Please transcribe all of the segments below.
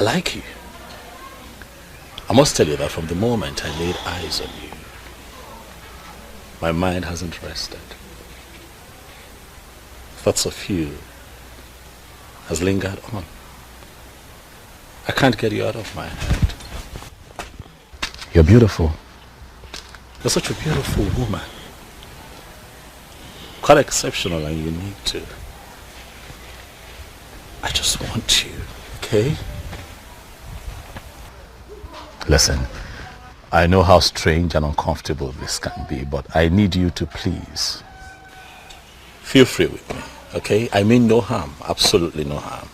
like you. I must tell you that from the moment I laid eyes on you, my mind hasn't rested. Thoughts of you has lingered on. I can't get you out of my head. You're beautiful. You're such a beautiful woman. Quite exceptional and unique too. I just want you, okay? Listen, I know how strange and uncomfortable this can be, but I need you to please feel free with me, okay? I mean no harm, absolutely no harm.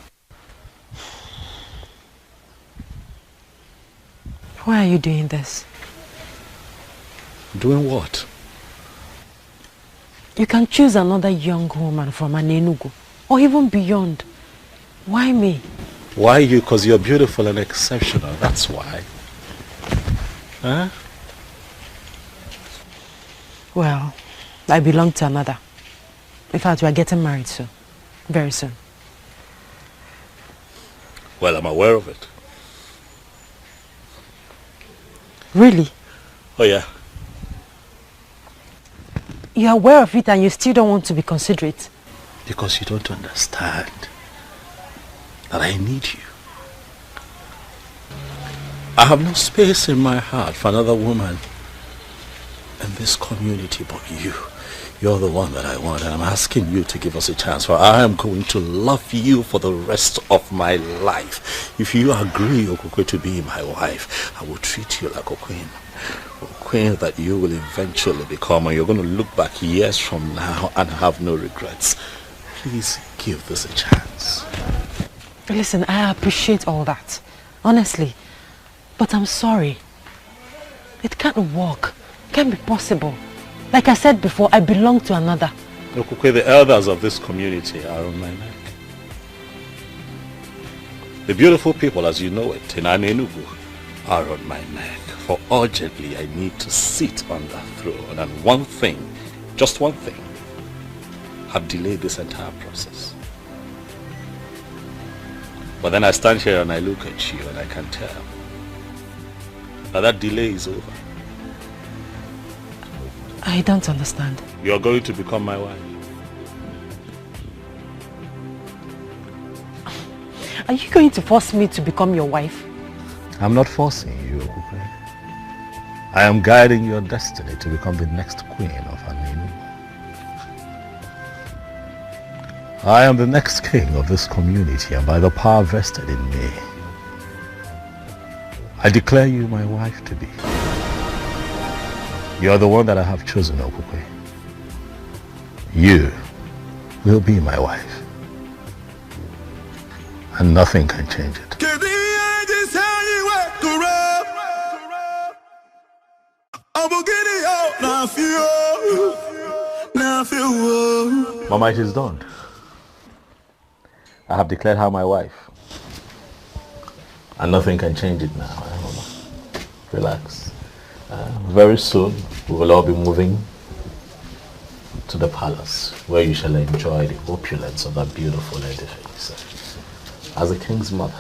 Why are you doing this? Doing what? You can choose another young woman from an Enugu, or even beyond. Why me? Why you? Because you're beautiful and exceptional, that's why. Huh? Well, I belong to another. In fact, we are getting married soon. Very soon. Well, I'm aware of it. Really? Oh yeah. You're aware of it and you still don't want to be considerate? Because you don't understand that I need you. I have no space in my heart for another woman in this community but you. You're the one that I want, and I'm asking you to give us a chance, for I am going to love you for the rest of my life. If you agree, Okokwe, to be my wife, I will treat you like a queen. A queen that you will eventually become, and you're going to look back years from now and have no regrets. Please give this a chance. Listen, I appreciate all that, honestly, but I'm sorry. It can't work. It can't be possible. Like I said before, I belong to another. Okokwe, the elders of this community are on my neck. The beautiful people, as you know it, in Enugu, are on my neck. For urgently, I need to sit on that throne. And one thing, just one thing, have delayed this entire process. But then I stand here and I look at you and I can tell that delay is over. I don't understand. You're going to become my wife. Are you going to force me to become your wife? I'm not forcing you, okay? I am guiding your destiny to become the next queen of Anenu. I am the next king of this community, and by the power vested in me, I declare you my wife to be. You're the one that I have chosen, Okokwe. You will be my wife. And nothing can change it. Mama, it is done. I have declared her my wife. And nothing can change it now, Mama. Relax. Very soon, we will all be moving to the palace, where you shall enjoy the opulence of that beautiful edifice as a king's mother.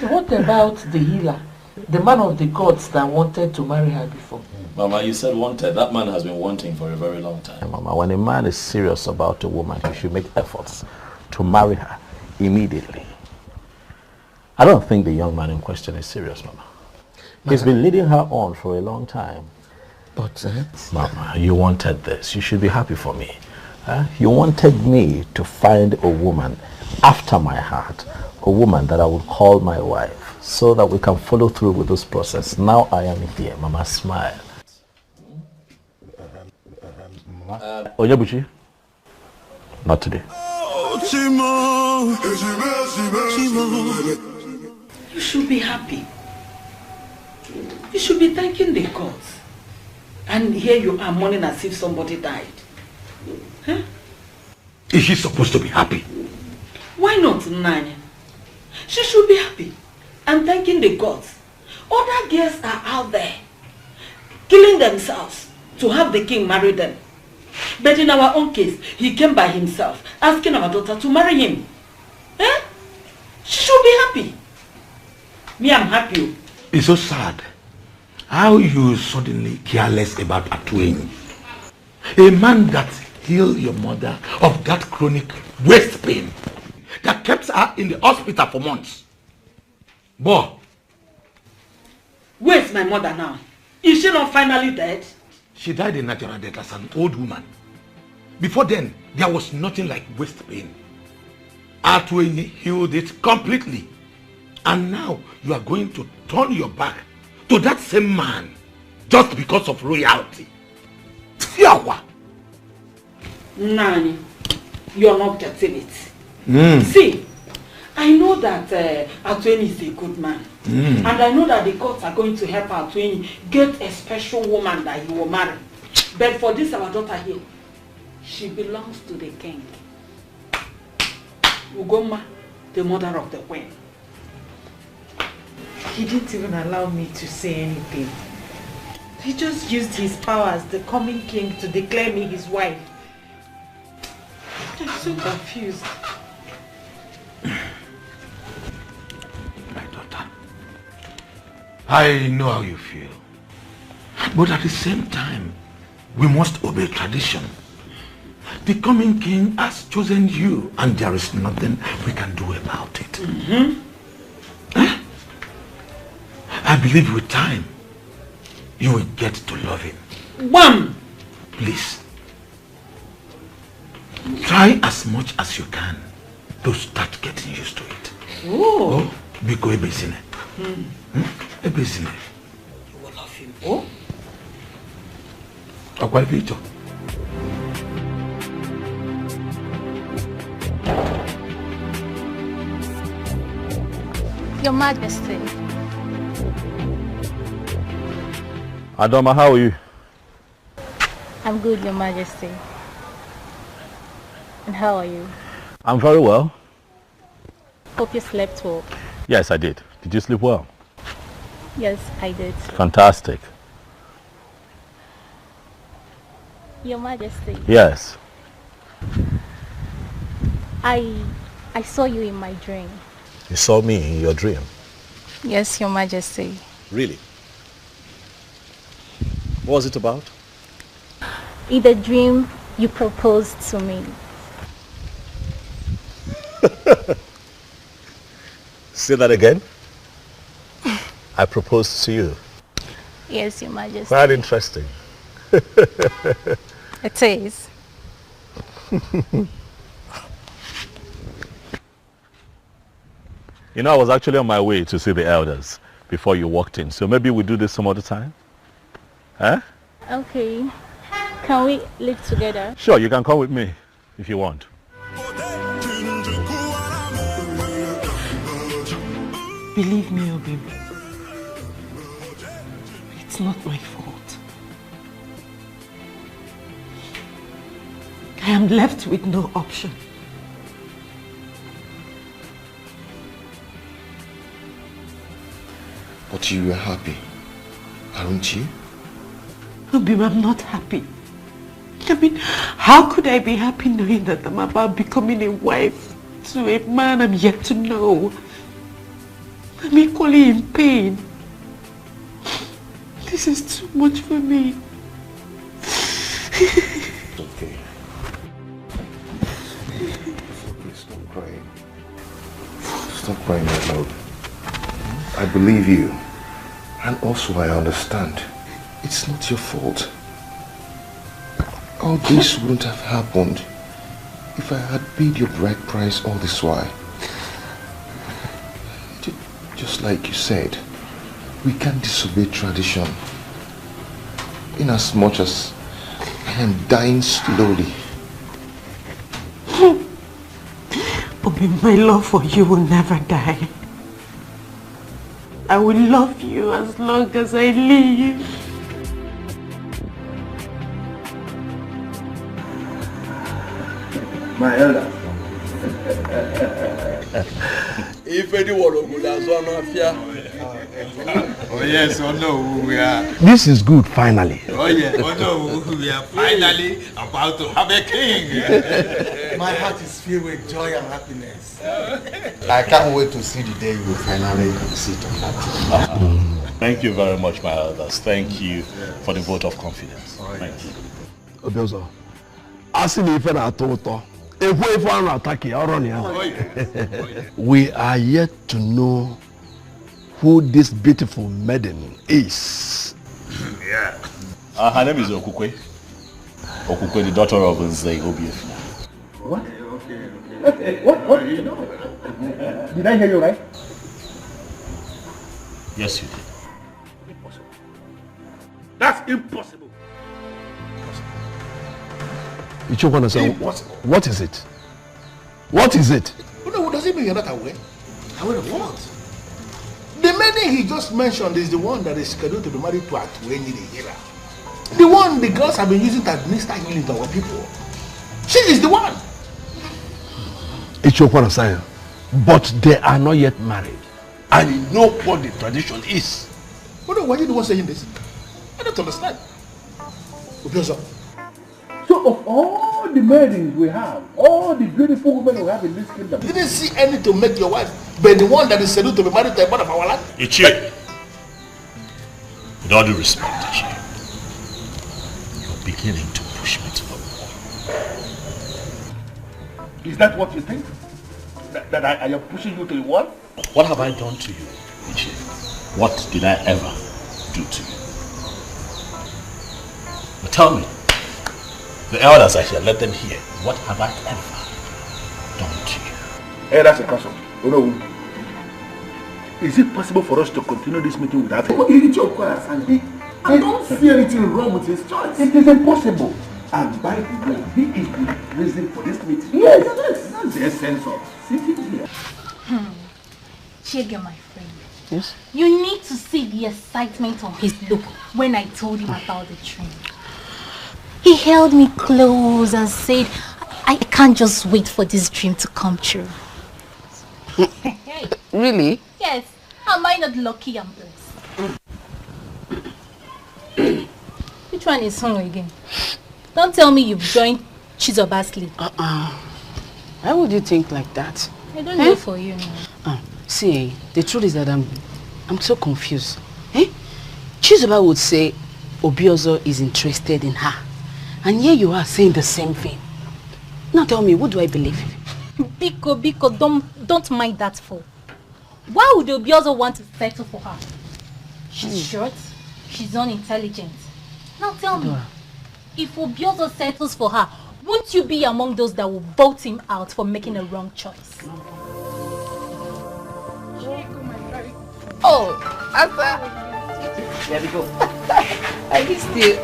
What about the healer, the man of the gods that wanted to marry her before? Mama, you said wanted. That man has been wanting for a very long time. Mama, when a man is serious about a woman, he should make efforts to marry her immediately. I don't think the young man in question is serious, Mama. He's been leading her on for a long time. But, Mama, you wanted this. You should be happy for me. You wanted me to find a woman after my heart, a woman that I would call my wife, so that we can follow through with this process. Now I am here. Mama, smile. Onyebuchi? Not today. You should be happy. You should be thanking the gods. And here you are mourning as if somebody died. Huh? Is she supposed to be happy? Why not, Nanya? She should be happy and thanking the gods. Other girls are out there killing themselves to have the king marry them. But in our own case, he came by himself, asking our daughter to marry him. Eh? She should be happy. Me, I'm happy. It's so sad how you suddenly careless about Atueni. A man that healed your mother of that chronic waist pain that kept her in the hospital for months. Boy. Where's my mother now? Is she not finally dead? She died a natural death as an old woman. Before then, there was nothing like waist pain. Atueni healed it completely. And now you are going to turn your back to that same man just because of royalty. Fiawa! Nani, you're not getting it. See, I know that Atueni is a good man. And I know that the courts are going to help Atueni get a special woman that he will marry. But for this, our daughter here, she belongs to the king. Ugoma, the mother of the queen. He didn't even allow me to say anything. He just used his power as the coming king to declare me his wife. I'm so confused. My daughter, I know how you feel. But at the same time, we must obey tradition. The coming king has chosen you, and there is nothing we can do about it. I believe with time, you will get to love him. Wham! Please, try as much as you can to start getting used to it. Oh, Biko ebezine. Ebezine. you will love him. Oh? Akwa Vito. Your Majesty. Adama, how are you? I'm good, Your Majesty. And how are you? I'm very well. Hope you slept well. Yes, I did. Did you sleep well? Yes, I did. Fantastic. Your Majesty. Yes. I saw you in my dream. You saw me in your dream? Yes, Your Majesty. Really? What was it about? In the dream, you proposed to me. Say that again. I proposed to you. Yes, Your Majesty. Quite interesting. It is. You know, I was actually on my way to see the elders before you walked in. So maybe we do this some other time? Huh? Okay. Can we live together? Sure, you can come with me if you want. Believe me, Obim. It's not my fault. I am left with no option. But you were happy, aren't you? Obim, I'm not happy. I mean, how could I be happy knowing that I'm about becoming a wife to a man I'm yet to know? I'm equally in pain. This is too much for me. Okay. Please stop crying. Stop crying out loud. I believe you. And also I understand. It's not your fault. All this wouldn't have happened if I had paid your bride price all this while. Just like you said, we can't disobey tradition. In as much as I am dying slowly. Bobby, my love for you will never die. I will love you as long as I live. My elder. If anyone would have done Oh yes, oh no, we are. This is good, finally. Oh yeah, oh no, we are finally about to have a king. My heart is filled with joy and happiness. I can't wait to see the day you will finally sit on that throne. Thank you very much, my elders. Thank you for the vote of confidence. Thank you. Obiozo, asking if I told we are yet to know who this beautiful maiden is. Yeah. Her name is Okukwe. Okukwe, the daughter of Nzei Obiefina. What? Okay. What? You know? Did I hear you right? Yes, you did. Impossible. That's impossible. Impossible. What is it? What is it? No, does it mean you're not aware? Aware of what? The maiden he just mentioned is the one that is scheduled to be married to Atuenyi the Hira. The one the girls have been using to administer healing to our people. She is the one. But they are not yet married. And you know what the tradition is. Why are you the one saying this? I don't understand. So of all the maidens we have, all the beautiful women we have in this kingdom, you didn't see any to make your wife, but the one that is scheduled to be married to a man of our land? Ichie, with all due respect, Ichie, you're beginning to push me to the wall. Is that what you think? That I am pushing you to the wall? What have I done to you, Ichie? What did I ever do to you? But tell me, the elders are here, let them hear. What have I ever done to you? Hey, that's a question. Is it possible for us to continue this meeting without him? It's your question. I don't see anything wrong with his choice. It is impossible. And by the way, he is the reason for this meeting. Yes, that's the essence of sitting here. Chege, my friend. Yes? You need to see the excitement on his look when I told him about the dream. He held me close and said, I can't just wait for this dream to come true. Really? Yes. Am I not lucky and blessed? Which one is Song again? Don't tell me you've joined Chizoba's league. Why would you think like that? I don't know for you now. See, the truth is that I'm so confused. Chizoba would say Obiozo is interested in her. And here you are saying the same thing. Now tell me, what do I believe? Biko, don't mind that fool. Why would Obiozo want to settle for her? She's short, she's unintelligent. Now tell me, if Obiozo settles for her, won't you be among those that will vote him out for making a wrong choice? Oh, Asa. There we go. I missed you.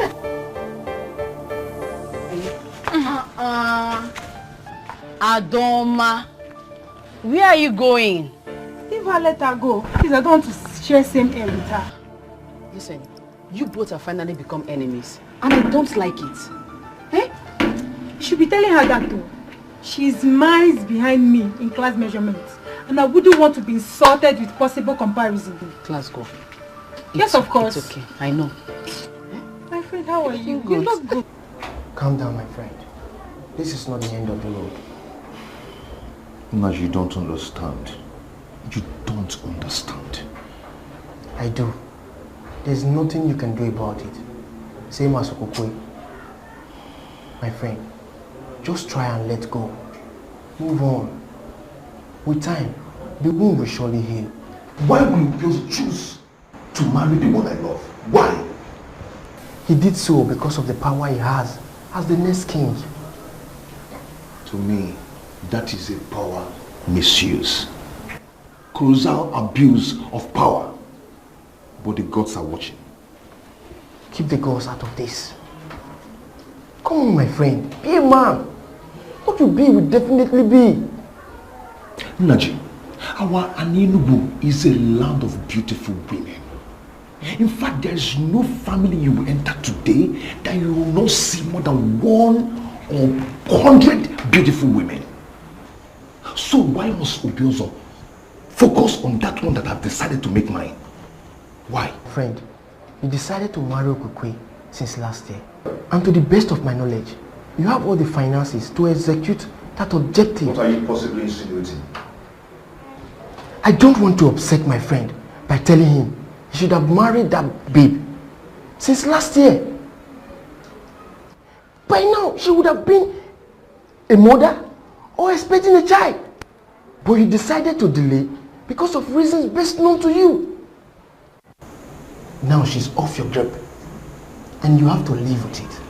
Adoma, where are you going? Leave her, let her go. Please, I don't want to share same air with her. Listen, you both have finally become enemies, and I don't like it. You should be telling her that too. She's miles behind me in class measurements, and I wouldn't want to be insulted with possible comparison. Class go. Yes, of course. It's okay, I know. My friend, how are you? Good. You look good. Calm down, my friend. This is not the end of the road. Naj, you don't understand. You don't understand. I do. There's nothing you can do about it. Same as Okukwe. My friend, just try and let go. Move on. With time, the wound will surely heal. Why would you choose to marry the one I love? Why? He did so because of the power he has as the next king. To me, that is a power misuse. Colossal abuse of power. But the gods are watching. Keep the gods out of this. Come on, my friend. Be a man. What you be will definitely be. Naji, our Aninubu is a land of beautiful women. In fact, there is no family you will enter today that you will not see more than 1 or 100 beautiful women. So why must Obiozo focus on that one that I've decided to make mine? Why? Friend, you decided to marry Okukwe since last year. And to the best of my knowledge, you have all the finances to execute that objective. What are you possibly insinuating? I don't want to upset my friend by telling him he should have married that babe since last year. By now, she would have been a mother or expecting a child. But you decided to delay because of reasons best known to you. Now she's off your grip and you have to live with it.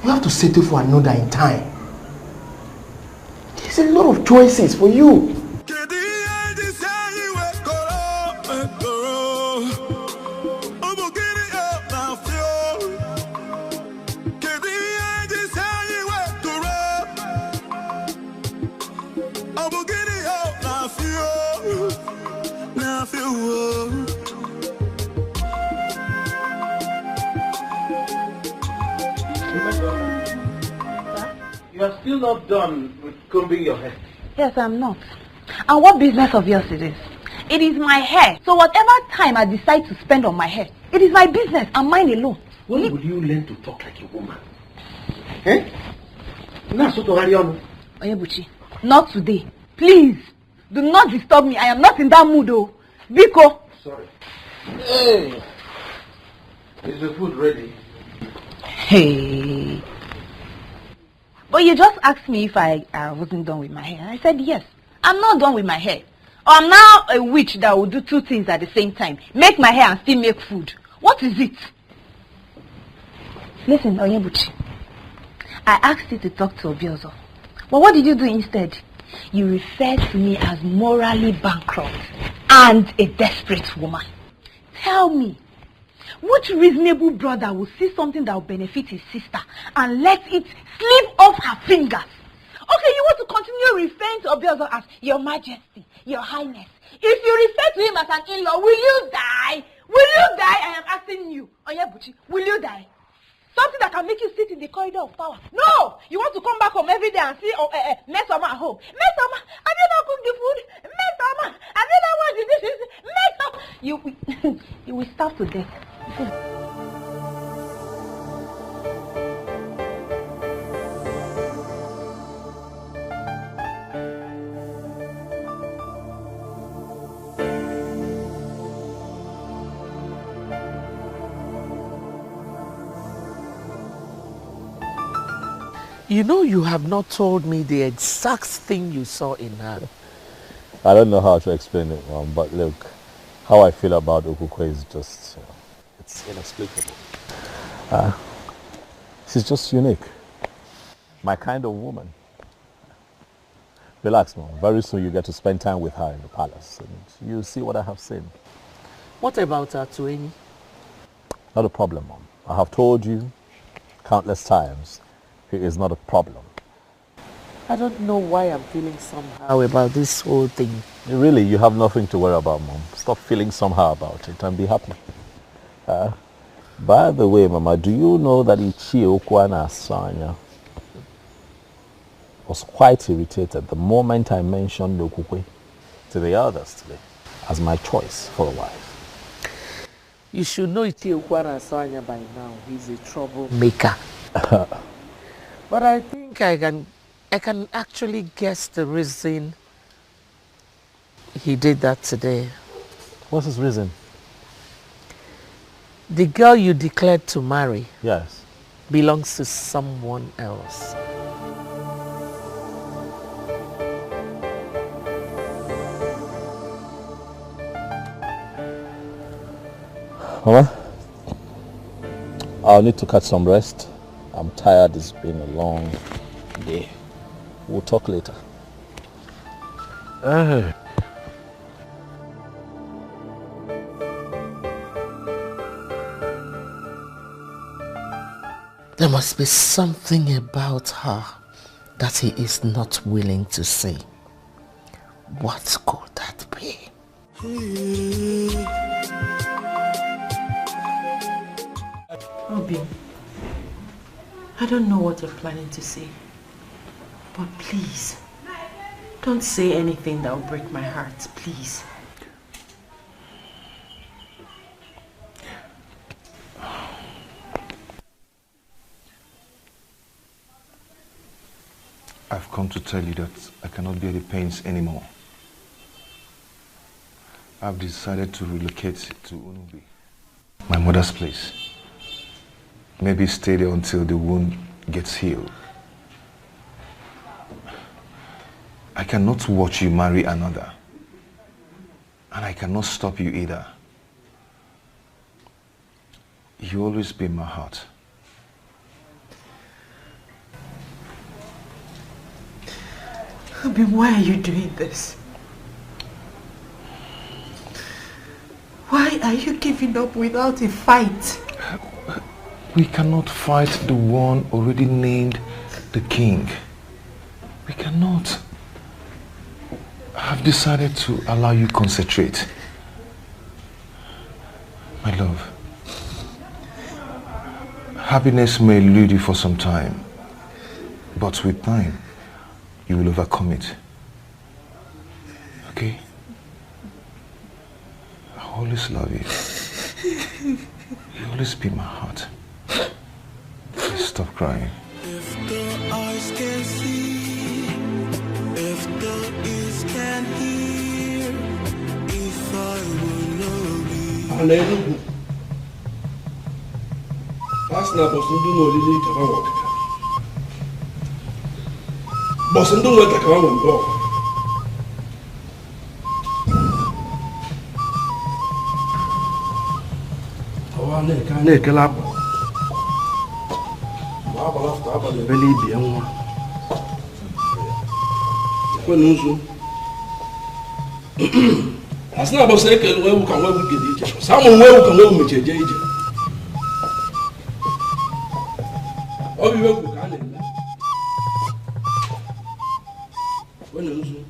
You have to settle for another in time. There's a lot of choices for you. You are still not done with combing your hair. Yes, I'm not. And what business of yours it is? It is my hair. So whatever time I decide to spend on my hair, it is my business and mine alone. When will you learn to talk like a woman? Eh? Onyebuchi, not today. Please, do not disturb me. I am not in that mood, oh. Biko. Sorry. Hey! Is the food ready? Hey. But you just asked me if I wasn't done with my hair. I said yes. I'm not done with my hair. Or I'm now a witch that will do two things at the same time. Make my hair and still make food. What is it? Listen, Onyebuchi. I asked you to talk to Obiozo. But what did you do instead? You referred to me as morally bankrupt and a desperate woman. Tell me, which reasonable brother will see something that will benefit his sister and let it slip off her fingers? Okay, you want to continue referring to Obiozo as Your Majesty, Your Highness. If you refer to him as an in-law, will you die? Will you die? I am asking you. Onyebuchi, will you die? Something that can make you sit in the corridor of power. No! You want to come back home every day and see Mesoma at home. Mesoma, have you not cooked the food? Mesoma, have you not washed the dishes? Mesoma! You will starve to death. You know, you have not told me the exact thing you saw in her. I don't know how to explain it, Mom, but look, how I feel about Okukwe is just, it's inexplicable. She's just unique. My kind of woman. Relax, Mom. Very soon you get to spend time with her in the palace, and you'll see what I have seen. What about her, Tueni? Not a problem, Mom. I have told you countless times. It is not a problem. I don't know why I'm feeling somehow about this whole thing. Really, you have nothing to worry about, Mom. Stop feeling somehow about it and be happy. By the way, Mama, do you know that Ichie Okwana Asanya was quite irritated the moment I mentioned Okukwe to the elders today as my choice for a wife? You should know Ichie Okwana Asanya by now. He's a troublemaker. But I think I can actually guess the reason he did that today. What's his reason? The girl you declared to marry, yes, belongs to someone else. Mama, I'll need to catch some rest. I'm tired. It's been a long day. We'll talk later. There must be something about her that he is not willing to say. What could that be? Obi, I don't know what you're planning to say, but please, don't say anything that will break my heart, please. I've come to tell you that I cannot bear the pains anymore. I've decided to relocate to Unubi, my mother's place. Maybe stay there until the wound gets healed. I cannot watch you marry another. And I cannot stop you either. You always be in my heart. Abi, why are you doing this? Why are you giving up without a fight? We cannot fight the one already named the king. We cannot. I've decided to allow you concentrate. My love, happiness may elude you for some time, but with time, you will overcome it. Okay? I always love you. You always be my heart. Please stop crying. If the eyes can see, if the ears can hear, if I will know you. Hallelujah. Pasna bosundu molili kama wakaka. Bosundu weta kama wando. Awane kane kelapa. Baba lafta aba de beli bi enwa. Ko nusu. Asna bosere ke wewu kan wewu gidi je. Samu wewu kan wewu mecheje ije. Obi wewu kan le. Ko nusu.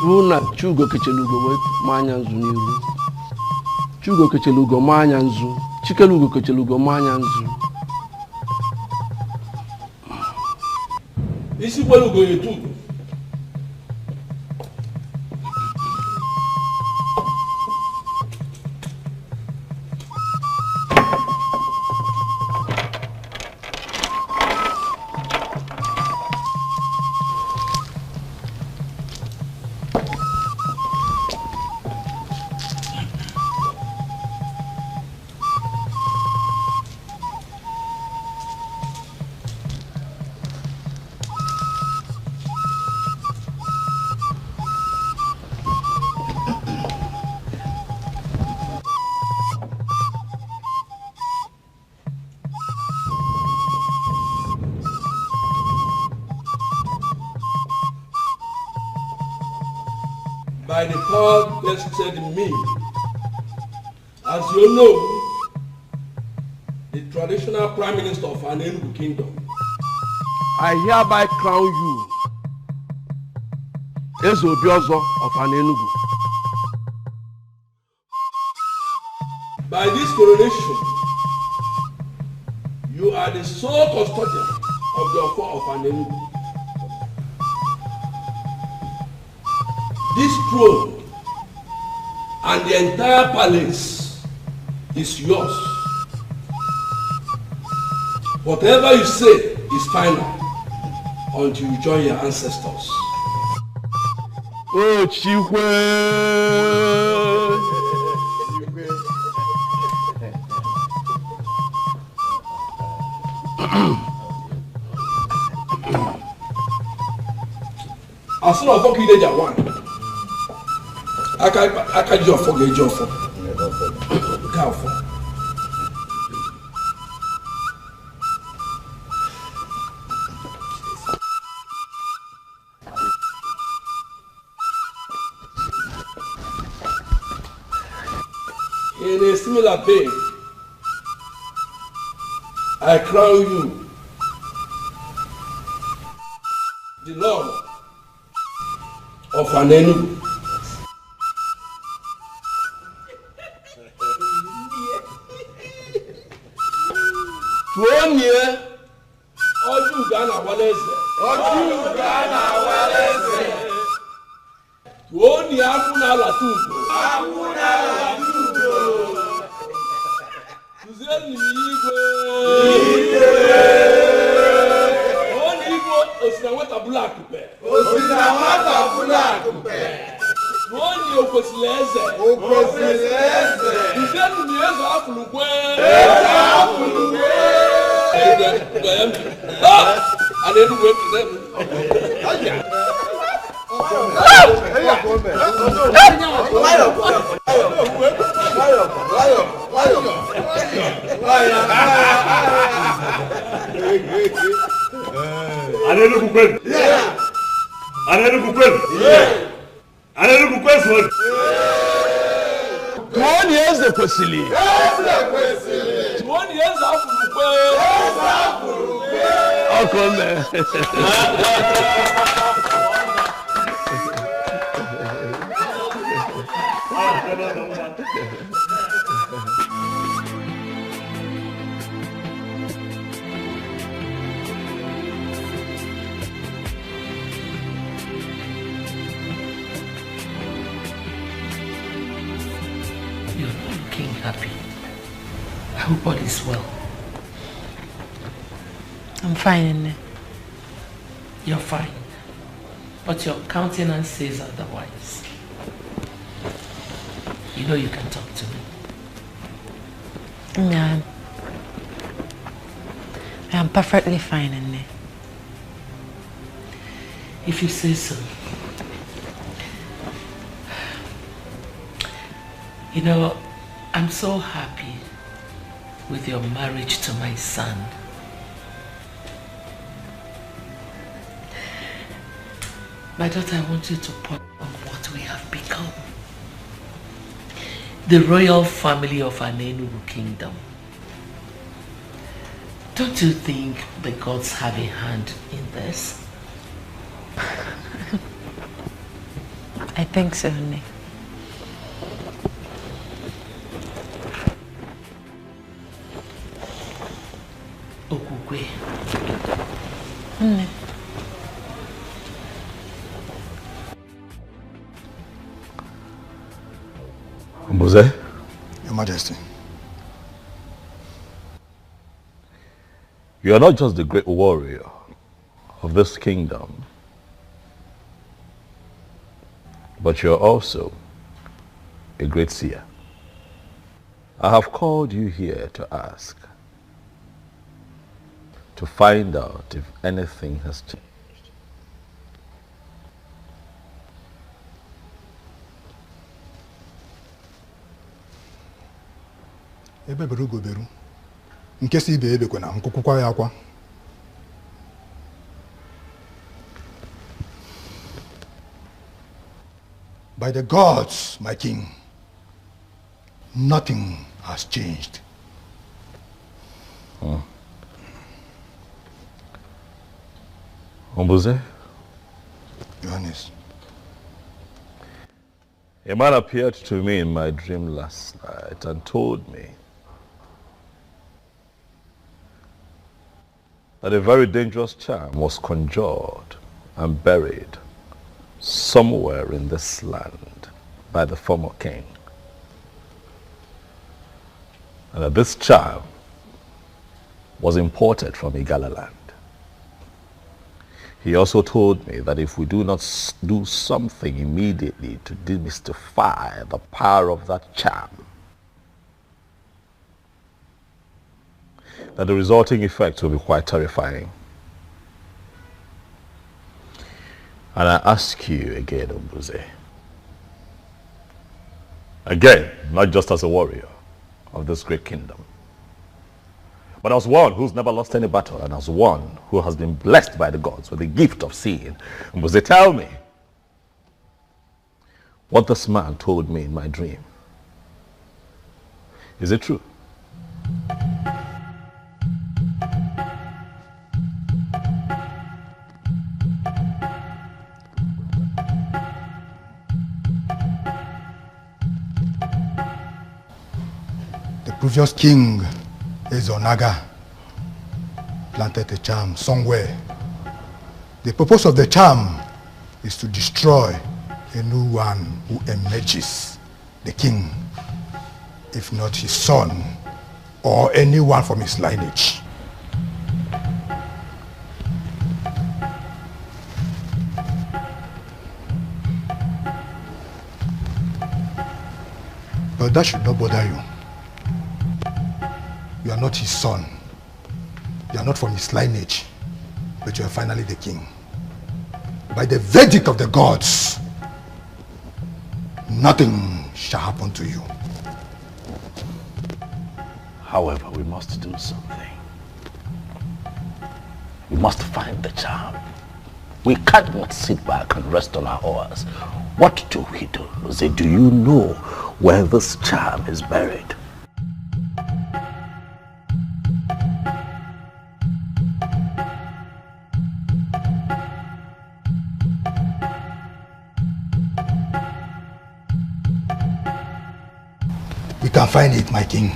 Runa chugo kechelugo we manya nzu n'iru. Chugo kechelugo manya nzu. Chikelugo kechelugo manya nzu. Isi welugo yetu. By the power vested in me, as you know, the traditional Prime Minister of an Enugu Kingdom, I hereby crown you as Obiozo of an Enugu. By this coronation, you are the sole custodian of the affair of an Enugu. This throne and the entire palace is yours. Whatever you say is final until you join your ancestors. Oh, Chikwe! As soon as you get one. I can't just forget your phone. Careful. In a similar vein, I crown you the Lord of an Enugu. Tuonye oju Ghana waleze. Oju Ghana waleze. Tuonye akuna latugo. Akuna latugo. Tuzeni igwe. Igwe. Oni igwe nwata bụla akụpe. O si na nwata bụla akụpe. N'onye o kwesịrị eze. O kwesịrị eze. Ndenu ni eze afụlukwe. Eze afụlukwe. A na-enugwu ekele m. Tuoni eze kwesịrị. Tuoni eze afụlukwe. Ọkọme. You're not looking happy. I hope all is well. I'm fine. You're fine. But your countenance says otherwise. You know you can talk to me. Yeah. I'm perfectly fine in there. If you say so. You know, I'm so happy with your marriage to my son. My daughter, I want you to ponder on what we have become. The royal family of an Enugu kingdom. Don't you think the gods have a hand in this? I think so, Nick. Okukwe. Mose? Your Majesty. You are not just the great warrior of this kingdom, but you are also a great seer. I have called you here to ask, to find out if anything has changed. Ebe beru go beru. Nke si ibe ebe kwena nkukwukwa ya akwa. By the gods, my king, nothing has changed. Ombuze? Johannes. A man appeared to me in my dream last night and told me that a very dangerous charm was conjured and buried somewhere in this land by the former king. And that this charm was imported from Igala land. He also told me that if we do not do something immediately to demystify the power of that charm, that the resulting effects will be quite terrifying. And I ask you again, Ombuze, again, not just as a warrior of this great kingdom, but as one who's never lost any battle and as one who has been blessed by the gods with the gift of seeing. Ombuze, tell me what this man told me in my dream. Is it true? The previous king, Ezonaga, planted a charm somewhere. The purpose of the charm is to destroy anyone who emerges, the king, if not his son or anyone from his lineage. But that should not bother you. You are not his son. You are not from his lineage. But you are finally the king. By the verdict of the gods, nothing shall happen to you. However, we must do something. We must find the charm. We cannot sit back and rest on our oars. What do we do? Say, do you know where this charm is buried? We can find it, my king.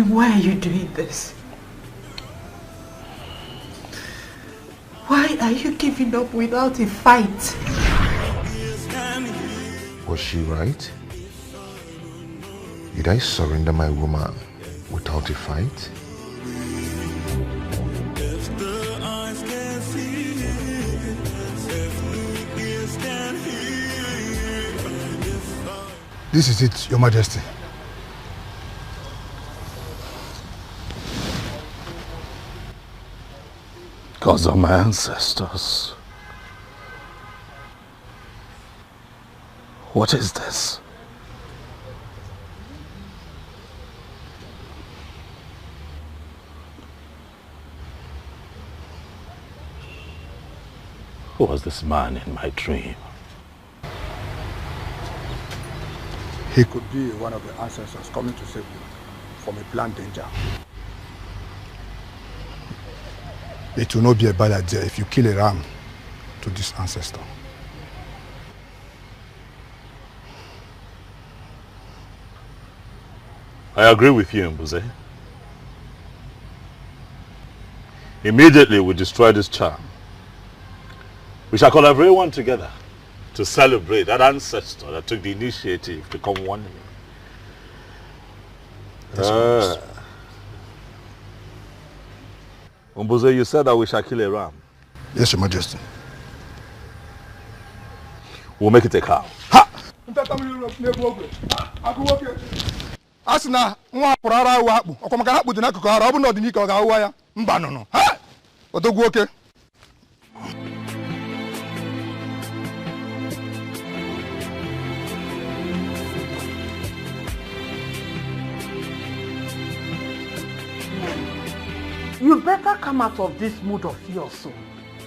Why are you doing this? Why are you giving up without a fight? Was she right? Did I surrender my woman without a fight? This is it, Your Majesty. Gods are my ancestors. What is this? Who was this man in my dream? He could be one of the ancestors coming to save you from a planned danger. It will not be a bad idea if you kill a ram to this ancestor. I agree with you, Mbuze. Immediately we destroy this charm. We shall call everyone together to celebrate that ancestor that took the initiative to come one way. Mbuze, you said that we shall kill a ram. Yes, Your Majesty. We'll make it a cow. Ha! Asina, nwa porara wa akpu. Okomaka na akpu dị n'akụkụ ara, ọ bụ na ọdịnika ọ ga-awụwa ya. Mba nụnụ. Ha! Odogwu oke. You better come out of this mood of yours soon.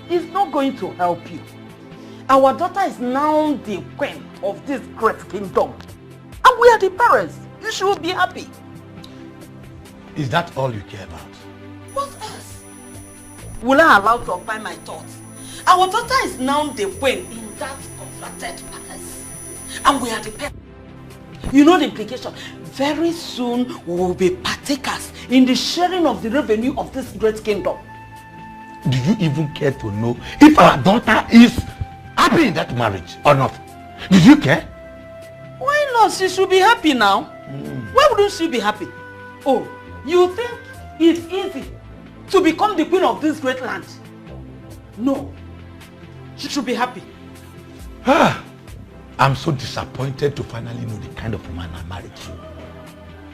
It's not going to help you. Our daughter is now the queen of this great kingdom. And we are the parents. You should be happy. Is that all you care about? What else? Will I allow to apply my thoughts? Our daughter is now the queen in that converted palace. And we are the parents. You know the implication. Very soon we will be partakers in the sharing of the revenue of this great kingdom. Do you even care to know if our daughter is happy in that marriage or not? Did you care? Why not? She should be happy now. Why wouldn't she be happy? Oh, you think it's easy to become the queen of this great land? No. She should be happy. I'm so disappointed to finally know the kind of man I married to.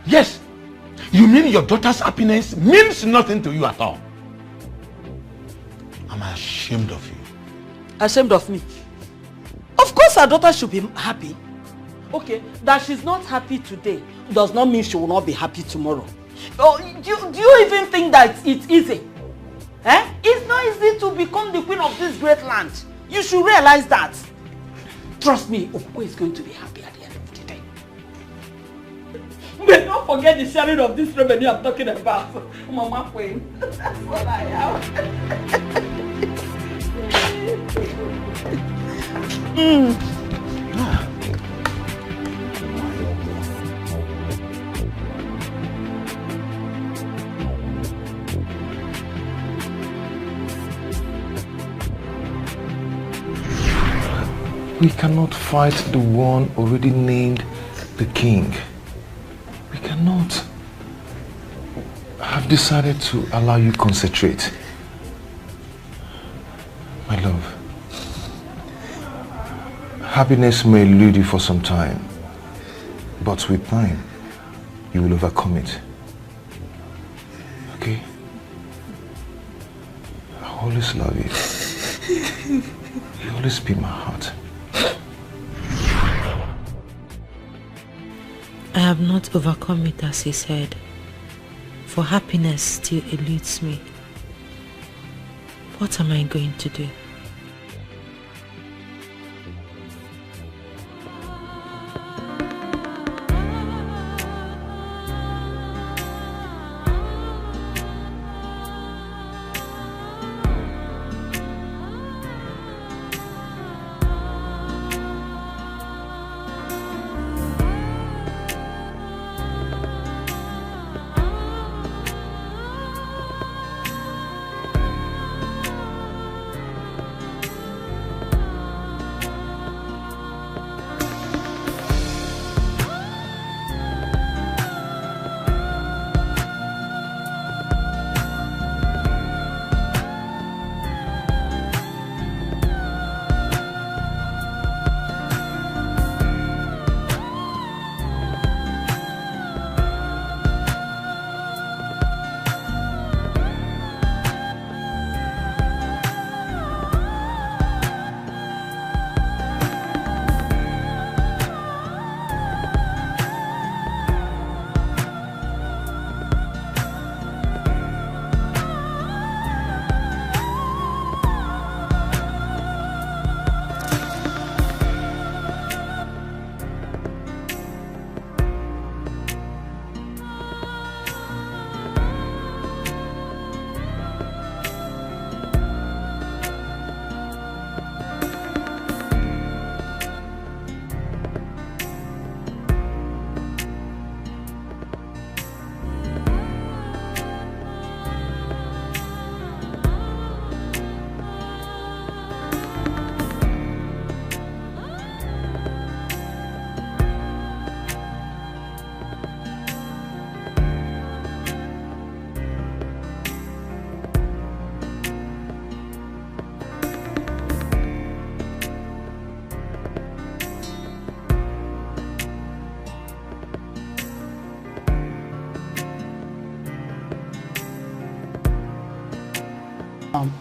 Yes, You mean your daughter's happiness means nothing to you at all? I'm ashamed of you. Ashamed of me? Of course our daughter should be happy. Okay, that she's not happy today does not mean she will not be happy tomorrow. Oh, do you even think that it's easy? Eh? It's not easy to become the queen of this great land. You should realize that. Trust me, Okwe is going to be happy at the end of the day. But don't forget the sharing of this revenue I'm talking about. Mama Queen. That's what I am. We cannot fight the one already named the king. We cannot. I've decided to allow you concentrate. My love, happiness may elude you for some time, but with time, you will overcome it. Okay? I always love you. You always be my heart. I have not overcome it, as he said, for happiness still eludes me. What am I going to do?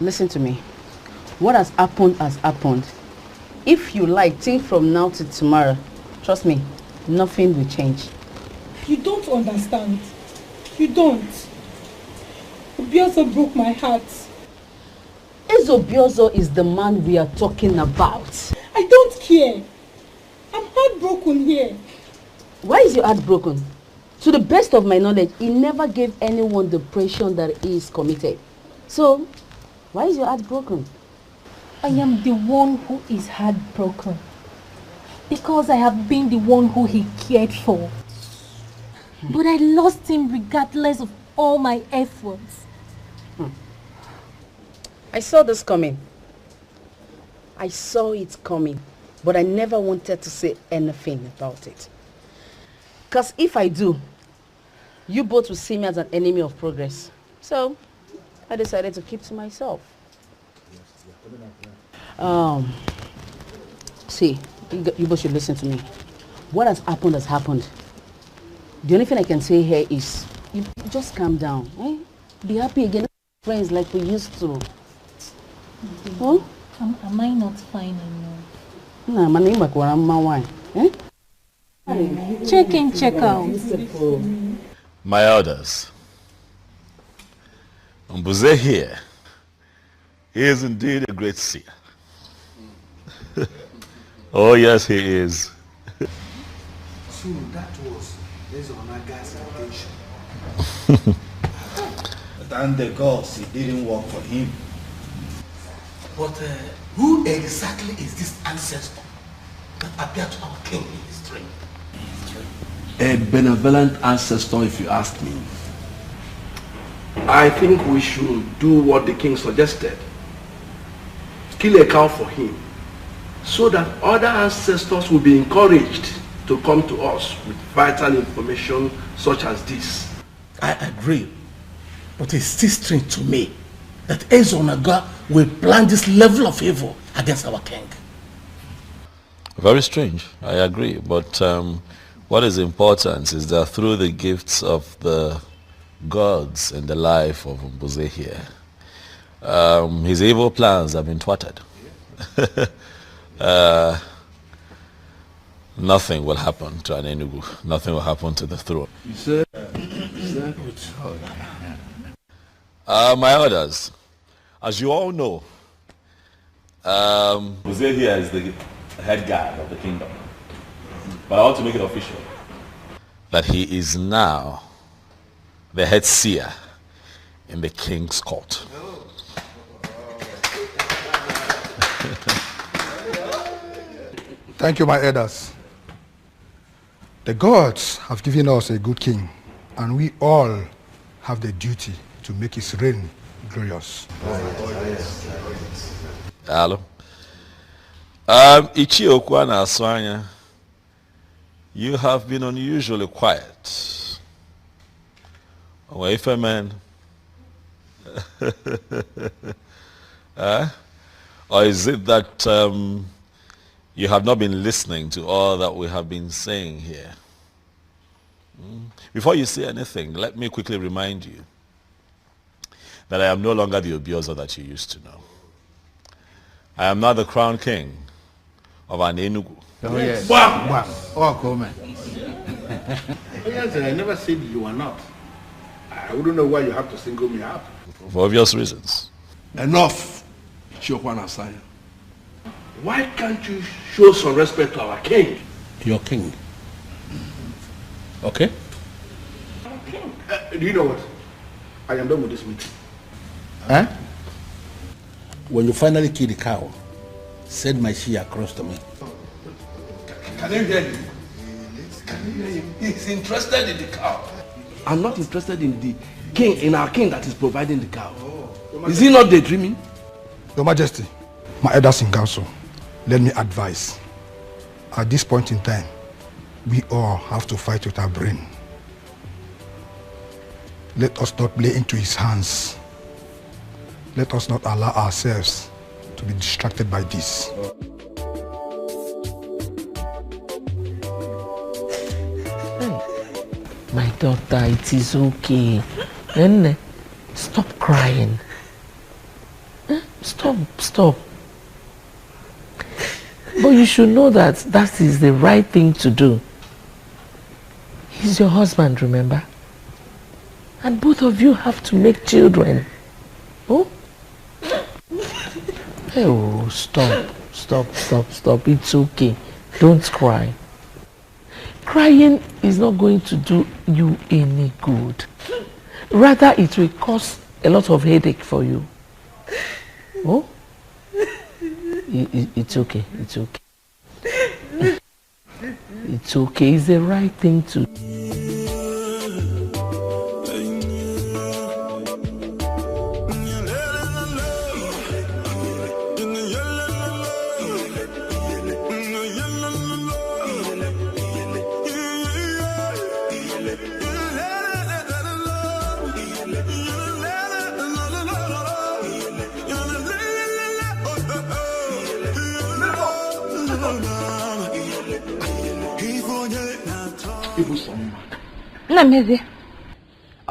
Listen to me. What has happened has happened. If you like, think from now to tomorrow. Trust me, nothing will change. You don't understand. You don't. Obiozo broke my heart. Obiozo is the man we are talking about. I don't care. I'm heartbroken here. Why is your heart broken? To the best of my knowledge, he never gave anyone the impression that he is committed. So, why is your heart broken? I am the one who is heartbroken. Because I have been the one who he cared for. But I lost him regardless of all my efforts. I saw this coming. I saw it coming. But I never wanted to say anything about it. Because if I do, you both will see me as an enemy of progress. So, I decided to keep to myself. See, you both should listen to me. What has happened has happened. The only thing I can say here is You just calm down. Eh? Be happy again. Friends like we used to. Huh? Am I not fine enough? Nah, my name is wine. Eh? Check in, check out. My elders, Mbuze here, he is indeed a great seer. Oh yes, he is. So that was Ezonaga's intention. Thank the gods it didn't work for him. But who exactly is this ancestor that appeared to our king in his dream? A benevolent ancestor, if you ask me. I think we should do what the king suggested. Kill a cow for him, so that other ancestors will be encouraged to come to us with vital information such as this. I agree, but it's still strange to me that Ezonaga will plan this level of evil against our king. Very strange, I agree, but what is important is that through the gifts of the gods in the life of Mbuze here, his evil plans have been thwarted. Nothing will happen to an Enugu. Nothing will happen to the throne. You said, my orders, as you all know, Mbuze here is the head guard of the kingdom. But I want to make it official that he is now the head seer in the king's court. Thank you, my elders. The gods have given us a good king, and we all have the duty to make his reign glorious. Hello. Ichi Okwana Aswanya, you have been unusually quiet. Away man. Or is it that you have not been listening to all that we have been saying here? Before you say anything, let me quickly remind you that I am no longer the Obiozo that you used to know. I am now the crown king of an Enugu. Oh yes. Wow. Wow. Oh, cool, man. Yes, I never said you are not. I wouldn't know why you have to single me out. For obvious reasons. Enough, Chiokwana Asanya. Why can't you show some respect to our king? Your king. Okay? Do you know what? I am done with this meeting. Huh? When you finally kill the cow, send my she across to me. Can you hear him? Can you hear him? He's interested in the cow. I'm not interested in the king, in our king that is providing the cow. Is he not daydreaming? Your Majesty, my elders in council, let me advise. At this point in time, we all have to fight with our brain. Let us not play into his hands. Let us not allow ourselves to be distracted by this. My daughter, it is okay. Nene, stop crying. Stop. But you should know that that is the right thing to do. He's your husband, remember? And both of you have to make children. Oh? Oh, stop. It's okay. Don't cry. Crying is not going to do you any good. Rather, it will cause a lot of headache for you. Oh? It's okay. It's okay. It's the right thing to do.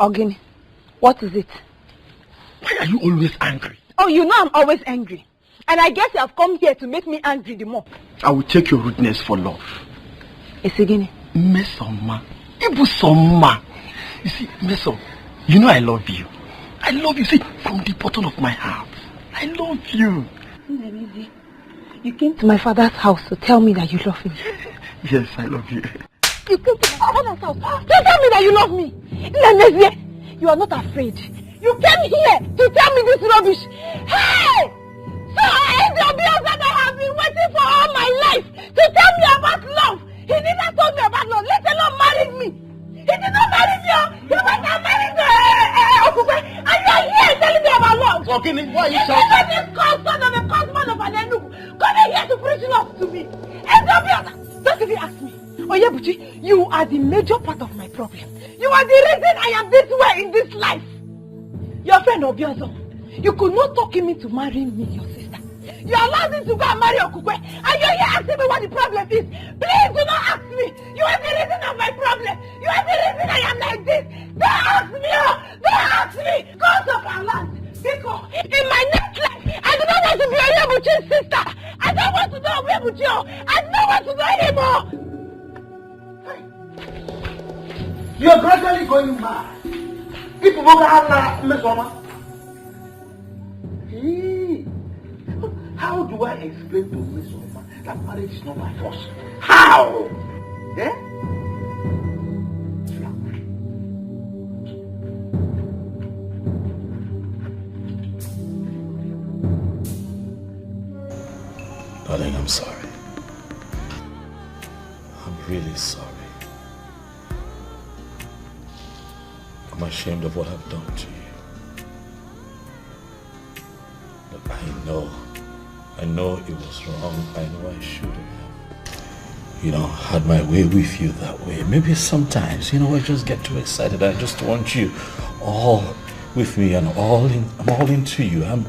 Ogini, what is it? Why are you always angry? Oh, you know I'm always angry. And I guess you have come here to make me angry the more. I will take your rudeness for love. Esigini. Mesoma. Ibusoma. You see, Meso, you know I love you. I love you, see, from the bottom of my heart. I love you. You came to my father's house to tell me that you love me. Yes, I love you. You came to my father's house to tell me that you love me. Nenezie, you are not afraid. You came here to tell me this rubbish. Hey! So I end the bills that I have been waiting for all my life to tell me about love. He never told me about love, let alone married me. He did not marry me. He went and married Okukwe. And you are here telling me about love. Ogini, why are you shouting? You this son of a cosman of an Enugu coming here to preach love to me. And don't even ask me. Oyebuchi, you are the major part of my problem. You are the reason I am this way in this life. Your friend Obiozo, you could not talk him into marrying me, your sister. You allowed him to go and marry Okukwe, and you're here asking me what the problem is. Please do not ask me. You are the reason of my problem. You are the reason I am like this. Don't ask me. Don't ask me. God of our land. Because in my next life, I do not want to be Oyebuchi's sister. I don't want to know Oyebuchi. I don't want to know anymore. You are gradually going mad. People will have Mesoma. How do I explain to Mesoma that marriage is not by force? How? Yeah? Darling, I'm sorry. I'm really sorry. I'm ashamed of what I've done to you. But I know it was wrong. I know I shouldn't have, had my way with you that way. Maybe sometimes, I just get too excited. I just want you all with me and I'm all into you. I'm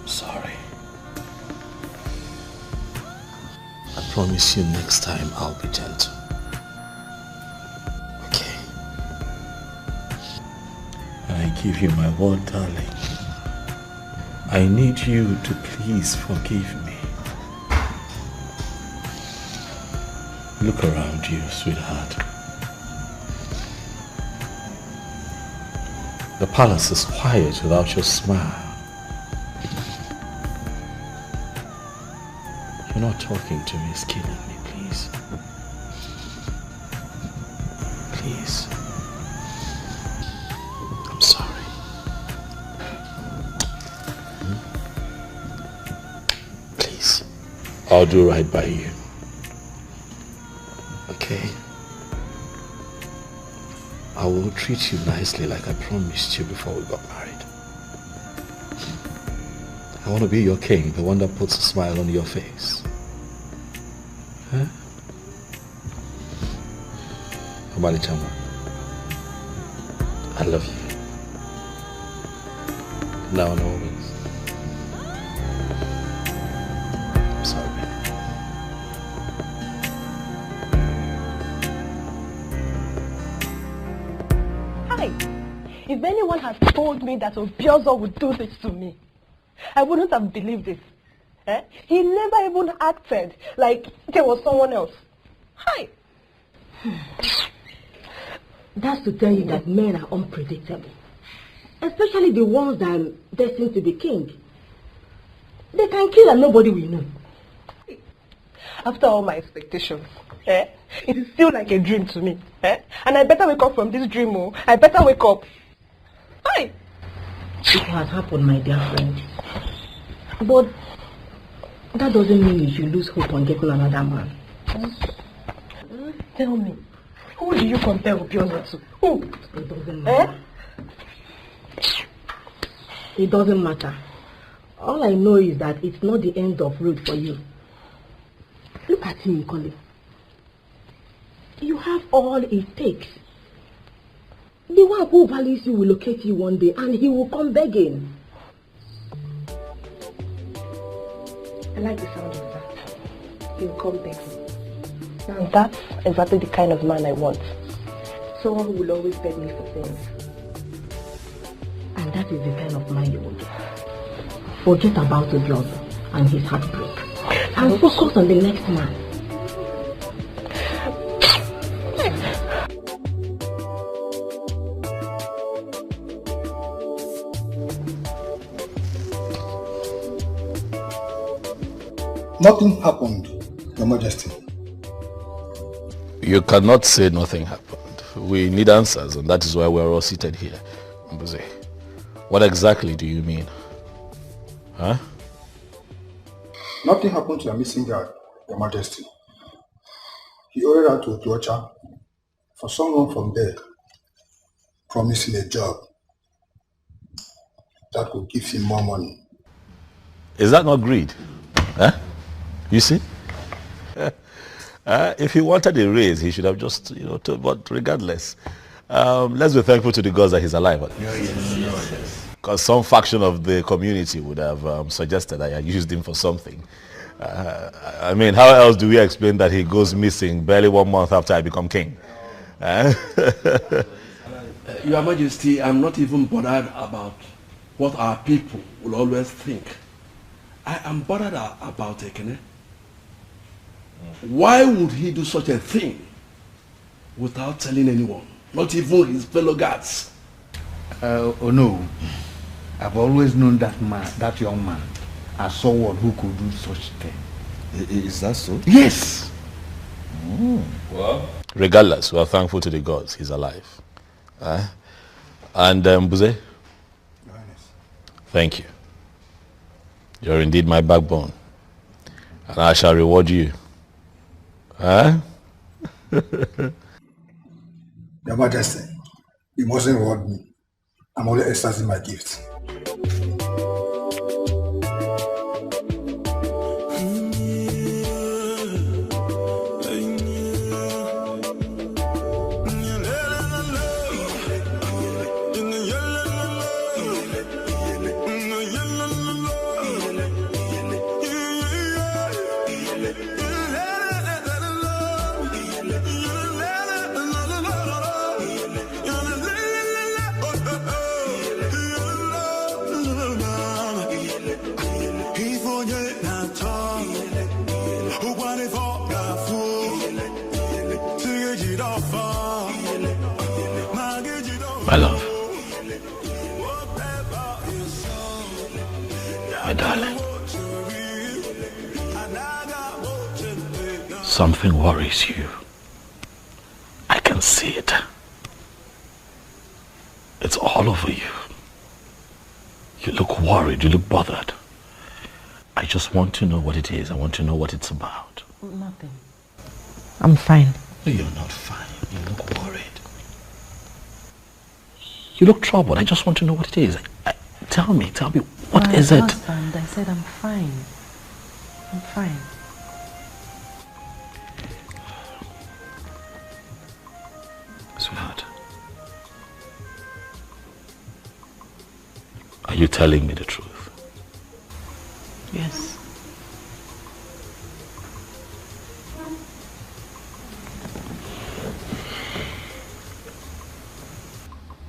sorry. I promise you next time I'll be gentle. Okay? And I give you my word, darling. I need you to please forgive me. Look around you, sweetheart. The palace is quiet without your smile. You're not talking to me, it's killing me, please. Please. I'm sorry. Please. I'll do right by you. Okay? I will treat you nicely like I promised you before we got married. I want to be your king, the one that puts a smile on your face. Huh? Omali Chama, I love you. Now and always. I'm sorry. Hi. If anyone had told me that Obiozo would do this to me, I wouldn't have believed it. He never even acted like there was someone else. Hi. That's to tell you that men are unpredictable. Especially the ones that are destined to be king. They can kill and nobody will know. After all my expectations, it is still like a dream to me. And I better wake up from this dream. I better wake up. Hi. It has happened, my dear friend. But that doesn't mean you should lose hope on getting another man. Tell me, who do you compare Obiozo to? Who? It doesn't matter. It doesn't matter. All I know is that it's not the end of road for you. Look at him, Nkoli. You have all it takes. The one who values you will locate you one day and he will come begging. I like the sound of that. He will come begging. And that's exactly the kind of man I want. someone who will always beg me for things. And that is the kind of man you will get. Forget about the brother and his heartbreak. And focus on the next man. Nothing happened, Your Majesty. You cannot say nothing happened. We need answers, and that is why we're all seated here. Mbuze, what exactly do you mean? Huh? Nothing happened to the missing guard, Your Majesty. He ordered out to Otuocha for someone from there promising a job that could give him more money. Is that not greed? Huh? You see? If he wanted a raise, he should have just, but regardless, let's be thankful to the gods that he's alive. Because some faction of the community would have suggested that I used him for something. I mean, how else do we explain that he goes missing barely 1 month after I become king? Your Majesty, I'm not even bothered about what our people will always think. I am bothered about Ekene. Why would he do such a thing without telling anyone, not even his fellow guards? Oh no, I've always known that man, that young man, as someone who could do such thing. Is that so? Yes. Well, regardless, we are thankful to the gods he's alive. And Buze, thank you. You're indeed my backbone, and I shall reward you. Huh? Your Majesty, you mustn't reward me. I'm only exercising my gifts. My love. My darling. Something worries you. I can see it. It's all over you. You look worried, you look bothered. I just want to know what it is. I want to know what it's about. Nothing. I'm fine. No, you're not fine. You look worried. You look troubled. I just want to know what it is. Tell me, what is it? Husband, I said I'm fine. I'm fine. Sweetheart, are you telling me the truth? Yes.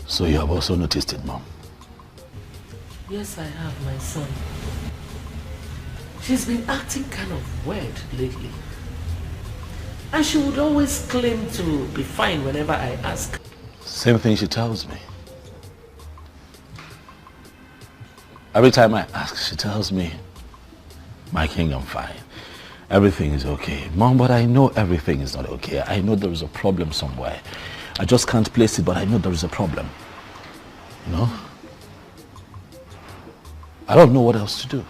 So you have also noticed it, Mom? Yes, I have, my son. She's been acting kind of weird lately. And she would always claim to be fine whenever I ask. Same thing she tells me. Every time I ask, she tells me, my king, I'm fine. Everything is okay. Mom, but I know everything is not okay. I know there is a problem somewhere. I just can't place it, but I know there is a problem. You know? I don't know what else to do.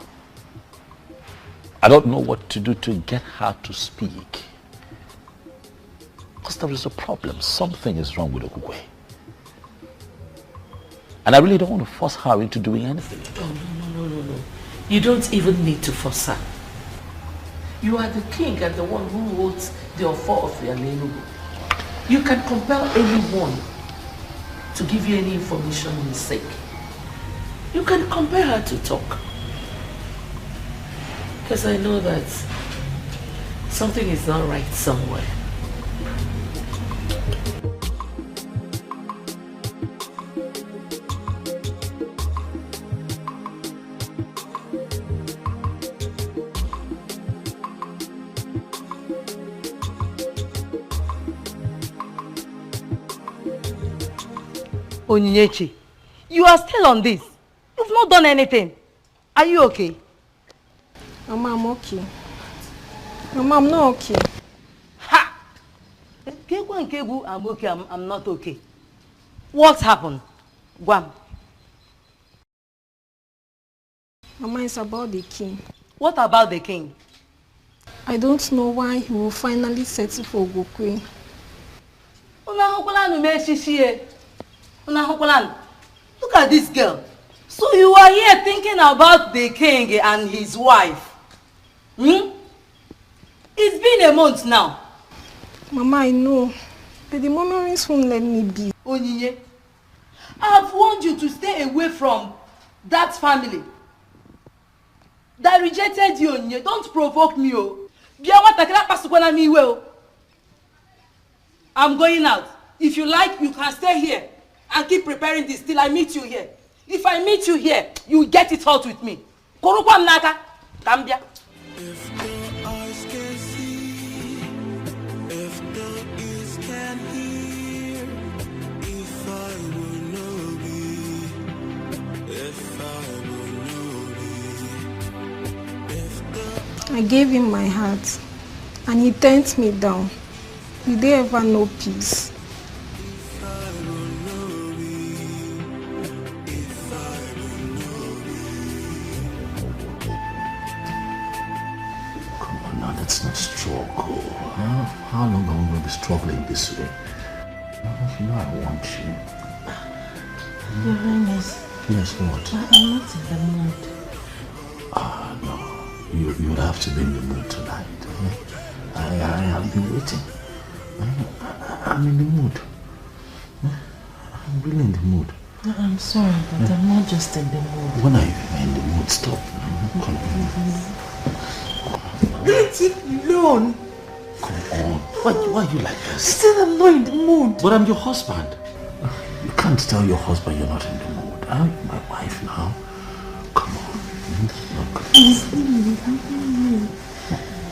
I don't know what to do to get her to speak. Because there is a problem. Something is wrong with Okugwe. And I really don't want to force her into doing anything. Oh, no. You don't even need to force her. You are the king and the one who holds the authority of your Leonard. You can compel anyone to give you any information in sake. You can compel her to talk. Because I know that something is not right somewhere. Onyinyechi, you are still on this. You've not done anything. Are you okay? Mama, I'm okay. Mama, I'm not okay. Ha! I'm okay, I'm not okay. What happened? Guam. Mama, it's about the king. What about the king? I don't know why he will finally settle for Gokwe. Look at this girl. So you are here thinking about the king and his wife. It's been a month now. Mama, I know. But the memories won't let me be. Onyinye, I have warned you to stay away from that family that rejected you, Onyinye. Don't provoke me, oh. I'm going out. If you like, you can stay here and keep preparing this till I meet you here. If I meet you here, you get it out with me. Korukwa mnaka, Gambia. If the eyes can see, if the ears can hear, if I will know thee, if I will know thee, if the... I gave him my heart and he turned me down. Will they ever know peace? Let's not struggle. How long are we going to be struggling this way? You know I want you. Your Highness. Yes, what? I'm not in the mood. No. You would have to be in the mood tonight. I have been waiting. I'm in the mood. I'm really in the mood. I'm sorry, but I'm not just in the mood. When are you in the mood? Stop. Come on. Let it alone. Come on. Why are you like this? I said I'm not in the mood. But I'm your husband. You can't tell your husband you're not in the mood. I'm my wife now. Come on.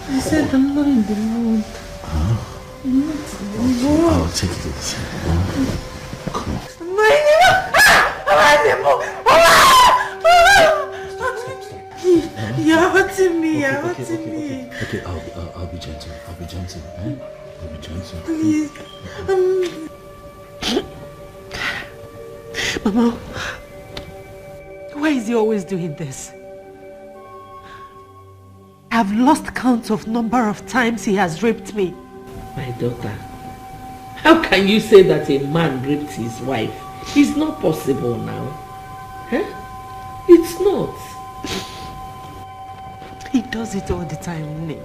I said I'm not in the mood. I'm not in the mood. I'll take it easy. Come on. I'm not in the mood. You're hurting me. You're hurting me. Okay, I'll be gentle. I'll be gentle. I'll be gentle. Please. Mama, why is he always doing this? I've lost count of number of times he has raped me. My daughter, how can you say that a man raped his wife? It's not possible now. Huh? It's not. He does it all the time, Nne.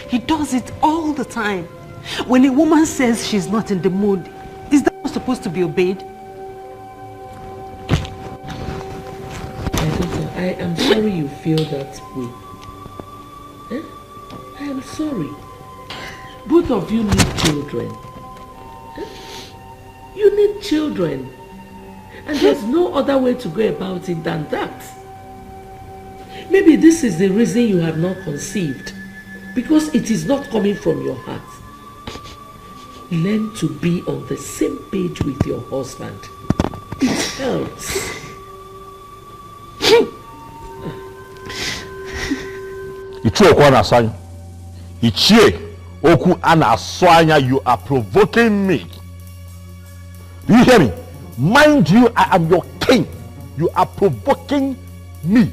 He does it all the time. When a woman says she's not in the mood, is that not supposed to be obeyed? My daughter, I am sorry you feel that way. I am sorry. Both of you need children. You need children. And there's no other way to go about it than that. Maybe this is the reason you have not conceived. Because it is not coming from your heart. Learn to be on the same page with your husband. It helps. You are provoking me. Do you hear me? Mind you, I am your king. You are provoking me.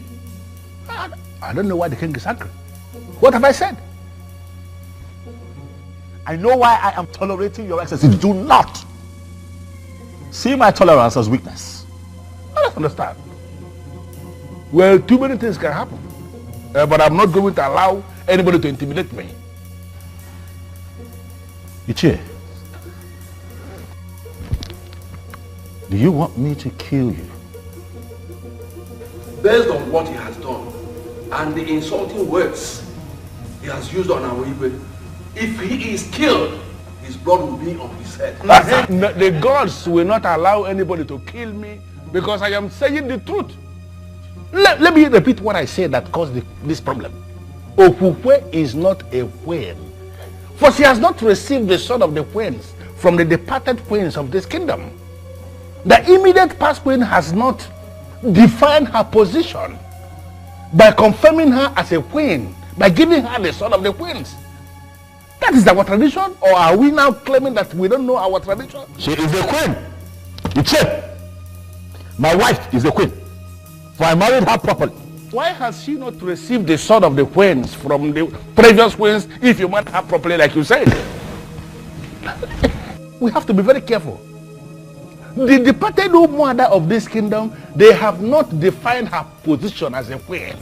I don't know why the king is angry. What have I said? I know why I am tolerating your excesses. Do not see my tolerance as weakness. I don't understand. Well, too many things can happen. But I'm not going to allow anybody to intimidate me. Ichie, do you want me to kill you? Based on what he has done and the insulting words he has used on our Igwe, if he is killed, his blood will be on his head. The gods will not allow anybody to kill me because I am saying the truth. Let me repeat what I said that caused this problem. Okukwe is not a whale, for she has not received the sword of the whales from the departed queens of this kingdom. The immediate past queen has not defined her position by confirming her as a queen, by giving her the son of the queens. That is our tradition, or are we now claiming that we don't know our tradition? She is the queen. It's it. My wife is the queen. For I married her properly. Why has she not received the sword of the queens from the previous queens if you married her properly like you said? We have to be very careful. The departed mother of this kingdom, they have not defined her position as a queen.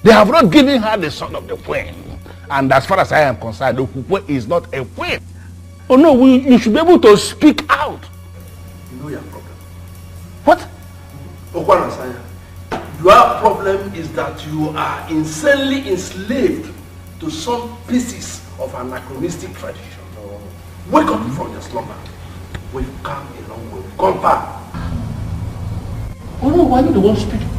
They have not given her the sword of the queen. And as far as I am concerned, Okukwe is not a queen. Oh no, you should be able to speak out. You know your problem. What? Okwana, your problem is that you are insanely enslaved to some pieces of anachronistic tradition. Wake up from your slumber. We've come a long way. We've gone far. Oh no, why are you the one speaking?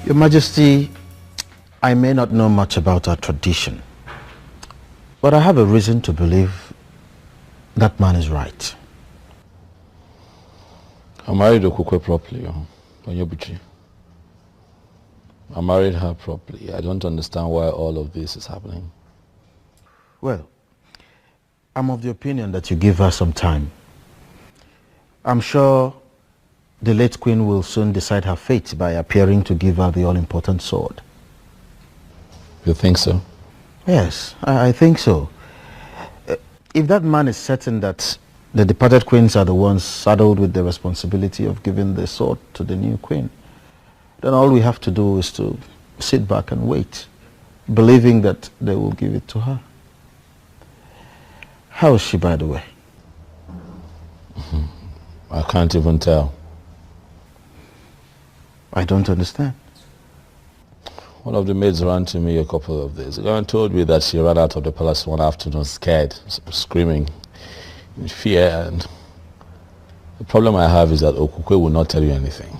Your Majesty, I may not know much about our tradition, but I have a reason to believe that man is right. I married Okukwe properly, Onyebuchi. I married her properly. I don't understand why all of this is happening. Well, I'm of the opinion that you give her some time. I'm sure the late queen will soon decide her fate by appearing to give her the all-important sword. You think so? Yes, I think so. If that man is certain that the departed queens are the ones saddled with the responsibility of giving the sword to the new queen, then all we have to do is to sit back and wait, believing that they will give it to her. How is she, by the way? I can't even tell. I don't understand. One of the maids ran to me a couple of days ago and told me that she ran out of the palace one afternoon scared, screaming in fear, and the problem I have is that Okukwe will not tell you anything.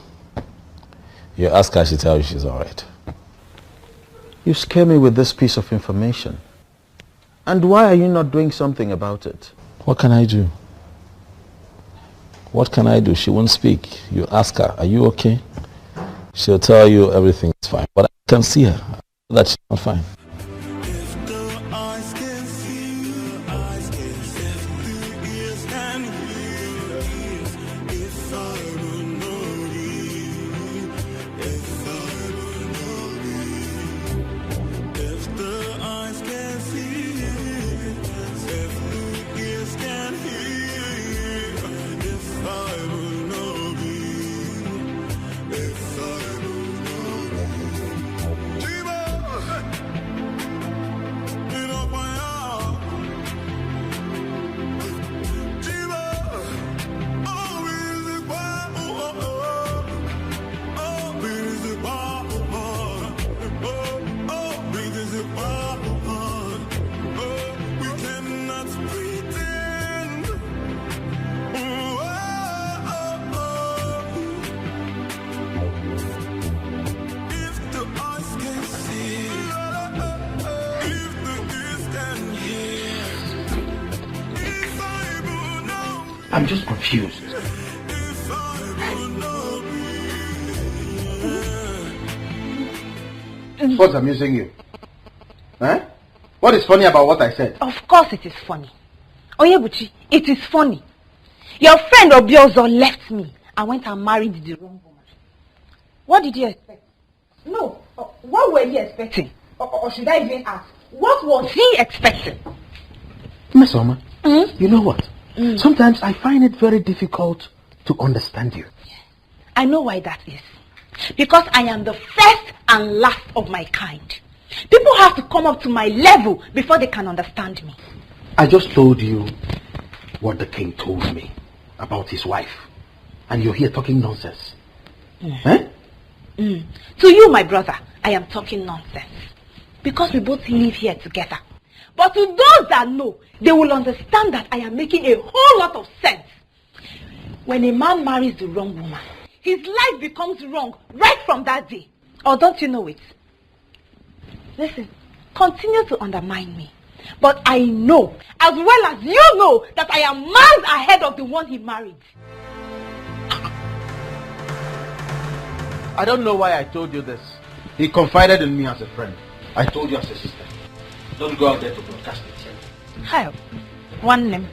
You ask her, she tells you she's alright. You scare me with this piece of information. And why are you not doing something about it? What can I do? What can I do? She won't speak. You ask her, are you okay? She'll tell you everything is fine. But I can see her, that she's not fine. I'm just confused. What's amusing you? Huh? What is funny about what I said? Of course it is funny. Onyebuchi, it is funny. Your friend Obiozo left me and went and married the wrong woman. What did you expect? No, what were you expecting? Or should I even ask? What was he expecting? Miss Oma, you know what? Sometimes I find it very difficult to understand you. I know why that is. Because I am the first and last of my kind. People have to come up to my level before they can understand me. I just told you what the king told me about his wife. And you're here talking nonsense. Eh? To you, my brother, I am talking nonsense. Because we both live here together. But to those that know, they will understand that I am making a whole lot of sense. When a man marries the wrong woman, his life becomes wrong right from that day. Or don't you know it? Listen, continue to undermine me. But I know, as well as you know, that I am miles ahead of the one he married. I don't know why I told you this. He confided in me as a friend. I told you as a sister. Don't go out there to broadcast it. Hi, one name.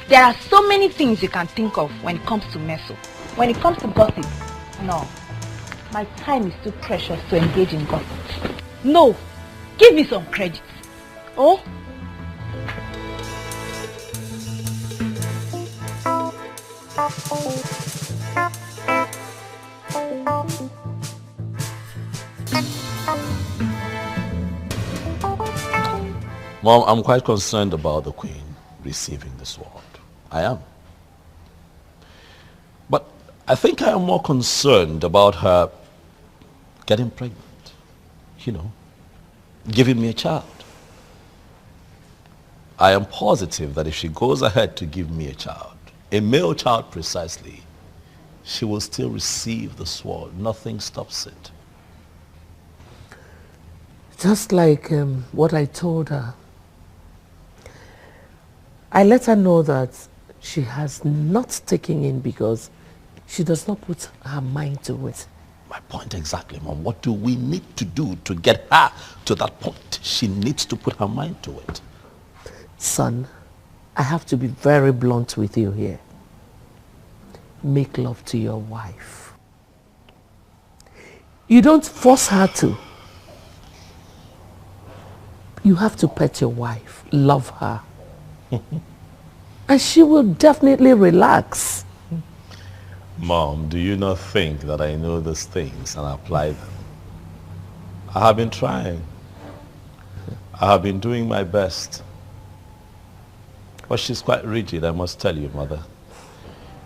There are so many things you can think of when it comes to meso. When it comes to gossip, no. My time is too precious to engage in gossip. No, give me some credit. Oh? Mom, I'm quite concerned about the Queen receiving the sword. I am. But I think I am more concerned about her getting pregnant. You know, giving me a child. I am positive that if she goes ahead to give me a child, a male child precisely, she will still receive the sword. Nothing stops it. Just like what I told her. I let her know that she has not taken in because she does not put her mind to it. My point exactly, Mom. What do we need to do to get her to that point? She needs to put her mind to it. Son, I have to be very blunt with you here. Make love to your wife. You don't force her to. You have to pet your wife, love her. And she will definitely relax. Mom, do you not think that I know these things and apply them? I have been trying. I have been doing my best. But she's quite rigid, I must tell you, Mother.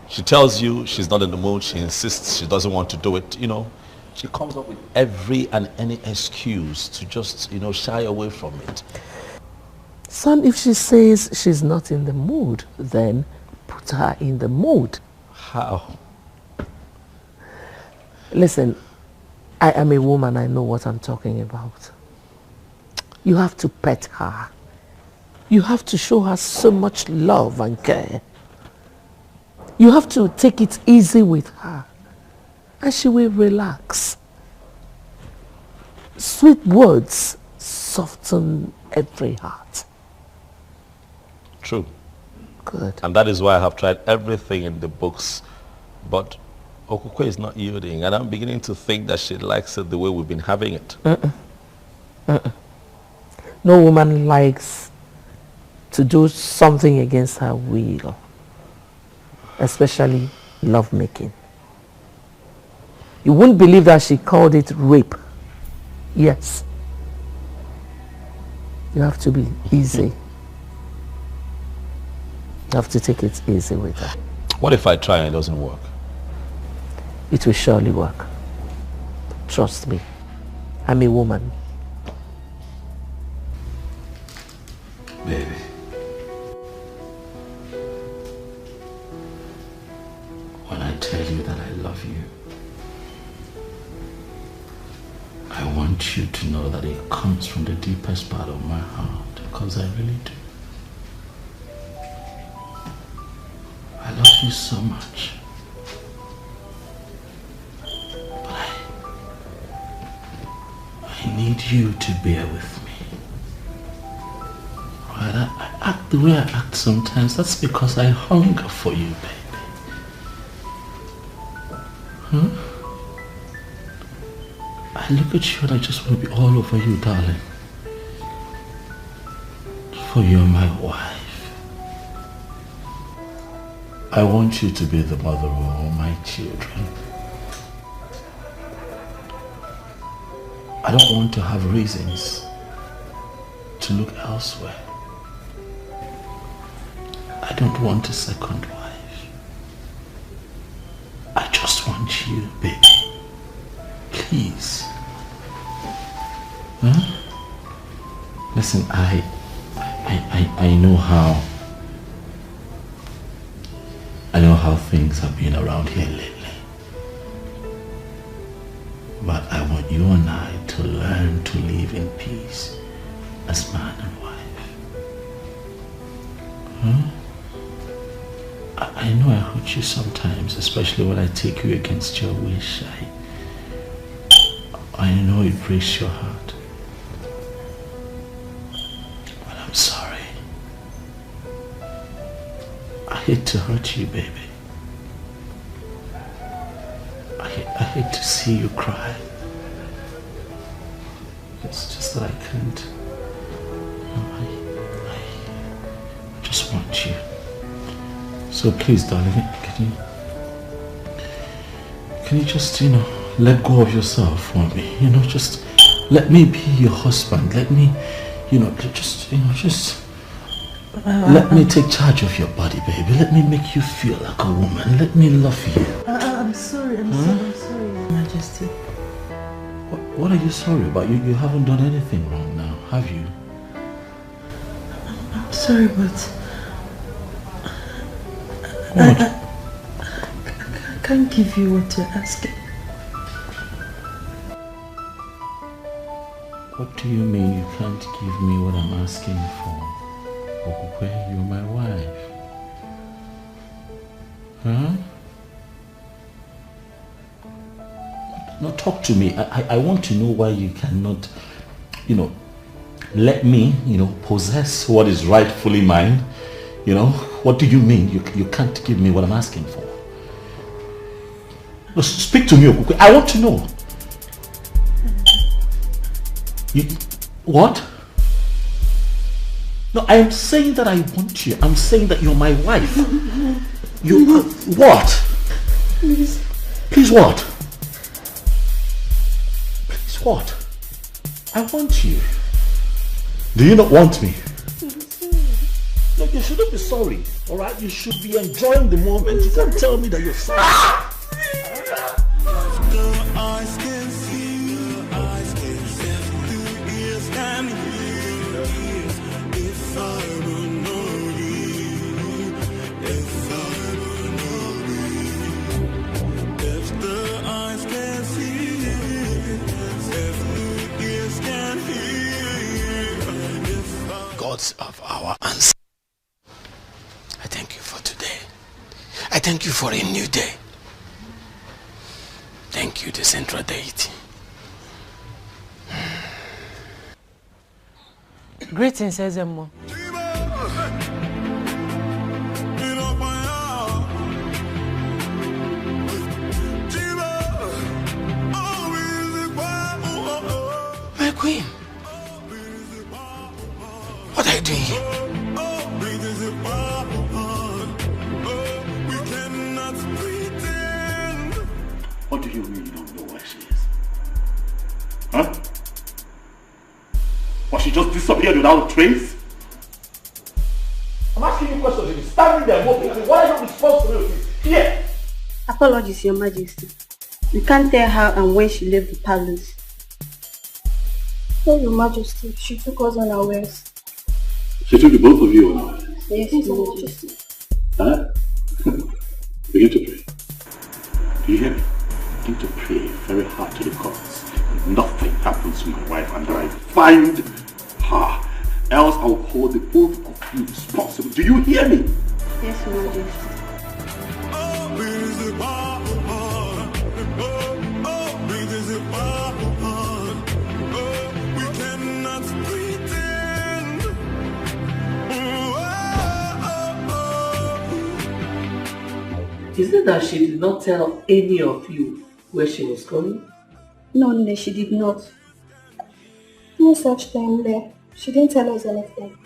She tells you she's not in the mood. She insists she doesn't want to do it, you know. She comes up with every and any excuse to just, you know, shy away from it. Son, if she says she's not in the mood, then put her in the mood. How? Listen, I am a woman. I know what I'm talking about. You have to pet her. You have to show her so much love and care. You have to take it easy with her. And she will relax. Sweet words soften every heart. True. Good. And that is why I have tried everything in the books. But Okukwe is not yielding. And I'm beginning to think that she likes it the way we've been having it. No woman likes to do something against her will. Especially lovemaking. You wouldn't believe that she called it rape. Yes. You have to be easy. You have to take it easy with her. What if I try and it doesn't work? It will surely work. Trust me. I'm a woman. Baby. When I tell you that I love you, I want you to know that it comes from the deepest part of my heart, because I really do. I love you so much. But I need you to bear with me. Right? I act the way I act sometimes. That's because I hunger for you, baby. Huh? I look at you and I just want to be all over you, darling. For you're my wife. I want you to be the mother of all my children. I don't want to have reasons to look elsewhere. I don't want a second wife. I just want you, baby. Please. Huh? Listen, I know how things have been around here lately. But I want you and I to learn to live in peace as man and wife. Huh? I know I hurt you sometimes, especially when I take you against your wish. I know it breaks your heart. But I'm sorry. I hate to hurt you, baby. I hate to see you cry. It's just that I can't. I just want you. So please, darling, can you just, let go of yourself for me? Just let me be your husband. Let me, let me take charge of your body, baby. Let me make you feel like a woman. Let me love you. I'm sorry, I'm sorry, Your Majesty. What are you sorry about? You haven't done anything wrong now, have you? I'm sorry, but... What? I can't give you what you're asking. What do you mean you can't give me what I'm asking for? Okukwe, you're my wife. Huh? No, talk to me. I want to know why you cannot, let me, possess what is rightfully mine. What do you mean you can't give me what I'm asking for? No, speak to me, Okukwe. I want to know. What? No, I am saying that I want you. I'm saying that you're my wife. You what? Please. Please what? Please what? I want you. Do you not want me? No, you shouldn't be sorry. Alright? You should be enjoying the moment. You can't tell me that you're sorry. Eyes can see, eyes can see, ears can hear. If I will know you, if I will know you, if the eyes can see, if the ears can hear. Gods of our ancestors, I thank you for today. I thank you for a new day. Thank you, the central deity. Greetings, Ezemo. My queen, what are you doing here? What do you mean you don't know where she is? Huh? Or she just disappeared without a trace? I'm asking you questions. You're standing there moping. What are your responsibilities here? Apologies, Your Majesty. We can't tell how and when she left the palace. Oh, Your Majesty, she took us unawares. She took the both of you unawares? Yes, Your Majesty. Huh? Begin to pray. Do you hear me? Begin to pray very hard to the gods. Nothing happens to my wife and I find her. Else I'll hold the both of you responsible. Do you hear me? Yes, Your Majesty. Is it that she did not tell any of you where she was going? No, she did not. No such thing there. She didn't tell us anything.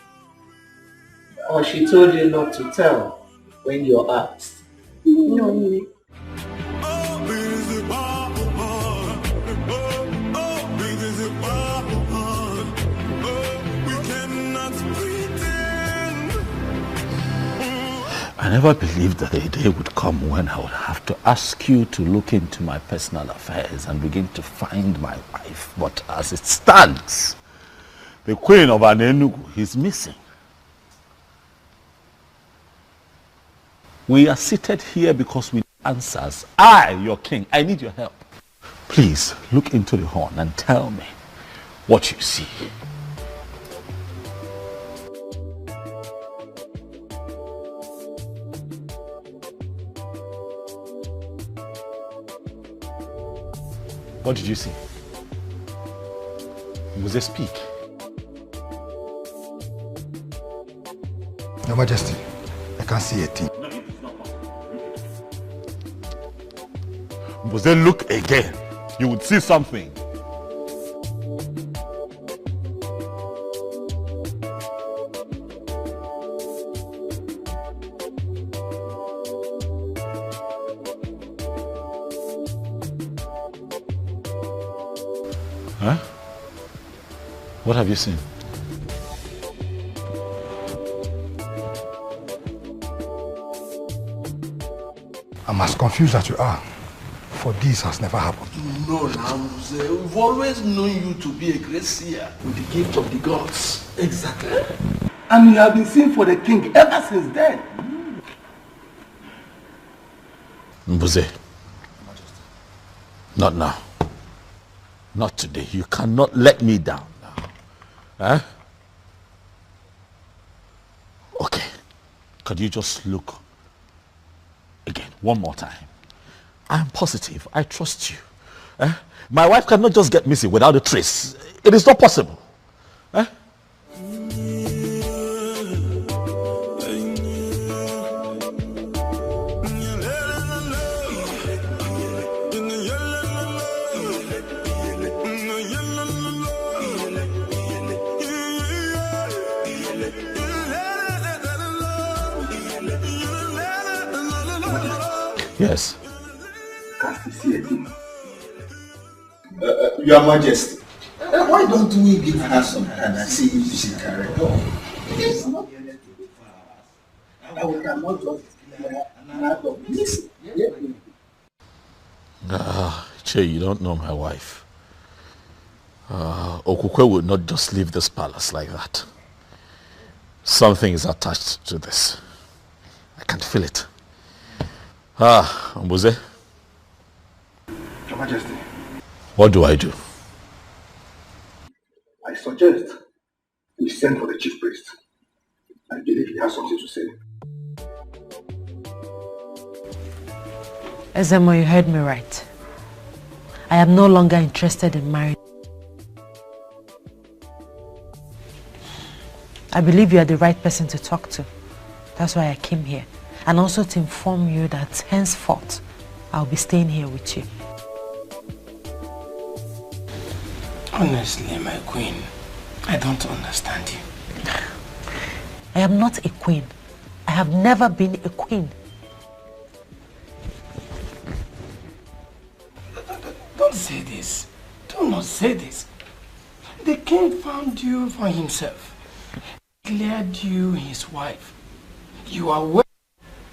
Or she told you not to tell when you're asked? No. I never believed that a day would come when I would have to ask you to look into my personal affairs and begin to find my wife. But as it stands, the Queen of Anenugu is missing. We are seated here because we need answers. I, your king, I need your help. Please look into the horn and tell me what you see. What did you see? Was they speak? Your Majesty, I can't see a thing. Was they look again? You would see something. Huh? What have you seen? I'm as confused as you are, for this has never happened. No, Namze, we've always known you to be a great seer with the gift of the gods. Exactly. And you have been seeing for the king ever since then. Mbuze, not now. Not today. You cannot let me down now. Huh? Okay. Could you just look again, one more time? I'm positive. I trust you. My wife cannot just get missing without a trace. It is not possible. Yes. Your Majesty, why don't we give her some time and see if she can recover? Yes. We cannot just out of this. Che, you don't know my wife. Okukwe would not just leave this palace like that. Something is attached to this. I can feel it. Mbuze. Your Majesty. What do I do? I suggest we send for the chief priest. I believe he has something to say. Ezemo, you heard me right. I am no longer interested in marriage. I believe you are the right person to talk to. That's why I came here. And also to inform you that henceforth, I'll be staying here with you. Honestly, my queen, I don't understand you. I am not a queen. I have never been a queen. Don't say this. Do not say this. The king found you for himself. Declared you his wife. You are well.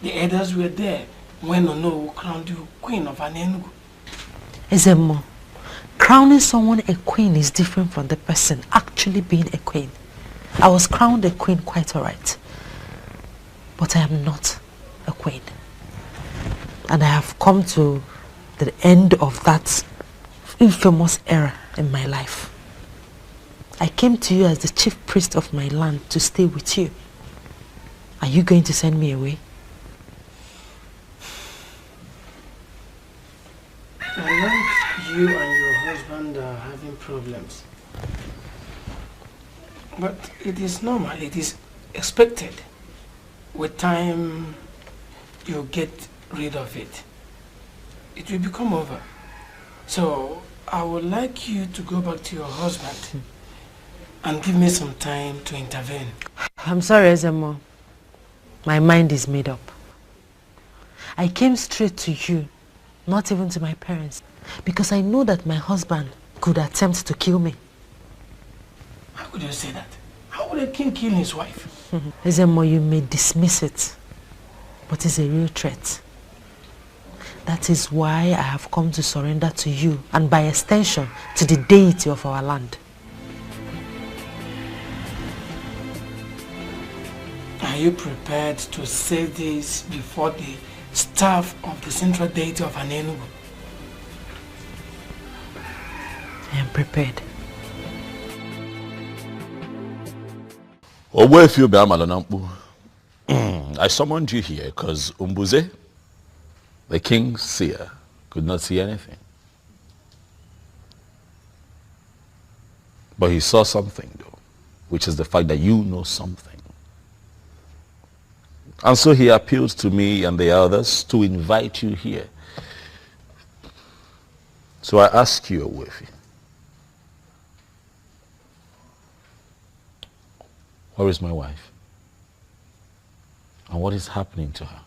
The elders were there when Ono crowned you queen of Anenugu. Ezemo, crowning someone a queen is different from the person actually being a queen. I was crowned a queen quite alright. But I am not a queen. And I have come to the end of that infamous era in my life. I came to you as the chief priest of my land to stay with you. Are you going to send me away? I know you and your husband are having problems. But it is normal, it is expected. With time, you'll get rid of it. It will become over. So, I would like you to go back to your husband and give me some time to intervene. I'm sorry, Ezemo. My mind is made up. I came straight to you, not even to my parents, because I know that my husband could attempt to kill me. How could you say that? How would a king kill his wife? Ezemo, you may dismiss it, but it's a real threat. That is why I have come to surrender to you, and by extension, to the deity of our land. Are you prepared to say this before the staff of the central deity of Anenugu? I am prepared. I summoned you here because Mbuze, the king's seer, could not see anything. But he saw something, though, which is the fact that you know something. And so he appeals to me and the others to invite you here. So I ask you, Owefi, where is my wife? And what is happening to her?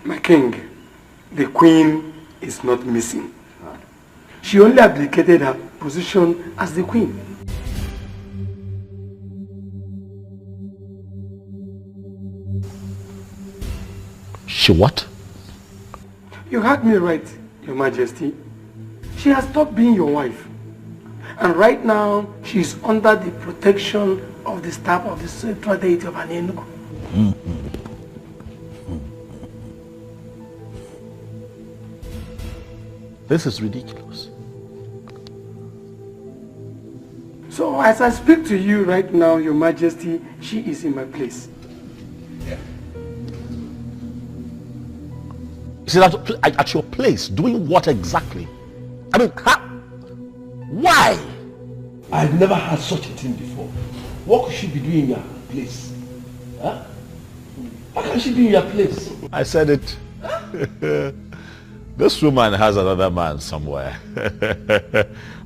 My king, the queen is not missing. She only abdicated her position as the queen. She what? You heard me right, Your Majesty. She has stopped being your wife. And right now, she is under the protection of the staff of the central deity of Anenugu. This is ridiculous. So as I speak to you right now, Your Majesty, she is in my place. She's at your place, doing what exactly? I mean, how? Why? I've never had such a thing before. What could she be doing in your place? Huh? How can she be in your place? I said it. This woman has another man somewhere.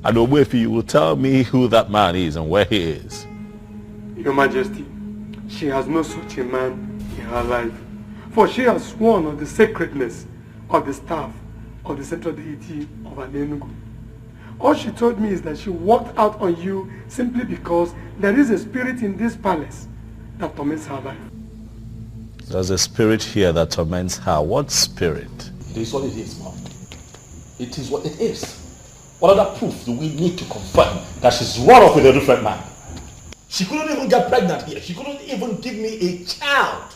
And Owefi, you will tell me who that man is and where he is. Your Majesty, she has no such a man in her life. For she has sworn on the sacredness of the staff of the central deity of Anenugu. All she told me is that she walked out on you simply because there is a spirit in this palace that torments her life. There's a spirit here that torments her. What spirit? It is what it is, Mom. It is what it is. What other proof do we need to confirm that she's run off with a different man? She couldn't even get pregnant here. She couldn't even give me a child.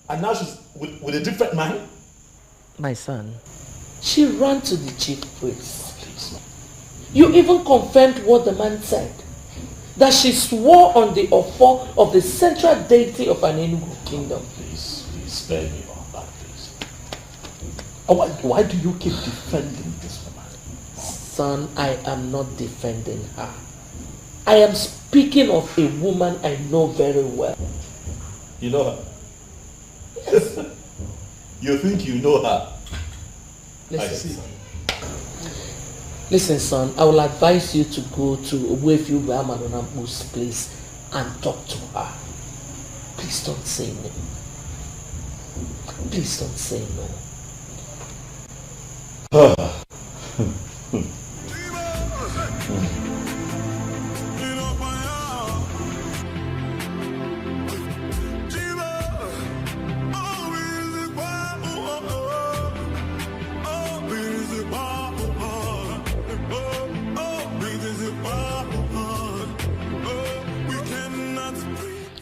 And now she's with a different man? My son, she ran to the chief priest. Please. You even confirmed what the man said. That she swore on the offer of the central deity of an Enugu kingdom. Please spare me all that, please. Why do you keep defending this woman? Son, I am not defending her. I am speaking of a woman I know very well. You know her? Yes. You think you know her? Listen, Listen, son, I will advise you to go to Owefi Bahamadonampu's place and talk to her. Please don't say no. Please don't say no.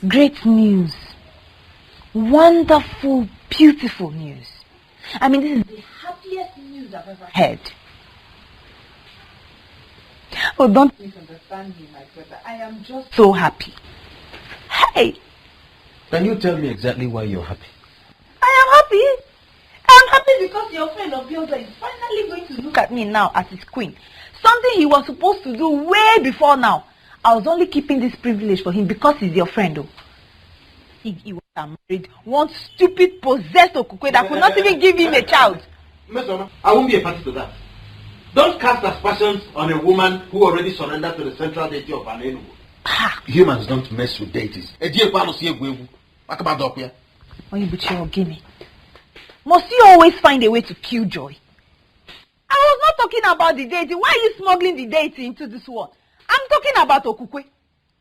Great news. Wonderful, beautiful news. I mean, this is the happiest news I've ever heard. Oh, don't misunderstand me, my brother. I am just so happy. Hey! Can you tell me exactly why you're happy? I am happy. I'm happy because your friend Obioza is finally going to look at me now as his queen. Something he was supposed to do way before now. I was only keeping this privilege for him because he's your friend, though. He was married one stupid possessed Okukwe that could not even give him a child. Miss Oma, I won't be a party to that. Don't cast aspersions on a woman who already surrendered to the central deity of Anenugu. Humans don't mess with deities. Must you always find a way to kill joy? I was not talking about the deity. Why are you smuggling the deity into this one? I'm talking about Okukwe.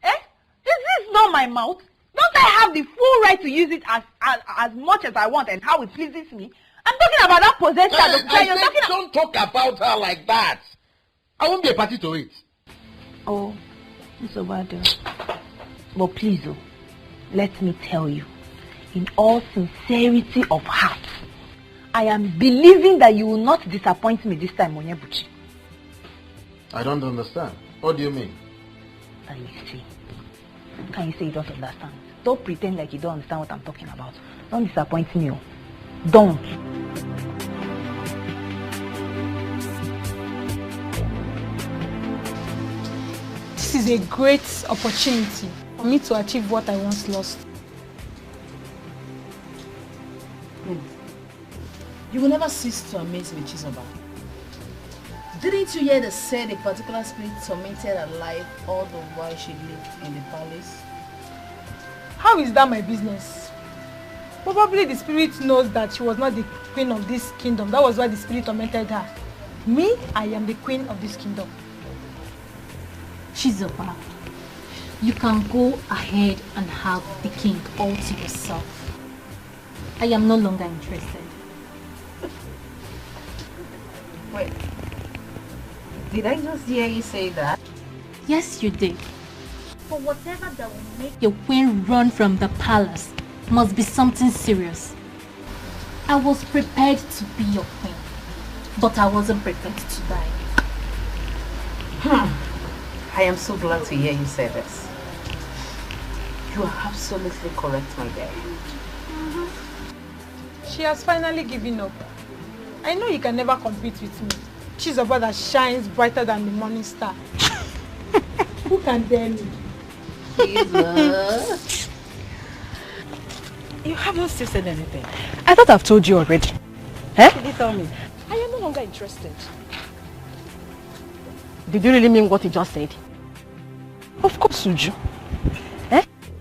Eh? Is this not my mouth? Don't I have the full right to use it as much as I want and how it pleases me? I'm talking about that possessed child. Don't talk about her like that. I won't be a party to it. Oh, it's so bad. But please, let me tell you, in all sincerity of heart, I am believing that you will not disappoint me this time, Onyebuchi. I don't understand. What do you mean? Can you say you don't understand? Don't pretend like you don't understand what I'm talking about. Don't disappoint me. Don't. a great opportunity for me to achieve what I once lost. You will never cease to amaze me, Chizoba. Didn't you hear the said a particular spirit tormented her life all the while she lived in the palace? How is that my business? Probably the spirit knows that she was not the queen of this kingdom. That was why the spirit tormented her. Me, I am the queen of this kingdom. Chizoba, you can go ahead and have the king all to yourself. I am no longer interested. Wait. Did I just hear you say that? Yes, you did. For whatever that will make your queen run from the palace must be something serious. I was prepared to be your queen, but I wasn't prepared to die. I am so glad to hear you say this. You are absolutely correct, my dear. She has finally given up. I know you can never compete with me. She's a bird that shines brighter than the morning star. Who can dare me? You haven't still said anything. I thought I've told you already. What did you tell me? I am no longer interested. Did you really mean what you just said? Of course, Suju.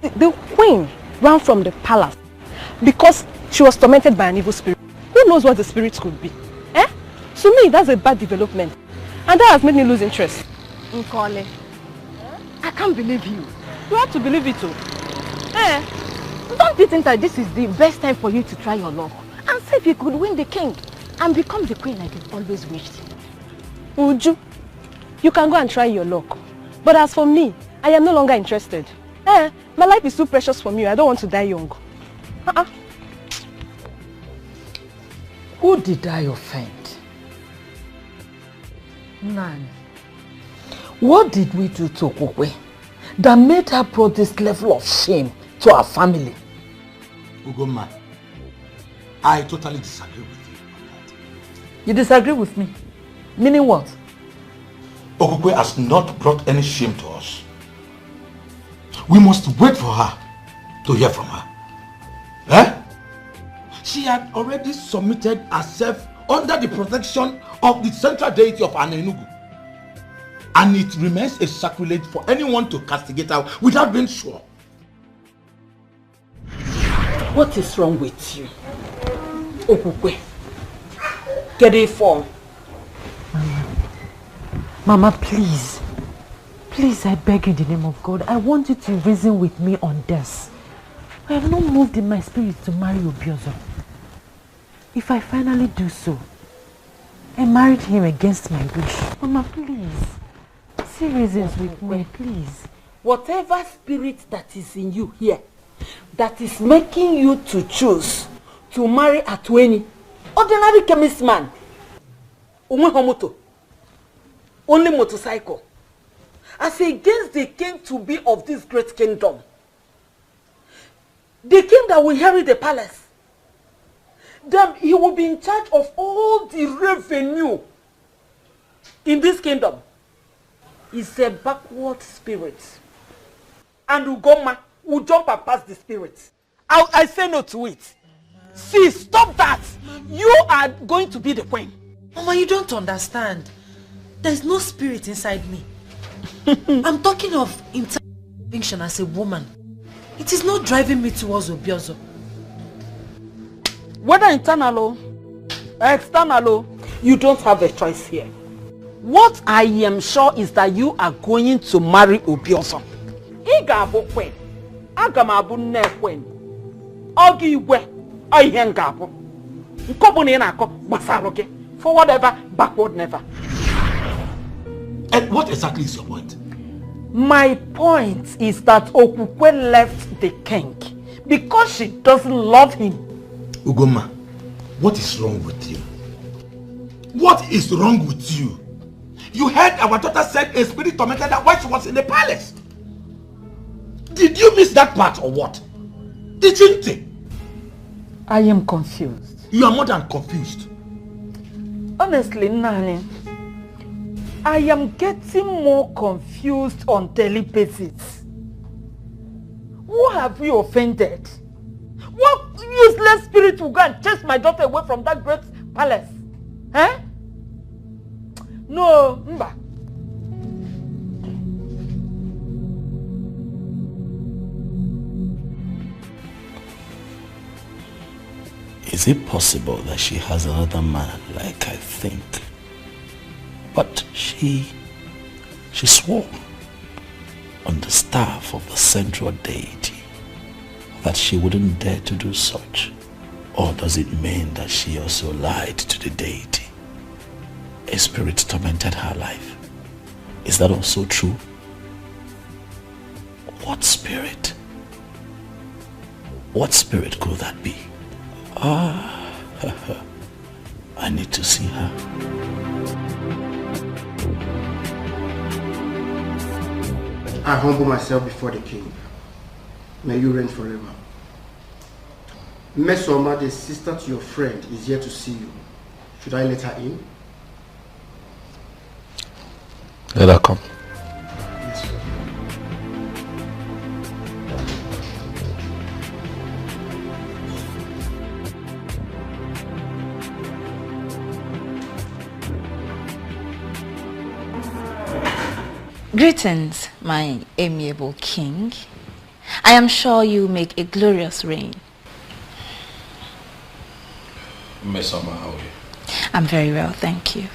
The queen ran from the palace because she was tormented by an evil spirit. Who knows what the spirit could be? To me, that's a bad development. And that has made me lose interest. Nkole, I can't believe you. You have to believe it too. Don't you think that this is the best time for you to try your luck and see if you could win the king and become the queen like you've always wished? Uju, you can go and try your luck. But as for me, I am no longer interested. My life is too precious for me. I don't want to die young. Who did I offend? None. What did we do to Okokwe that made her brought this level of shame to our family? Ugoma, I totally disagree with you on that. You disagree with me? Meaning what? Okokwe has not brought any shame to us. We must wait for her to hear from her. She had already submitted herself under the protection of the central deity of Anenugu. And it remains a sacrilege for anyone to castigate her without being sure. What is wrong with you? Okukwe, get it for. Mama, please. Please, I beg you in the name of God. I want you to reason with me on this. I have not moved in my spirit to marry Obiozo. If I finally do so, I married him against my wish. Mama, please. See reasons with me, please. Whatever spirit that is in you here, that is making you to choose to marry Atweni, ordinary chemist man, only motorcycle, as against the king to be of this great kingdom, the king that will inherit the palace, then he will be in charge of all the revenue in this kingdom. He's a backward spirit, and Ugoma will jump and pass the spirit. I say no to it. See, stop that. You are going to be the queen. Mama, you don't understand. There's no spirit inside me. I'm talking of intervention as a woman. It is not driving me towards Obiozo. Whether internal or external, you don't have a choice here. What I am sure is that you are going to marry Obiozo. Igabu queen. Agamabu ne queen. Ogi we. Oyen gabu. Nkobuni nako basaroke. Forward ever, backward never. And what exactly is your point? My point is that Okukwe left the king because she doesn't love him. Ugoma, what is wrong with you? What is wrong with you? You heard our daughter said a spirit tormented her while she was in the palace. Did you miss that part or what? Didn't you? I am confused. You are more than confused. Honestly, Nani, I am getting more confused on daily basis. Who have you offended? What useless spirit will go and chase my daughter away from that great palace? Eh? No, Mba. Is it possible that she has another man like I think? But she swore on the staff of the central deity that she wouldn't dare to do such. Or does it mean that she also lied to the deity? A spirit tormented her life. Is that also true? What spirit? What spirit could that be? Ah, I need to see her. I humble myself before the king. May you reign forever. Mesoma, the sister to your friend, is here to see you. Should I let her in? Let her come. Yes, sir. Greetings, my amiable king. I am sure you make a glorious reign. Mesoma, how are you? I'm very well, thank you.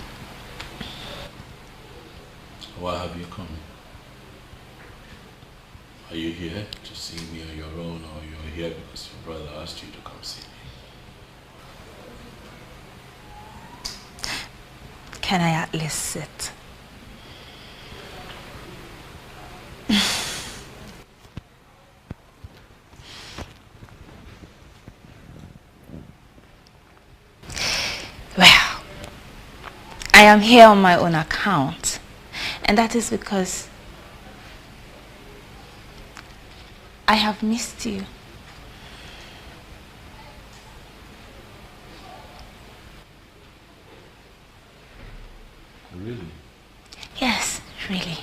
Why have you come? Are you here to see me on your own, or you're here because your brother asked you to come see me? Can I at least sit? Well, I am here on my own account, and that is because I have missed you. Really? Yes, really.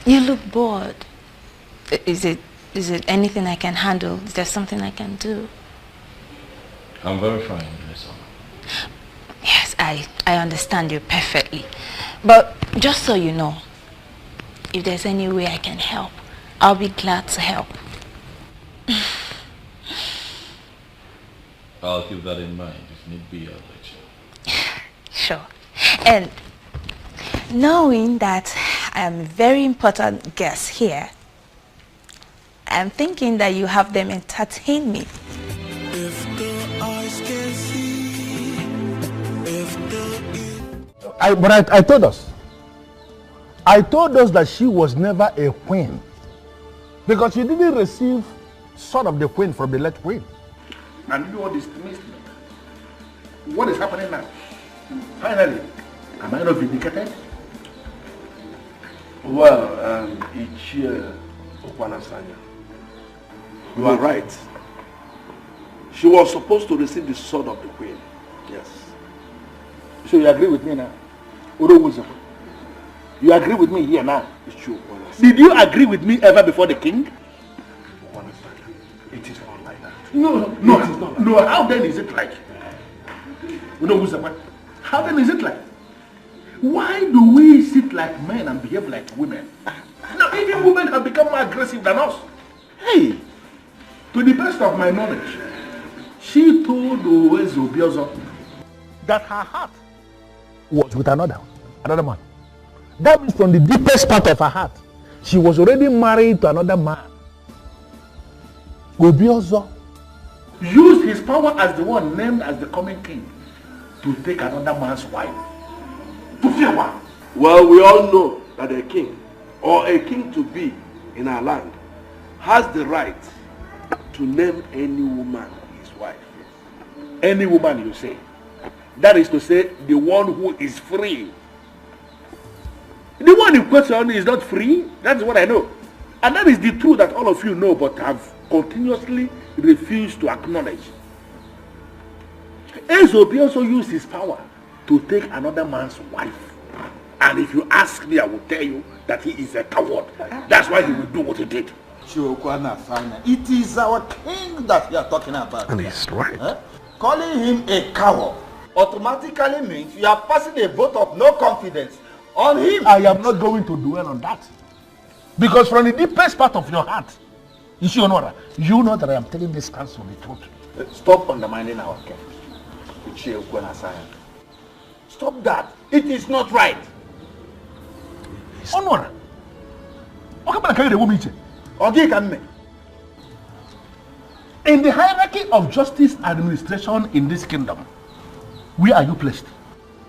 You look bored. Is it anything I can handle? Is there something I can do? I'm very fine, Mesoma. Yes, I understand you perfectly. But just so you know, if there's any way I can help, I'll be glad to help. I'll keep that in mind. If need be, I'll let you. Sure. And knowing that I am a very important guest here, I'm thinking that you have them entertain me. If the eyes can see, if the... I told us. I told us that she was never a queen. Because she didn't receive son of the queen from the late queen. And you know what this means? What is happening now? Finally, am I not vindicated? Well, Ichie Okwanasanya, you are right. She was supposed to receive the sword of the queen. Yes. So you agree with me now? You agree with me here now? Did you agree with me ever before the king? It is not like that. No. How then is it like? How then is it like? Why do we sit like men and behave like women? No, even women have become more aggressive than us. Hey, to the best of my knowledge, she told Obiozo that her heart was with another man. That means from the deepest part of her heart, she was already married to another man. Obiozo used his power as the one named as the coming king to take another man's wife. To fear what? Well, we all know that a king or a king to be in our land has the right to name any woman his wife. Any woman, you say? That is to say, the one who is free. The one in question is not free. That's what I know. And that is the truth that all of you know but have continuously refused to acknowledge. Ezobi also used his power to take another man's wife. And if you ask me, I will tell you that he is a coward. That's why he will do what he did. It is our king that we are talking about. And he's right. Calling him a coward automatically means you are passing a vote of no confidence on him. I am not going to dwell on that. Because from the deepest part of your heart, you know that I am telling this council the truth. Stop undermining our king. Stop that. It is not right. Honor. In the hierarchy of justice administration in this kingdom, where are you placed?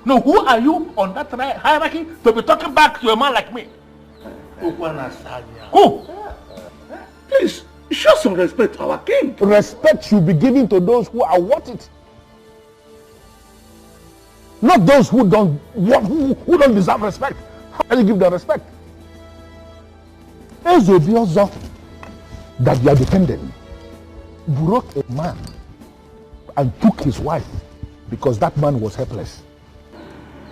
No, who are you on that hierarchy to be talking back to a man like me? Who? Please, show some respect to our king. Respect should be given to those who are worth it. Not those who don't deserve respect. How can you give them respect? Ezobiozo that you are defending broke a man and took his wife because that man was helpless.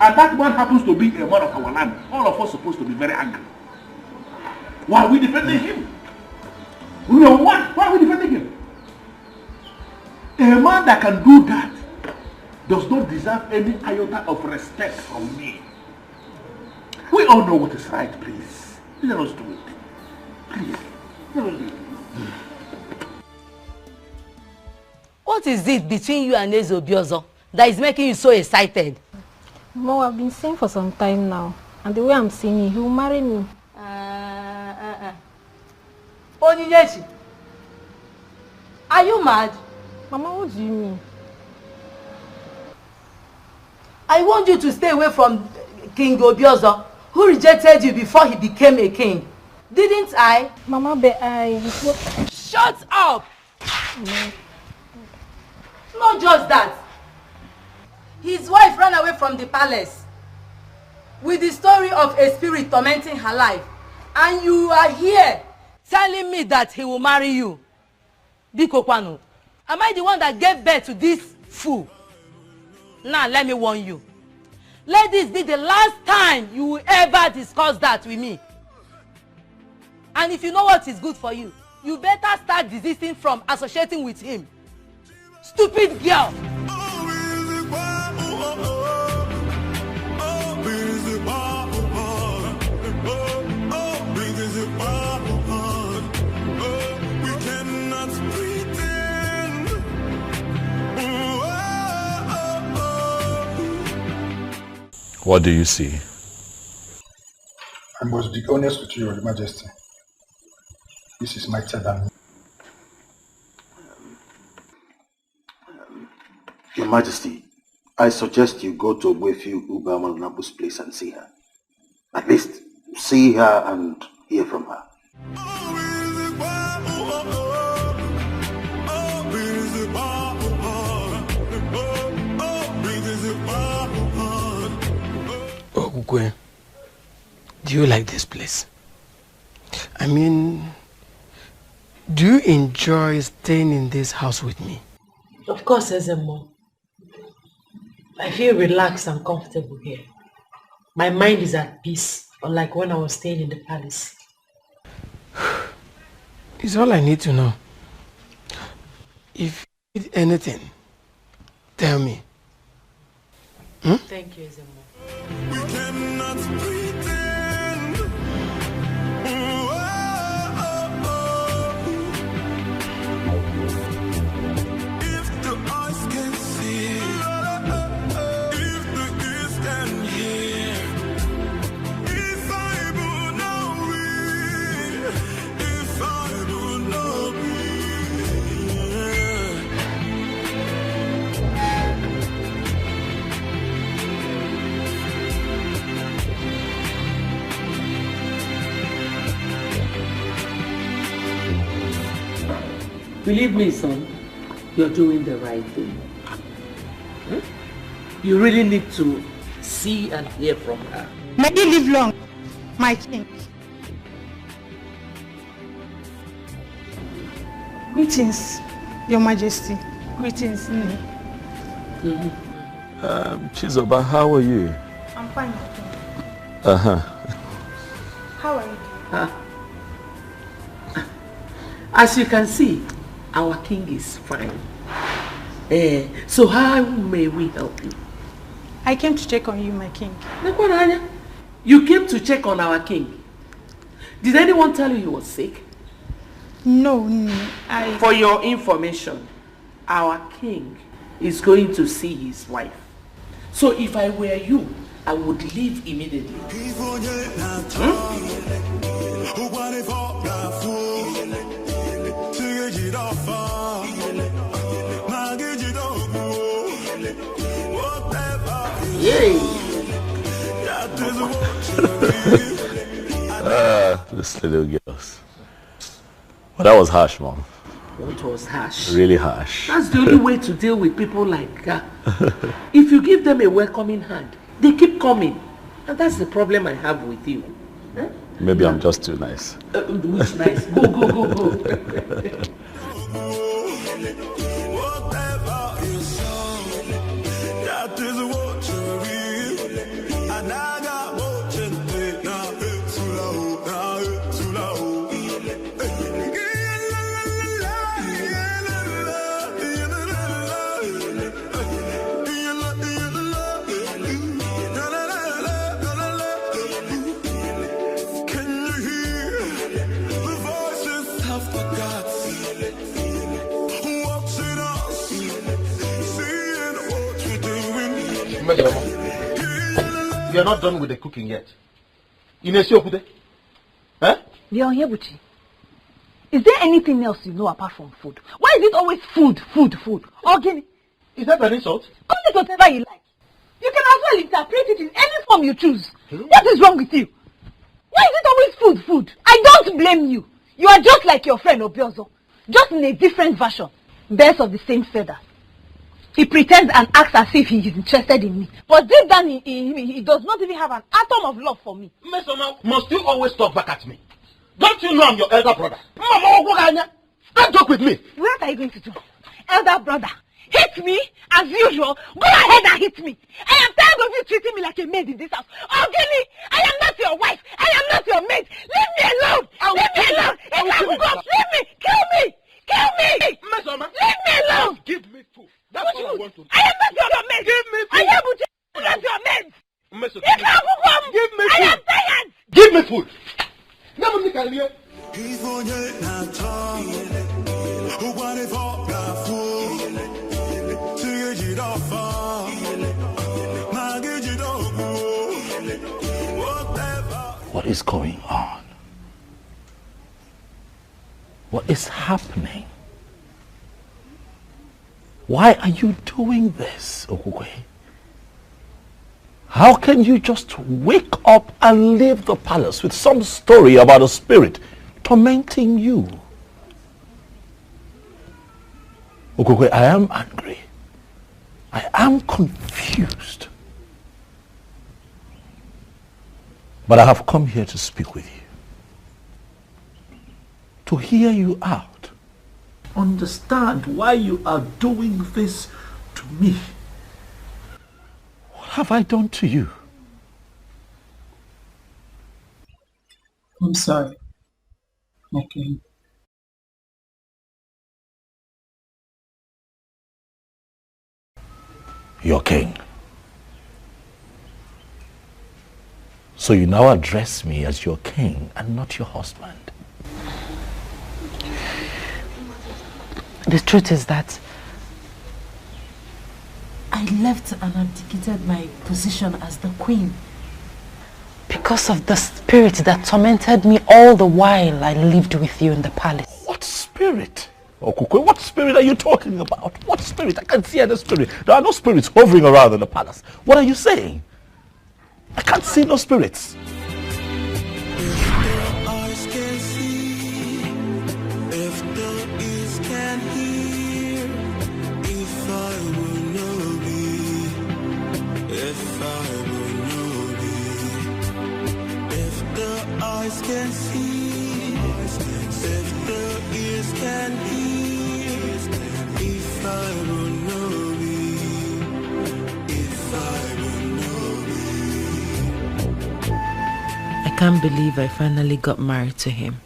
And that man happens to be a man of our land. All of us are supposed to be very angry. Why are we defending him? No, why are we defending him? A man that can do that does not deserve any iota of respect from me. We all know what is right, please. Let us do it. Please. Let us do it. What is it between you and Ezobiozo that is making you so excited? Mo, I've been saying for some time now, and the way I'm seeing it, he will marry me. Onyinyechi, are you mad? Mama, what do you mean? I want you to stay away from King Obiozo, who rejected you before he became a king. Didn't I? Mama, but Shut up! Not just that. His wife ran away from the palace with the story of a spirit tormenting her life. And you are here telling me that he will marry you. Biko Kwanu, am I the one that gave birth to this fool? Now let me warn you. Let this be the last time you will ever discuss that with me. And if you know what is good for you, you better start desisting from associating with him. Stupid girl! What do you see? I must be honest with you, Your Majesty. This is mightier than me. Your Majesty, I suggest you go to Wefiu Ubamalunabu's place and see her. At least see her and hear from her. Ogwe, do you like this place? I mean, do you enjoy staying in this house with me? Of course, Ezemo. I feel relaxed and comfortable here. My mind is at peace, unlike when I was staying in the palace. It's all I need to know. If you need anything, tell me. Thank you, Ezemo. We cannot pretend. If the eyes can see, if the ears can hear, if I would not read, if I would not Believe me, son, you're doing the right thing. You really need to see and hear from her. May you live long, my king. Greetings, Your Majesty. Greetings. Chizoba, how are you? I'm fine, my king. How are you? As you can see, our king is fine. So how may we help you? I came to check on you, my king. You came to check on our king. Did anyone tell you he was sick? No, For your information, our king is going to see his wife. So if I were you, I would leave immediately. Yay! This little girls. Well, that was harsh, Mom. What was harsh? Really harsh. That's the only way to deal with people like that. If you give them a welcoming hand, they keep coming. And that's the problem I have with you. Huh? Maybe I'm just too nice. Which nice? Go. You are not done with the cooking yet. Huh? Leonhebuchi, is there anything else you know apart from food? Why is it always food? Organic. Is that an insult? Call it whatever you like. You can as well interpret it in any form you choose. What is wrong with you? Why is it always food? I don't blame you. You are just like your friend Obiozo, just in a different version. Birds of the same feather. He pretends and acts as if he is interested in me. But deep down he does not even have an atom of love for me. Mesoma, must you always talk back at me? Don't you know I'm your elder brother? Mama, don't talk with me. What are you going to do? Elder brother, hit me as usual. Go ahead and hit me. I am tired of you treating me like a maid in this house. Ogini, I am not your wife. I am not your maid. Leave me alone. Leave me alone. Leave me. Kill me. Mesoma, leave me alone. Just give me food. That's all I want to do. I am not your maid. Give me food. I am not your maid. Give me food. I am tired. Give me food. What is going on? What is happening? Why are you doing this, Okukwe? How can you just wake up and leave the palace with some story about a spirit tormenting you? Okukwe, I am angry. I am confused. But I have come here to speak with you. To hear you out. Understand why you are doing this to me. What have I done to you? I'm sorry, my king. Your king. So you now address me as your king and not your husband. The truth is that I left and abdicated my position as the queen because of the spirit that tormented me all the while I lived with you in the palace. What spirit? Okukwe, what spirit are you talking about? What spirit? I can't see any spirit. There are no spirits hovering around in the palace. What are you saying? I can't see no spirits. Eyes can see, if the ears can hear, if I will know me, if can't believe I finally got married to him.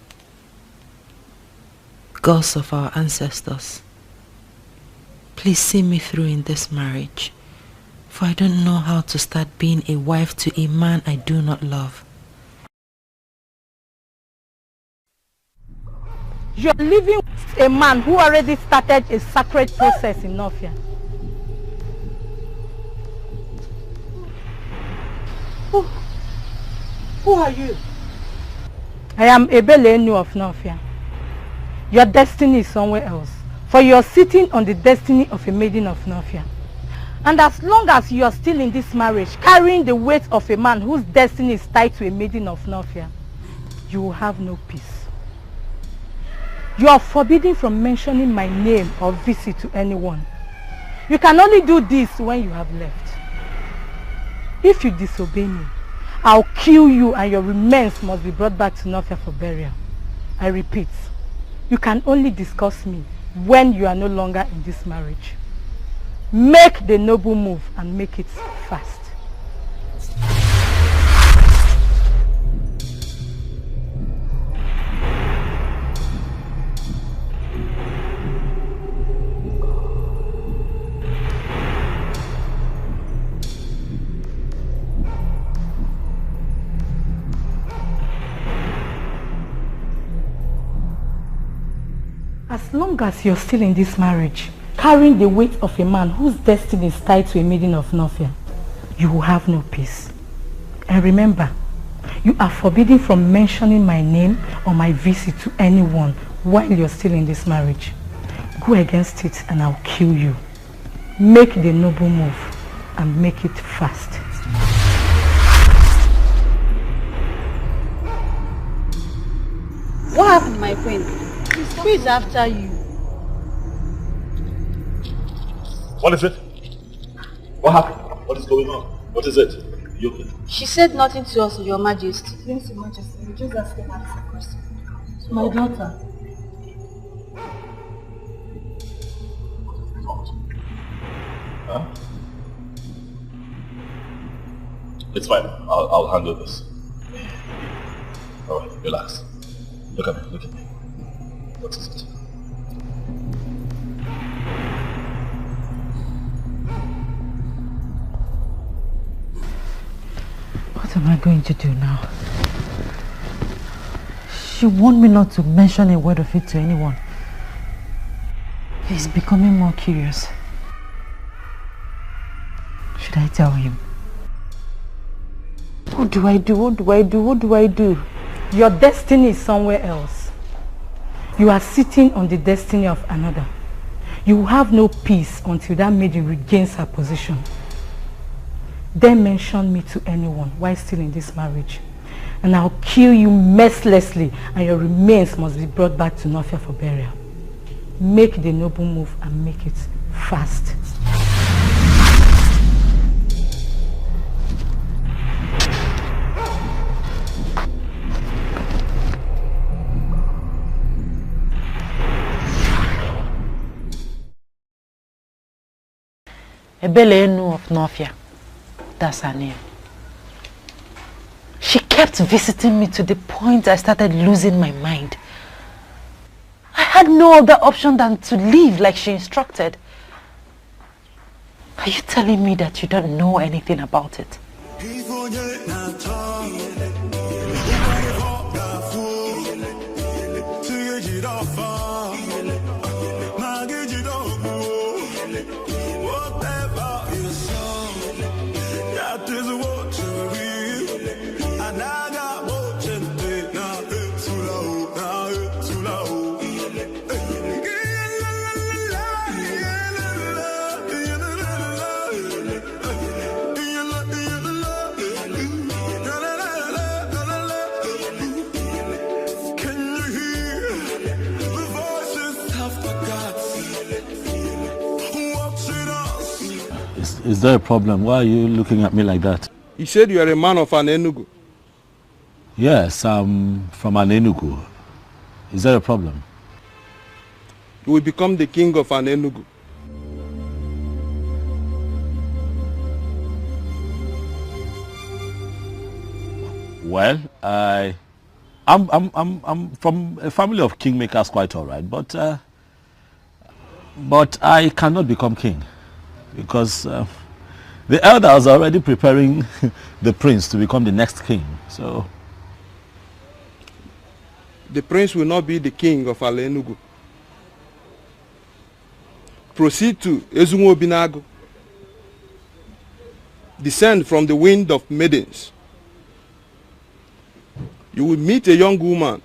Gods of our ancestors, please see me through in this marriage, for I don't know how to start being a wife to a man I do not love. You're living with a man who already started a sacred process in Nofia. Who are you? I am Ebelenu of Nofia. Your destiny is somewhere else, for you are sitting on the destiny of a maiden of Nofia. And as long as you are still in this marriage, carrying the weight of a man whose destiny is tied to a maiden of Nofia, you will have no peace. You are forbidden from mentioning my name or visit to anyone. You can only do this when you have left. If you disobey me, I'll kill you and your remains must be brought back to Nofia for burial. I repeat, you can only discuss me when you are no longer in this marriage. Make the noble move and make it fast. As long as you're still in this marriage, carrying the weight of a man whose destiny is tied to a maiden of Nofia, you will have no peace. And remember, you are forbidden from mentioning my name or my visit to anyone while you're still in this marriage. Go against it and I'll kill you. Make the noble move and make it fast. What happened, my friend? Who is after you? What is it? What happened? What is going on? What is it? You okay? She said nothing to us, Your Majesty. Yes, Your Majesty. We just asked her a question. My daughter. Huh? It's fine. I'll handle this. Alright, relax. Look at me, look at me. What is it? What am I going to do now? She warned me not to mention a word of it to anyone. He's becoming more curious. Should I tell him? What do I do? What do I do? What do I do? Your destiny is somewhere else. You are sitting on the destiny of another. You will have no peace until that maiden regains her position. Then mention me to anyone while still in this marriage, and I'll kill you mercilessly and your remains must be brought back to Nofia for burial. Make the noble move and make it fast. Ebelenu of Nofia. That's her name. She kept visiting me to the point I started losing my mind. I had no other option than to leave like she instructed. Are you telling me that you don't know anything about it? Is there a problem? Why are you looking at me like that? You said you are a man of an Enugu. Yes, I'm from an Enugu. Is there a problem? You will become the king of an Enugu. Well, I'm from a family of kingmakers, quite all right, but I cannot become king because the elders are already preparing the prince to become the next king. So the prince will not be the king of Ala Enugu. Proceed to Ezunwo Binago. Descend from the wind of maidens. You will meet a young woman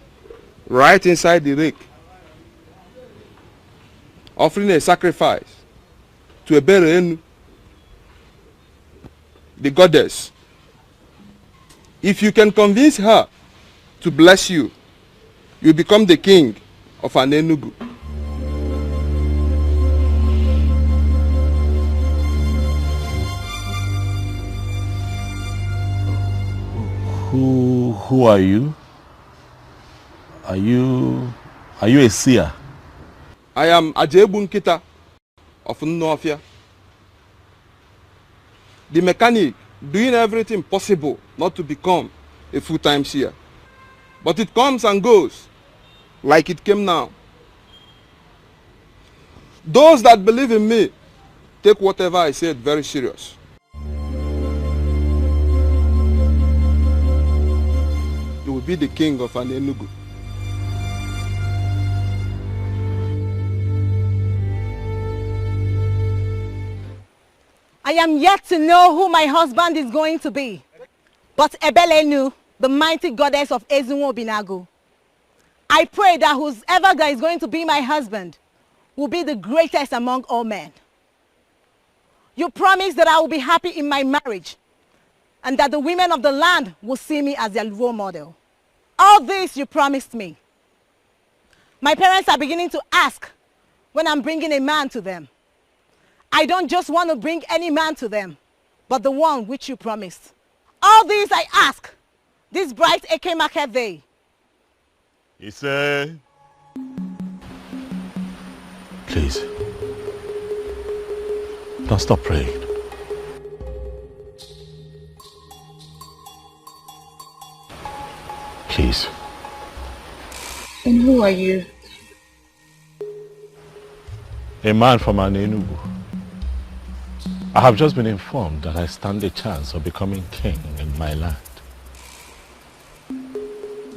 right inside the lake, offering a sacrifice to Eberenu, the goddess. If you can convince her to bless you, you become the king of Enugu. Who are you? Are you a seer? I am Ajebu Nkita of Nnofia, the mechanic doing everything possible not to become a full-time seer. But it comes and goes like it came now. Those that believe in me take whatever I said very serious. You will be the king of Enugu. I am yet to know who my husband is going to be. But Ebelenu, the mighty goddess of Ezunwo Binago, I pray that whoever that is going to be my husband will be the greatest among all men. You promise that I will be happy in my marriage and that the women of the land will see me as their role model. All this you promised me. My parents are beginning to ask when I'm bringing a man to them. I don't just want to bring any man to them, but the one which you promised. All these I ask, this bright Eke market day. He said, please, don't stop praying. Please. And who are you? A man from Enugu. I have just been informed that I stand a chance of becoming king in my land.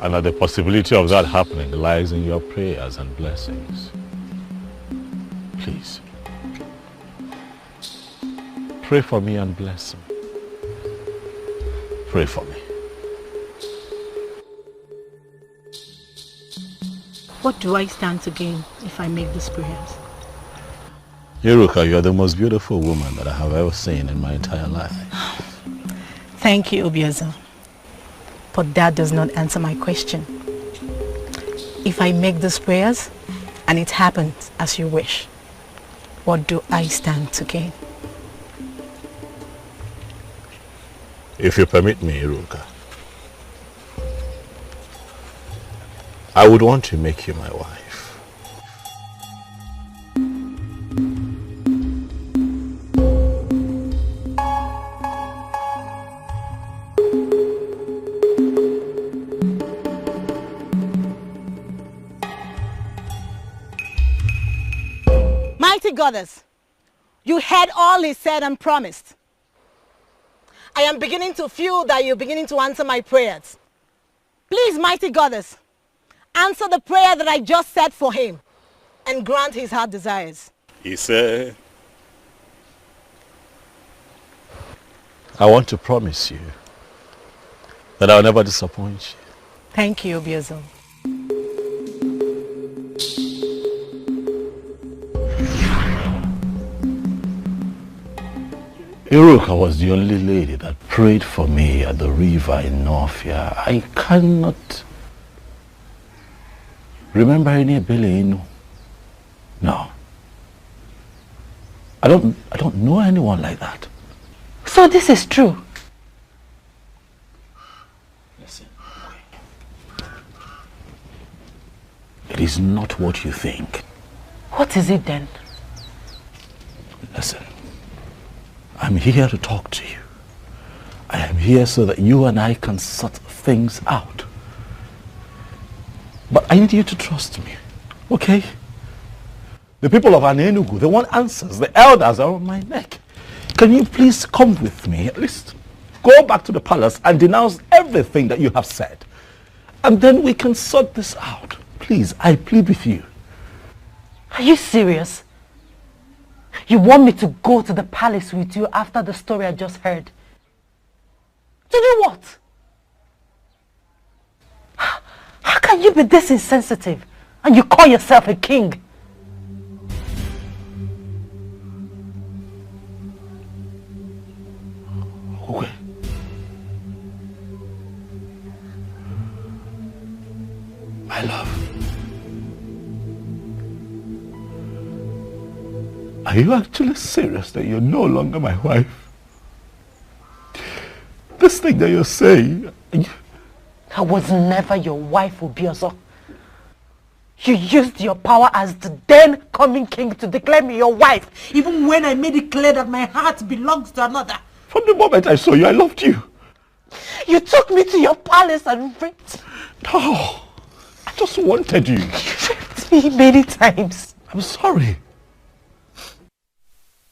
And that the possibility of that happening lies in your prayers and blessings. Please, pray for me and bless me. Pray for me. What do I stand to gain if I make these prayers? Iruka, you are the most beautiful woman that I have ever seen in my entire life. Thank you, Obiazo. But that does not answer my question. If I make these prayers and it happens as you wish, what do I stand to gain? If you permit me, Iruka, I would want to make you my wife. Mighty goddess, you heard all he said and promised. I am beginning to feel that you're beginning to answer my prayers. Please, mighty goddess, answer the prayer that I just said for him and grant his heart desires. He said, I want to promise you that I'll never disappoint you. Thank you, Obiazo. Iruka was the only lady that prayed for me at the river in Northia. I cannot remember any Ebelenu. No. I don't know anyone like that. So this is true? Listen, it is not what you think. What is it then? Listen, I'm here to talk to you. I am here so that you and I can sort things out. But I need you to trust me, okay? The people of Anenugu, they want answers. The elders are on my neck. Can you please come with me? At least go back to the palace and denounce everything that you have said. And then we can sort this out. Please, I plead with you. Are you serious? You want me to go to the palace with you after the story I just heard? To do what? How can you be this insensitive and you call yourself a king? Okay. My love. Are you actually serious that you're no longer my wife? This thing that you're saying... I was never your wife, Obiozo. You used your power as the then coming king to declare me your wife, even when I made it clear that my heart belongs to another. From the moment I saw you, I loved you. You took me to your palace and raped. No, I just wanted you. You raped me many times. I'm sorry.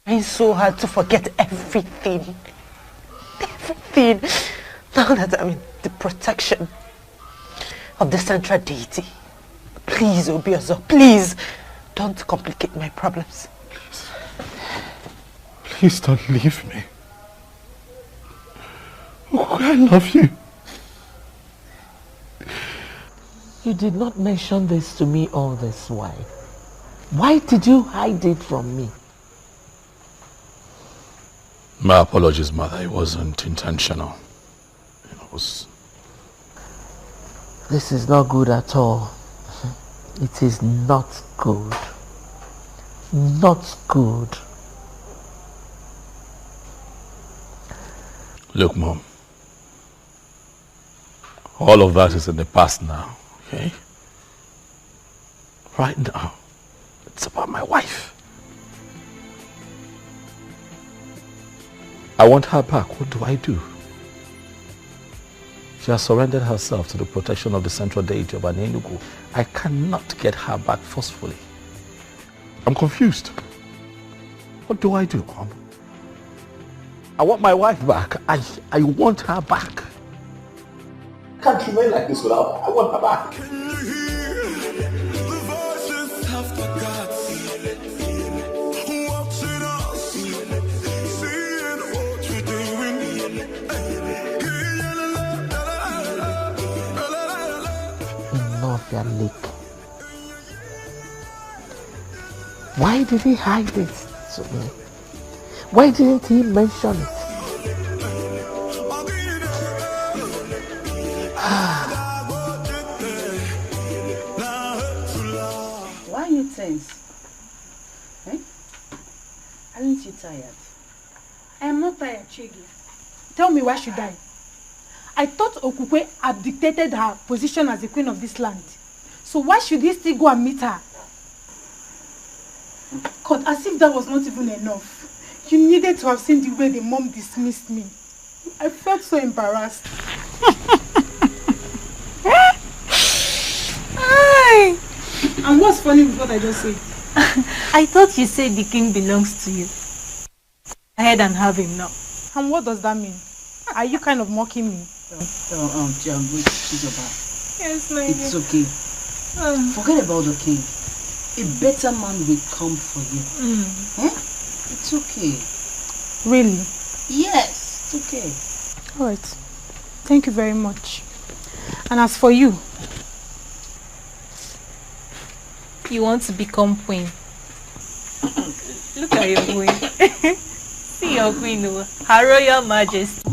It's so hard to forget everything. Everything. Now that I'm in the protection of the central deity. Please, Obiozo, please, don't complicate my problems. Please don't leave me. Oh, I love you. You did not mention this to me all this while. Why did you hide it from me? My apologies, Mother. It wasn't intentional. It was... This is not good at all. It is not good. Not good. Look, Mom. All of that is in the past now, okay? Right now, it's about my wife. I want her back. What do I do? She has surrendered herself to the protection of the central deity of Anenugu. I cannot get her back forcefully. I'm confused. What do I do, Mom? I want my wife back. I want her back. I can't remain like this without her. I want her back. Lake. Why did he hide it to me? Why didn't he mention it? Why are you tense? Eh? Aren't you tired? I am not tired, Chigi. Tell me, why should I? I thought Okukwe abdicated her position as the queen of this land. So why should he still go and meet her? God, as if that was not even enough. You needed to have seen the way the mom dismissed me. I felt so embarrassed. And what's funny with what I just said? I thought you said the king belongs to you. Go ahead and have him now. And what does that mean? Are you kind of mocking me? Yes, my dear. It's okay. Forget about the king. A better man will come for you. Eh? It's okay. Really? Yes, it's okay. Alright. Thank you very much. And as for you? You want to become queen. Look at your queen. See your queen, Her Royal Majesty.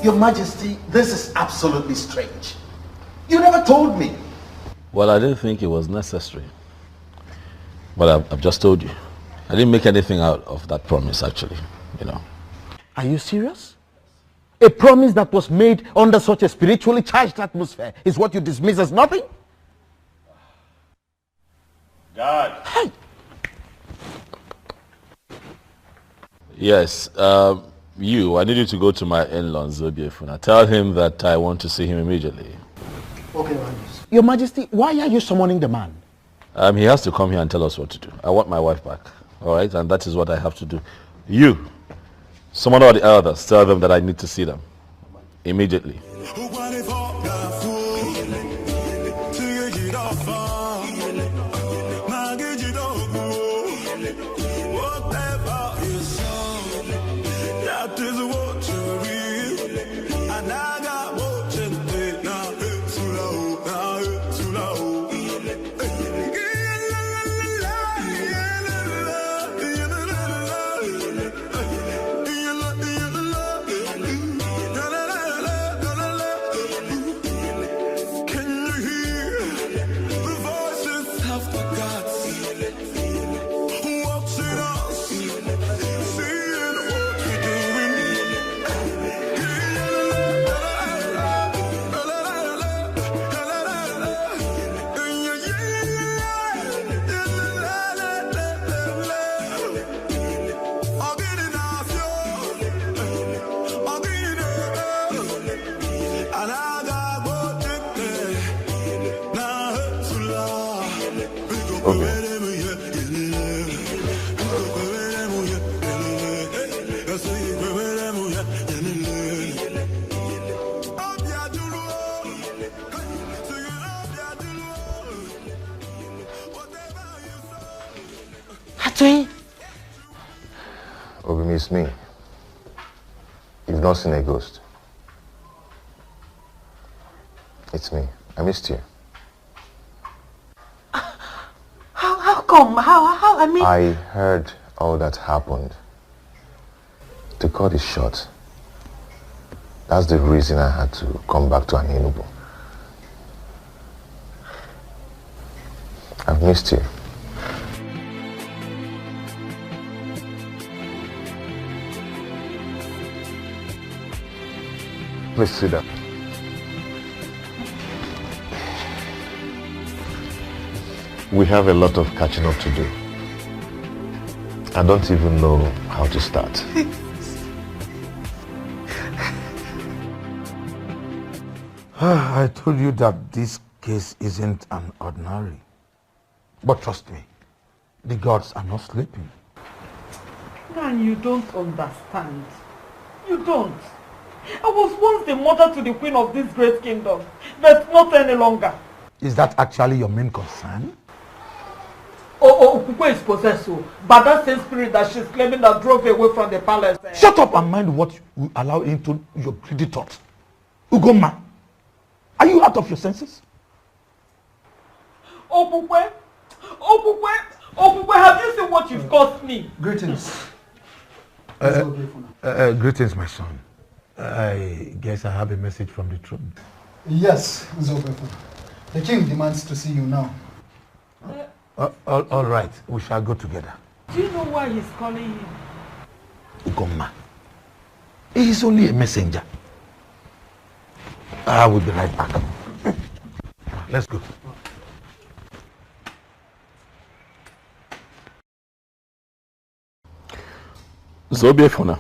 Your Majesty, this is absolutely strange. You never told me. Well, I didn't think it was necessary. But I've just told you. I didn't make anything out of that promise, actually, you know. Are you serious? A promise that was made under such a spiritually charged atmosphere is what you dismiss as nothing? God. Hey. Yes, I need you to go to my in-law, Zobiefuna. Tell him that I want to see him immediately. Okay, Majesty. Your Majesty, why are you summoning the man? He has to come here and tell us what to do. I want my wife back, all right? And that is what I have to do. You, summon all the elders, tell them that I need to see them immediately. Obi, it's me. You've not seen a ghost. It's me. I missed you. How come? How? I mean... I heard all that happened. To cut it short, that's the reason I had to come back to Enugu. I've missed you. Please sit down. We have a lot of catching up to do. I don't even know how to start. I told you that this case isn't an ordinary. But trust me, the gods are not sleeping. And you don't understand. You don't. I was once the mother to the queen of this great kingdom, but not any longer. Is that actually your main concern? Kukwe is possessed by that same spirit that she's claiming that drove away from the palace. Shut up and mind what you allow into your greedy thoughts. Ugoma, are you out of your senses? Kukwe, have you seen what you've caused me? Greetings. Greetings, my son. I guess I have a message from the throne. Yes, Zobefu. The king demands to see you now. All right, we shall go together. Do you know why he's calling him? Ugoma. He is only a messenger. I will be right back. Let's go. Zobiefuna,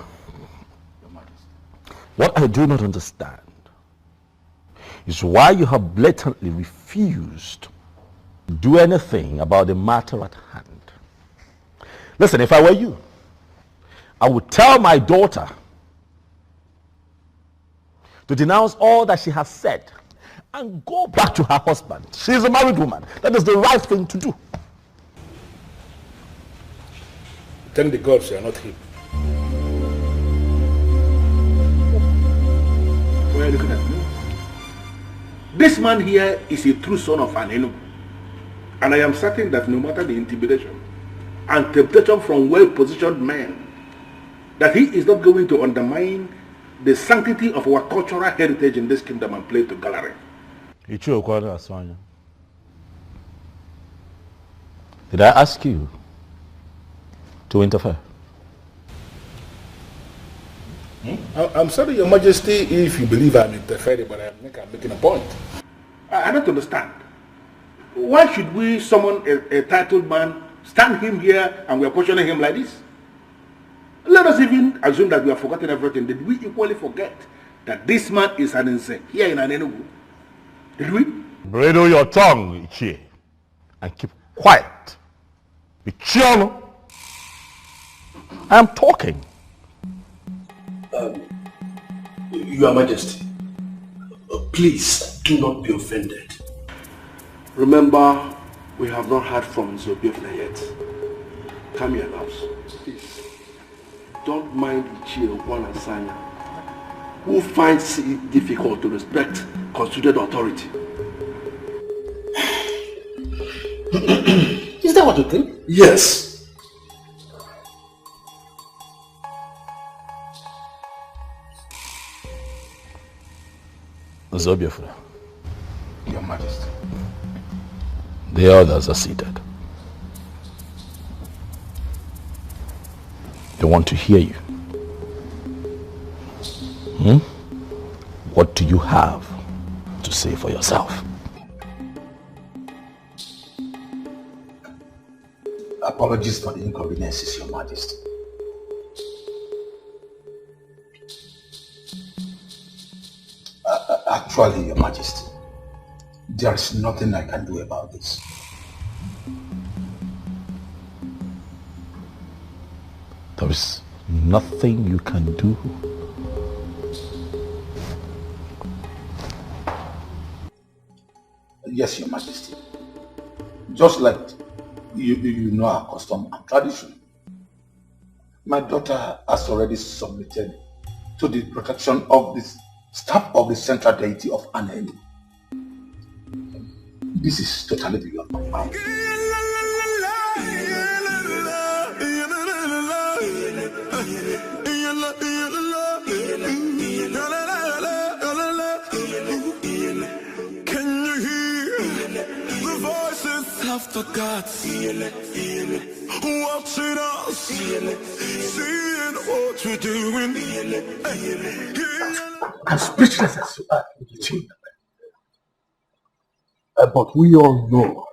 what I do not understand is why you have blatantly refused to do anything about the matter at hand. Listen, if I were you, I would tell my daughter to denounce all that she has said and go back to her husband. She is a married woman. That is the right thing to do. Thank the gods you are not here. Why are you looking at me? This man here is a true son of an Enugu. And I am certain that no matter the intimidation and temptation from well-positioned men, that he is not going to undermine the sanctity of our cultural heritage in this kingdom and play to gallery. Did I ask you to interfere? I'm sorry, Your Majesty, if you believe I'm interfering, but I'm making a point. I don't understand. Why should we summon a titled man, stand him here, and we're questioning him like this? Let us even assume that we have forgotten everything. Did we equally forget that this man is an insane here in Enugu? Did we? Bridle your tongue, Ichie, and keep quiet. Ichiano, I am talking. Your Majesty, please do not be offended. Remember, we have not heard from Zobiofna yet. Come here, Labs. Please. Don't mind Ichie Sanya, who finds it difficult to respect constituted authority. Is that what you think? Yes. Zobiofna, Your Majesty. the others are seated. They want to hear you. What do you have to say for yourself? Apologies for the inconveniences, Your Majesty. Actually, Your Majesty, there is nothing I can do about this. There is nothing you can do. Yes, Your Majesty. Just like you know our custom and tradition. My daughter has already submitted to the protection of the staff of the central deity of Aneni. This is totally beyond my power. Can you hear the voices of the gods watching us, seeing what we're doing? I'm speechless as you are, Chief. But we all know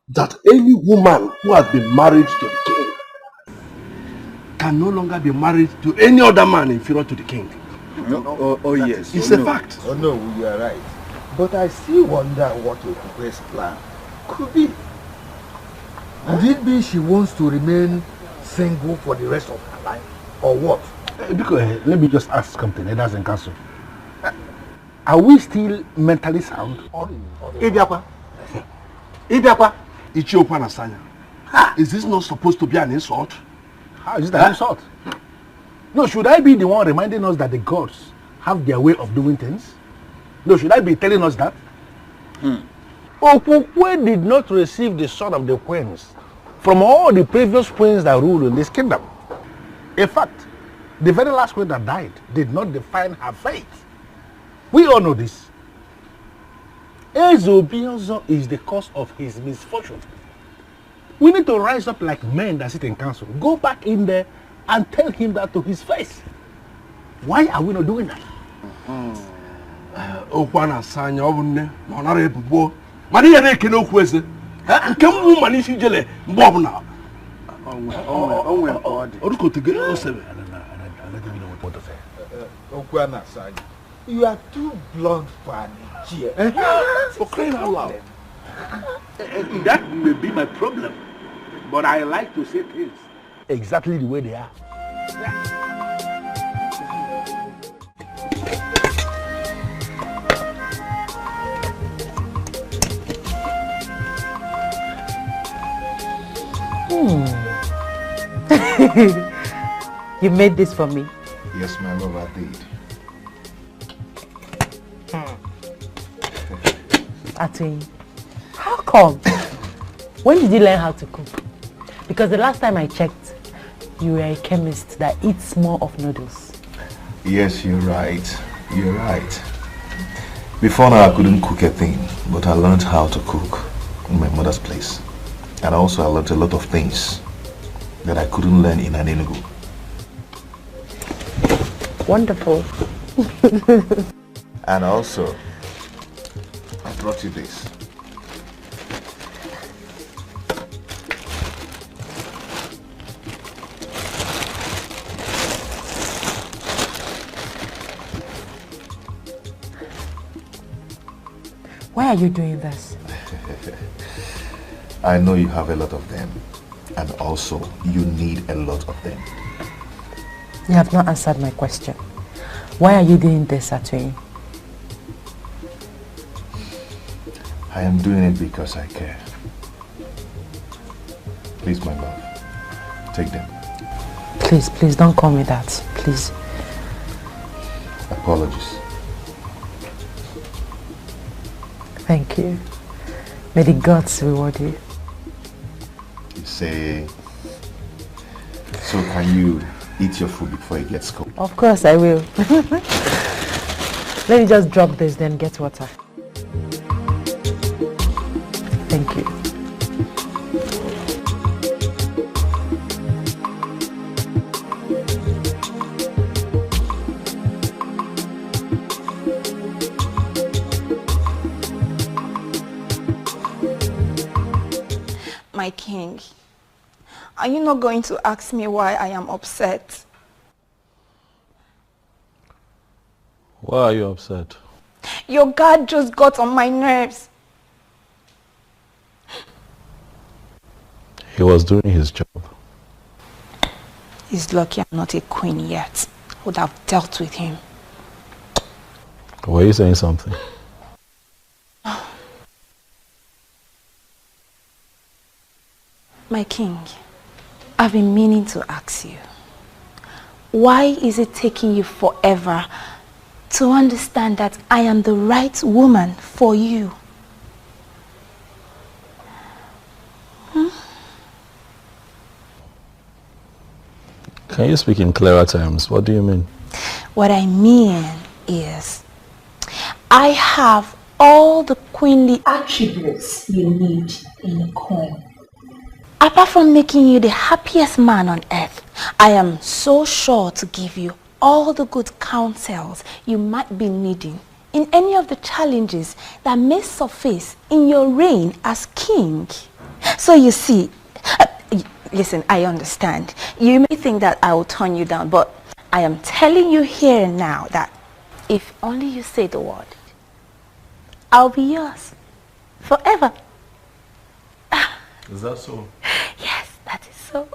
that any woman who has been married to the king Can no longer be married to any other man inferior to the king. Oh yes. It's a fact. Oh no, you are right. But I still wonder what Okupe's plan could be. Could it be she wants to remain single for the rest of her life? Or what? Because, let me just ask something, Elders in Council. Are we still mentally sound? Ibiakwa. Ichiokwa Nasanya. Is this not supposed to be an insult? How is it an insult? No, should I be the one reminding us that the gods have their way of doing things? No, should I be telling us that? Okukwe did not receive the son of the queens from all the previous queens that ruled in this kingdom. In fact, the very last queen that died did not define her fate. We all know this. Ezobiozo is the cause of his misfortune. We need to rise up like men that sit in council. Go back in there and tell him that to his face. Why are we not doing that? Okwana Sanya Obune, Monare Bubo, Maria Nekino Kwese, and come woman if you jelly, Bob now. Oruko to get us. Okwana Sanya, you are too blunt for an idiot. For crying out loud. That may be my problem, but I like to say things exactly the way they are. You made this for me? Yes, my love, I did. Atwin, how come? When did you learn how to cook? Because the last time I checked, you were a chemist that eats more of noodles. Yes, you're right. You're right. Before now, I couldn't cook a thing, but I learned how to cook in my mother's place. And also, I learned a lot of things that I couldn't learn in an Enugu. Wonderful. And also, I brought you this. Why are you doing this? I know you have a lot of them. And also, you need a lot of them. You have not answered my question. Why are you doing this, Atoyin? I am doing it because I care. Please, my love, take them. Please, please don't call me that. Please. Apologies. Thank you. May the gods reward you. You say... So can you eat your food before it gets cold? Of course I will. Let me just drop this, then get water. Thank you. My king, are you not going to ask me why I am upset? Why are you upset? Your guard just got on my nerves. He was doing his job. He's lucky I'm not a queen yet. I would have dealt with him. Were you saying something? My king, I've been meaning to ask you, why is it taking you forever to understand that I am the right woman for you? Can you speak in clearer terms? What do you mean? What I mean is, I have all the queenly attributes you need in a queen. Apart from making you the happiest man on earth, I am so sure to give you all the good counsels you might be needing in any of the challenges that may surface in your reign as king. So you see, listen, I understand. You may think that I will turn you down, but I am telling you here and now that if only you say the word, I'll be yours forever. Is that so? Yes, that is so.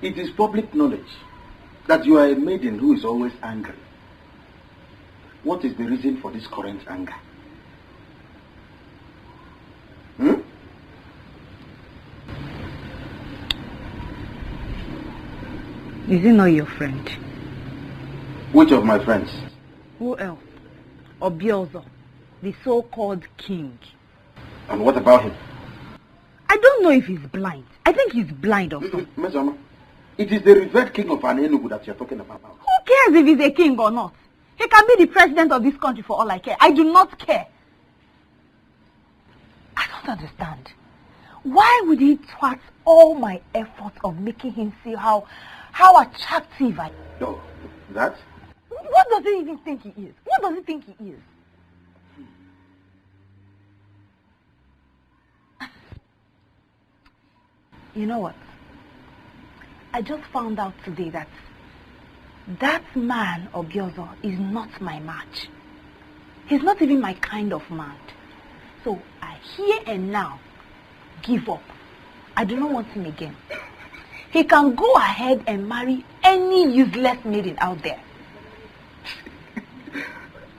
It is public knowledge that you are a maiden who is always angry. What is the reason for this current anger? Is he not your friend? Which of my friends? Who else? Obiozo, the so-called king. And what about him? I don't know if he's blind. I think he's blind or something. Mesama, it is the revered king of Enugu that you're talking about. Who cares if he's a king or not? He can be the president of this country for all I care. I do not care. I don't understand. Why would he thwart all my efforts of making him see how attractive I am? No, that? What does he even think he is? What does he think he is? You know what? I just found out today that man, Obiozo, is not my match. He's not even my kind of man. So I here and now give up. I do not want him again. He can go ahead and marry any useless maiden out there.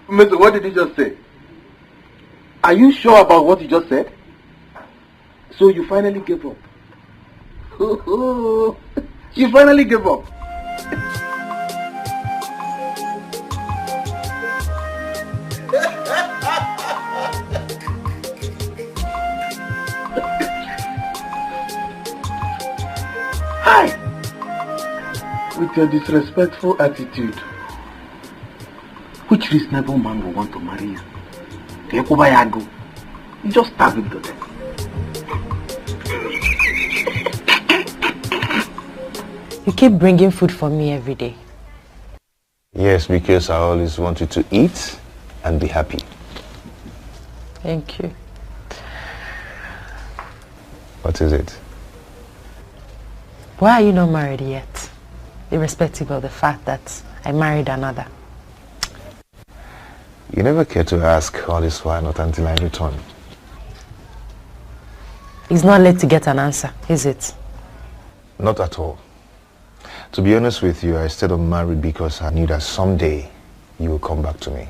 Mister, what did you just say? Are you sure about what you just said? So you finally gave up? You finally gave up? With your disrespectful attitude, which reasonable man will want to marry you? You just stab him to death. You keep bringing food for me every day. Yes, because I always want you to eat and be happy. Thank you. What is it? Why are you not married yet? Irrespective of the fact that I married another. You never care to ask all this why not until I return. It's not late to get an answer, is it? Not at all. To be honest with you, I stayed unmarried because I knew that someday you will come back to me.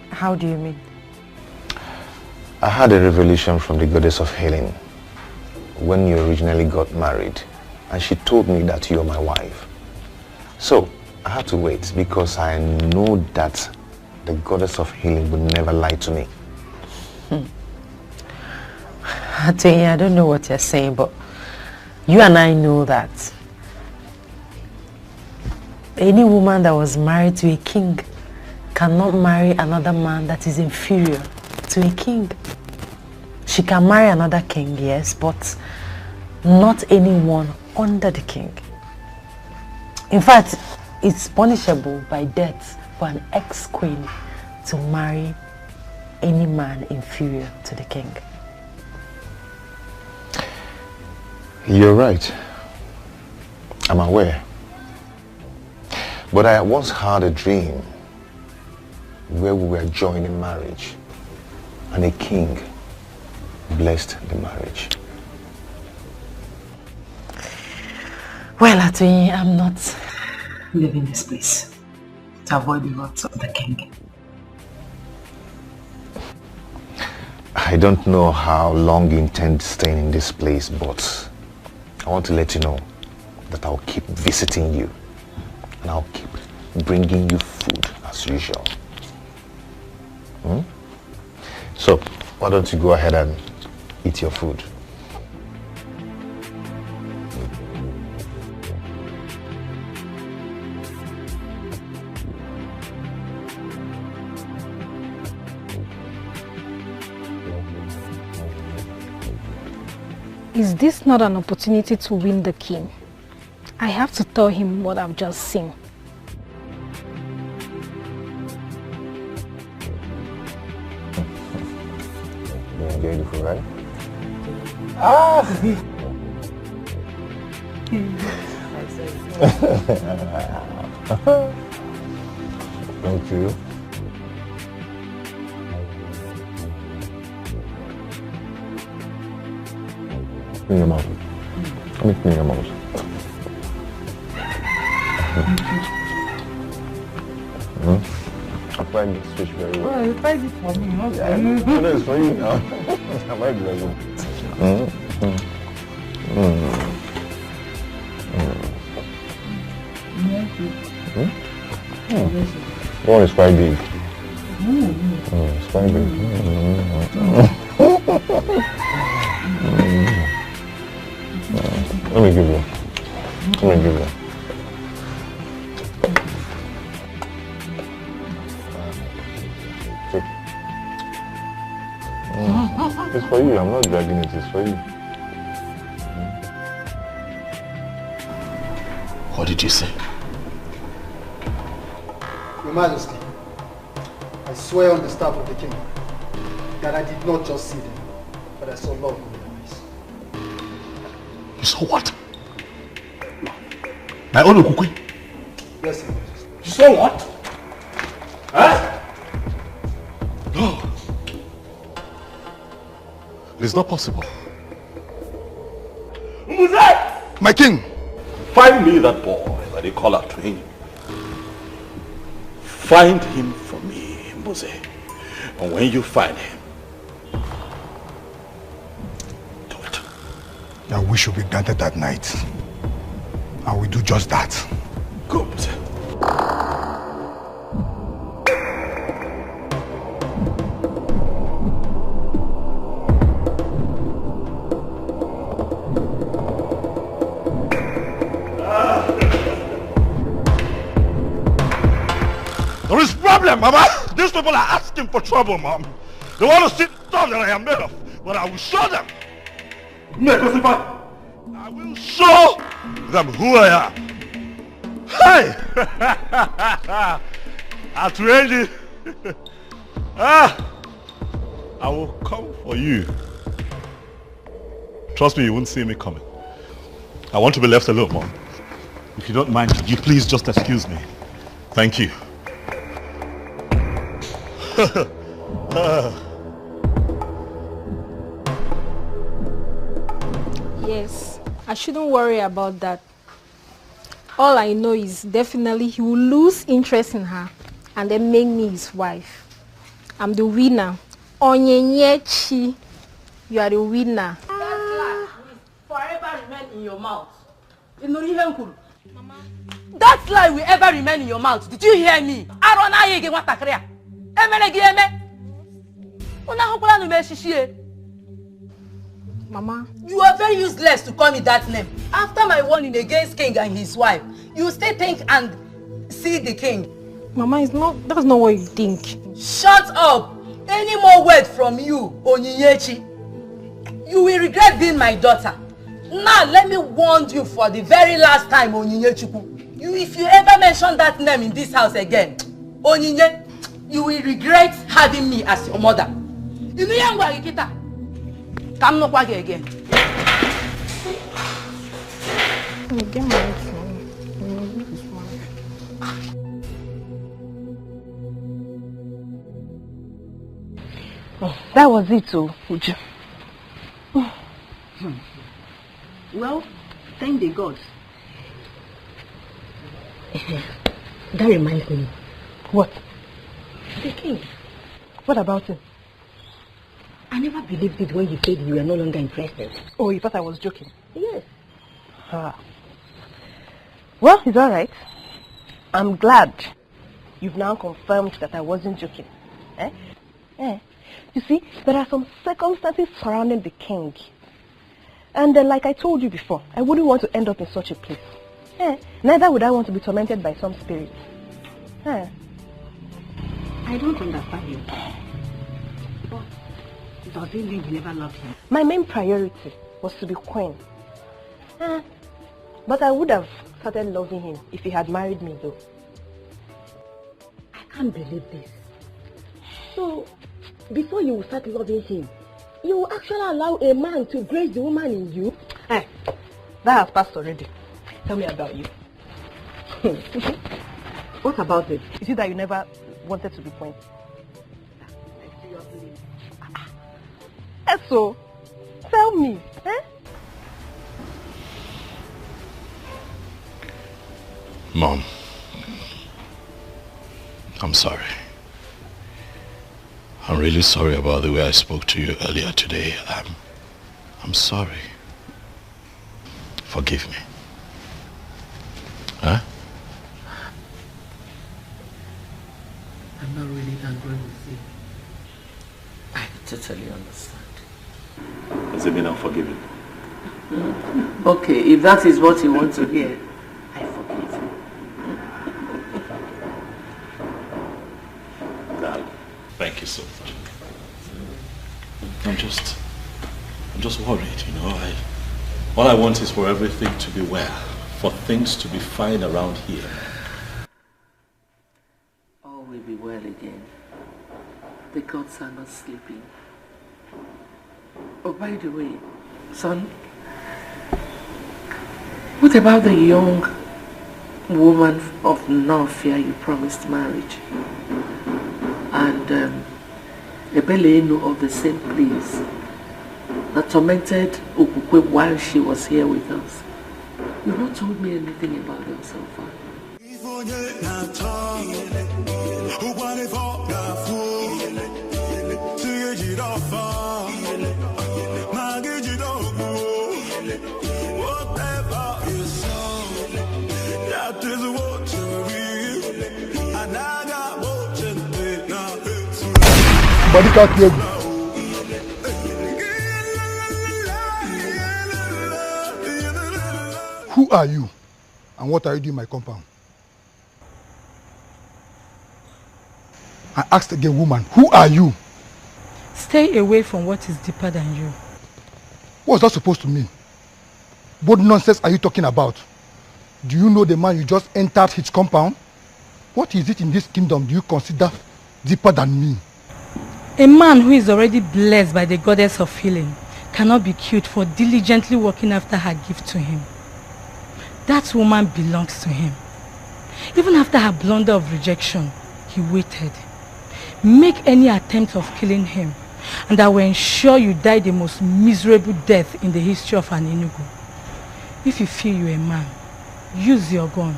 How do you mean? I had a revelation from the goddess of healing when you originally got married, and she told me that you're my wife. So I had to wait because I know that the goddess of healing would never lie to me. I don't know what you're saying, but you and I know that any woman that was married to a king cannot marry another man that is inferior to a king. She can marry another king, yes, but not anyone under the king. In fact, it's punishable by death for an ex-queen to marry any man inferior to the king. You're right. I'm aware. But I once had a dream where we were joining marriage and a king blessed the marriage. Well, Atoyi, I'm not leaving this place to avoid the wrath of the king. I don't know how long you intend staying in this place, but I want to let you know that I'll keep visiting you and I'll keep bringing you food as usual. So, why don't you go ahead and eat your food? Is this not an opportunity to win the king? I have to tell him what I've just seen. You enjoy the food, right? Ah! Thank you. In your mouth. Come in your mouth. I find this fish very well. Well, you find it for me, not for me. No, it's for you now. I might be like that. One is quite big. It's quite big. Let me give you. Take. It's for you. I'm not dragging it. It's for you. What did you say? Your Majesty, I swear on the staff of the king that I did not just see them, but I saw love in their eyes. You saw what? My own Okukwe? Yes, Your Majesty. You saw what? Huh? No. It's not possible. My king! Find me that boy that they call out to him. Find him for me, Mose. And when you find him, Your wish will be granted that night. I will do just that. Go, Mose. Mama, these people are asking for trouble, Mom. They want to see the stuff that I am made of, but I will show them. I will show them who I am. Hey! At ready. I will come for you. Trust me, you won't see me coming. I want to be left alone, Mom. If you don't mind, could you please just excuse me? Thank you. Yes, I shouldn't worry about that. All I know is definitely he will lose interest in her and then make me his wife. I'm the winner. Onyenyechi, you are the winner. Forever remain in your mouth. That lie will ever remain in your mouth. Did you hear me? Mama, you are very useless to call me that name. After my warning against king and his wife, you still think and see the king. Mama, that's not what you think. Shut up! Any more word from you, Onyinyechi, you will regret being my daughter. Now let me warn you for the very last time, Onyinyechuku. If you ever mention that name in this house again, Onyinye, you will regret having me as your mother. Come no kwage again. Get married to me. That was it, Uju. Well, thank the gods. That reminds me. What? The king. What about him? I never believed it when you said you were no longer interested. Oh, you thought I was joking? Yes. Well, it's all right. I'm glad you've now confirmed that I wasn't joking. You see, there are some circumstances surrounding the king. And like I told you before, I wouldn't want to end up in such a place. Neither would I want to be tormented by some spirit. I don't understand you. Does it mean you never loved him? My main priority was to be queen. But I would have started loving him if he had married me, though. I can't believe this. So, before you start loving him, you will actually allow a man to grace the woman in you? That has passed already. Tell me about you. What about it? Is it that you never wanted to be queen? So, tell me, Mom, I'm sorry. I'm really sorry about the way I spoke to you earlier today. I'm sorry. Forgive me. Huh? I'm not really angry with you. I totally understand. Does it mean I'm forgiven? Okay, if that is what you want to hear, I forgive you. Darling. Thank you so much. I'm just worried, you know. All I want is for everything to be well, for things to be fine around here. All will be well again. The gods are not sleeping. Oh, by the way, son, what about the young woman of Nofia you promised marriage? And Ebelenu of the same place that tormented Ukukwe while she was here with us. You've not told me anything about them so far. Who are you? And what are you doing in my compound? I asked again, woman, who are you? Stay away from what is deeper than you. What's that supposed to mean? What nonsense are you talking about? Do you know the man you just entered his compound? What is it in this kingdom do you consider deeper than me? A man who is already blessed by the goddess of healing cannot be killed for diligently working after her gift to him. That woman belongs to him. Even after her blunder of rejection, he waited. Make any attempt of killing him, and I will ensure you die the most miserable death in the history of an Enugu. If you feel you're a man, use your gun.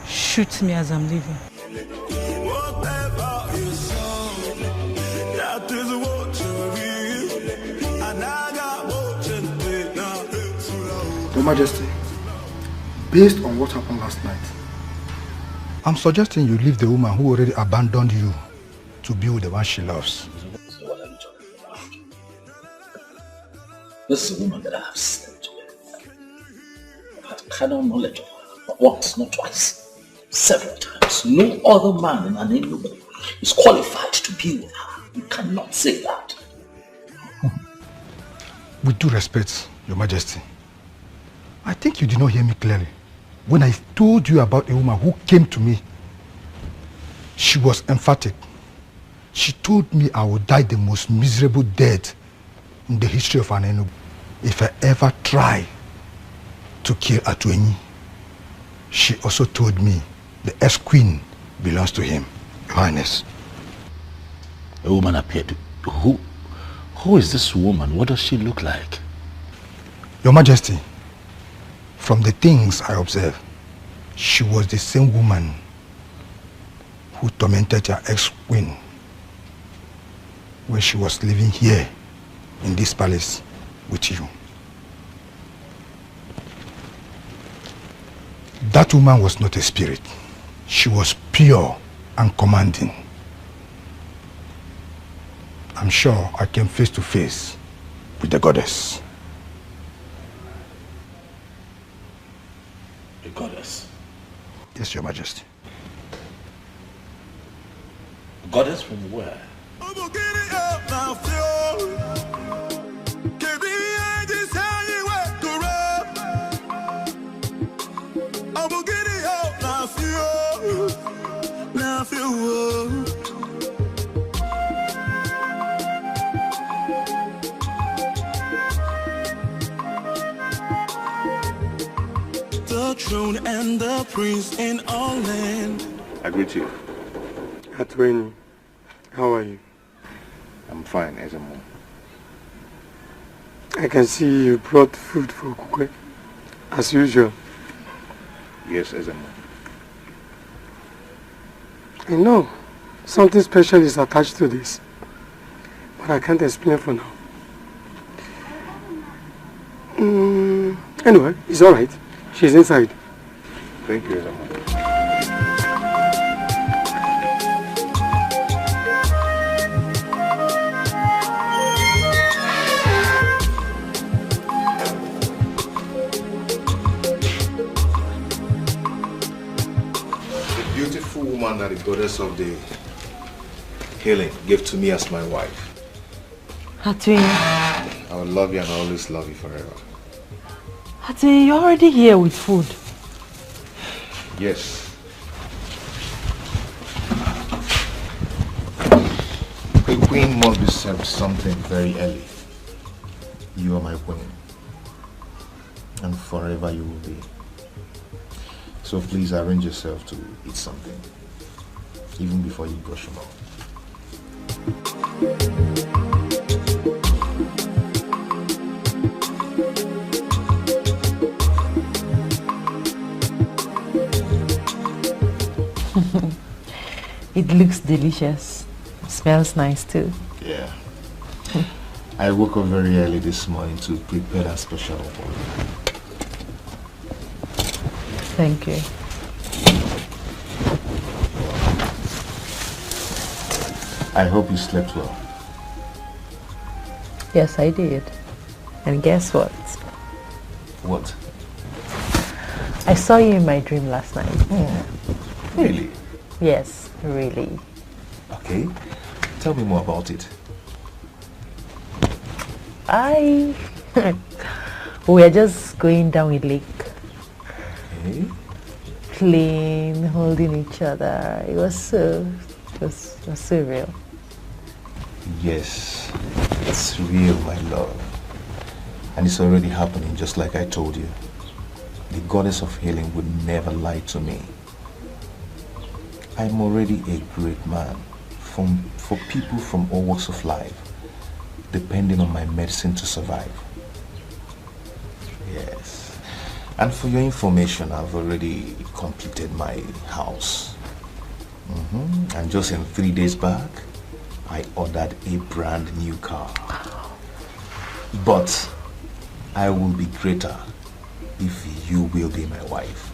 Shoot me as I'm leaving. Your Majesty, based on what happened last night, I'm suggesting you leave the woman who already abandoned you to be with the one she loves. This is a woman that I have slept with. I've had carnal knowledge of her, not once, not twice, several times. No other man in an Enugu is qualified to be with her. You cannot say that. With due respect, Your Majesty, I think you did not hear me clearly. When I told you about a woman who came to me, she was emphatic. She told me I would die the most miserable death in the history of an Enugu if I ever try to kill Atuenyi. She also told me the ex-queen belongs to him, Your Highness. A woman appeared to... Who is this woman? What does she look like? Your Majesty, from the things I observed, she was the same woman who tormented your ex-queen when she was living here in this palace with you. That woman was not a spirit. She was pure and commanding. I'm sure I came face to face with the goddess. The goddess? Yes, Your Majesty. Goddess from where? The throne and the prince in all land. I greet you. Atuenyi, how are you? I'm fine, Ezemo. I can see you brought food for Kukwe, as usual. Yes, Ezemo. I know something special is attached to this, but I can't explain for now. Anyway, it's alright. She's inside. Thank you, Ezemo. Woman that the goddess of the healing gave to me as my wife. Atuenyi. I will love you and always love you forever. Atuenyi, you're already here with food. Yes. A queen must be served something very early. You are my queen. And forever you will be. So please arrange yourself to eat something, even before you brush your mouth. It looks delicious. Smells nice too. Yeah. I woke up very early this morning to prepare that special for you. Thank you. I hope you slept well. Yes, I did. And guess what? What? I saw you in my dream last night. Really? Yes, really. Okay. Okay. Tell me more about it. We are just going down a lake. Okay. Playing, holding each other. It was so real. Yes, it's real, my love. And it's already happening, just like I told you. The goddess of healing would never lie to me. I'm already a great man for people from all walks of life, depending on my medicine to survive. Yes. And for your information, I've already completed my house. And just in 3 days back, I ordered a brand new car. But I will be greater if you will be my wife.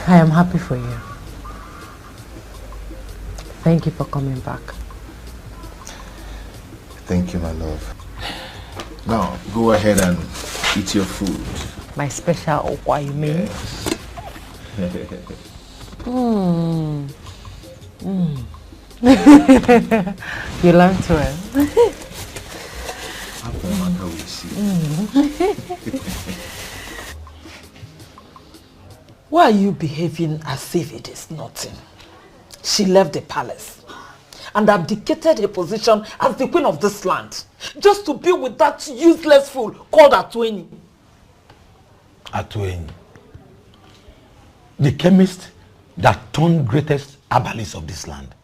I am happy for you. Thank you for coming back. Thank you, my love. Now, go ahead and eat your food. My special okwa, you mean? Yes. You learned well. Why are you behaving as if it is nothing? She left the palace and abdicated her position as the queen of this land just to be with that useless fool called Atweni. Atweni. The chemist that turned greatest herbalist of this land.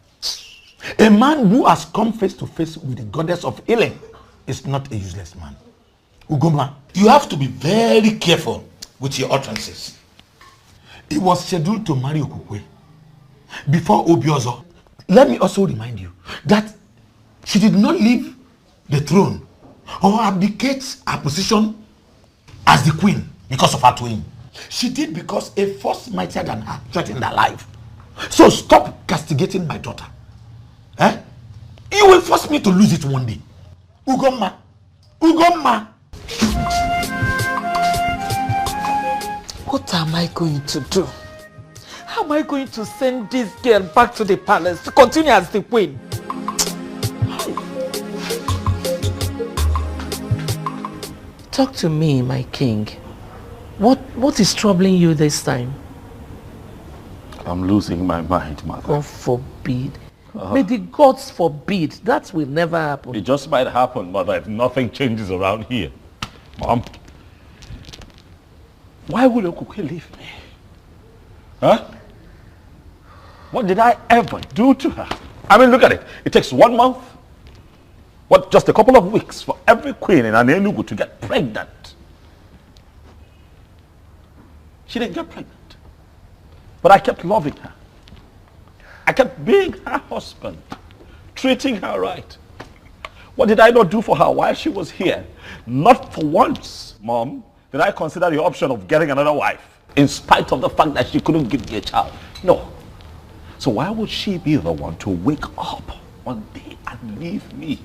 A man who has come face to face with the goddess of healing is not a useless man. Ugoma, you have to be very careful with your utterances. He was scheduled to marry Okukwe before Obiozo. Let me also remind you that she did not leave the throne or abdicate her position as the queen because of her twin. She did because a force mightier than her threatened her life. So stop castigating my daughter. Eh? You will force me to lose it one day. Ugoma. Ugoma. What am I going to do? How am I going to send this girl back to the palace to continue as the queen? Talk to me, my king. What is troubling you this time? I'm losing my mind, mother. God forbid. May the gods forbid. That will never happen. It just might happen, mother, if nothing changes around here. Mom, why would Okuke leave me? Huh? What did I ever do to her? I mean, look at it. It takes 1 month, just a couple of weeks for every queen in Enugu to get pregnant. She didn't get pregnant. But I kept loving her. I kept being her husband, treating her right. What did I not do for her while she was here? Not for once, Mom, did I consider the option of getting another wife, in spite of the fact that she couldn't give me a child. No. So why would she be the one to wake up one day and leave me?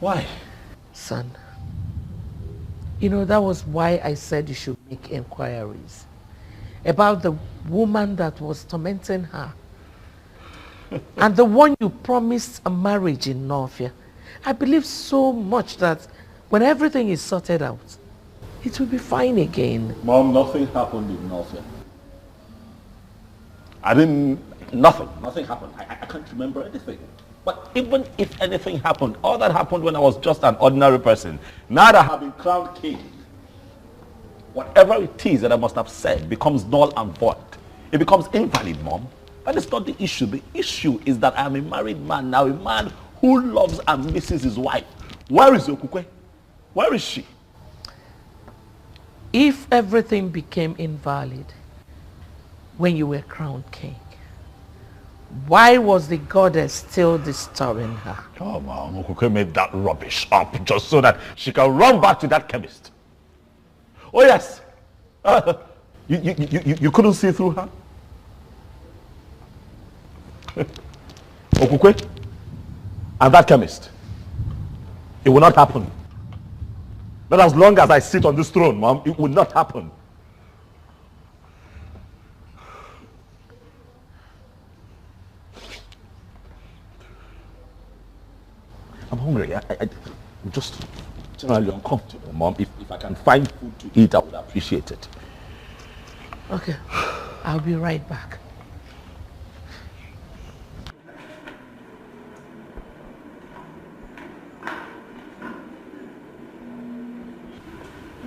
Why? Son, you know, that was why I said you should make inquiries about the woman that was tormenting her and the one you promised a marriage in Northia. I believe so much that when everything is sorted out, it will be fine again. Mom, nothing happened in Northia. Nothing happened. I can't remember anything. But even if anything happened, all that happened when I was just an ordinary person. Now that I have been crowned king, whatever it is that I must have said becomes null and void. It becomes invalid, Mom. That is not the issue. The issue is that I am a married man now, a man who loves and misses his wife. Where is Okukwe? Where is she? If everything became invalid when you were crowned king, why was the goddess still disturbing her? Come on, Okukwe made that rubbish up just so that she can run back to that chemist. Oh yes. You couldn't see through her? Okukwe and that chemist. It will not happen. Not as long as I sit on this throne, Mom. It will not happen. I'm hungry. I'm just generally uncomfortable, Mom. If I can find food to eat, I would appreciate it. Okay, I'll be right back.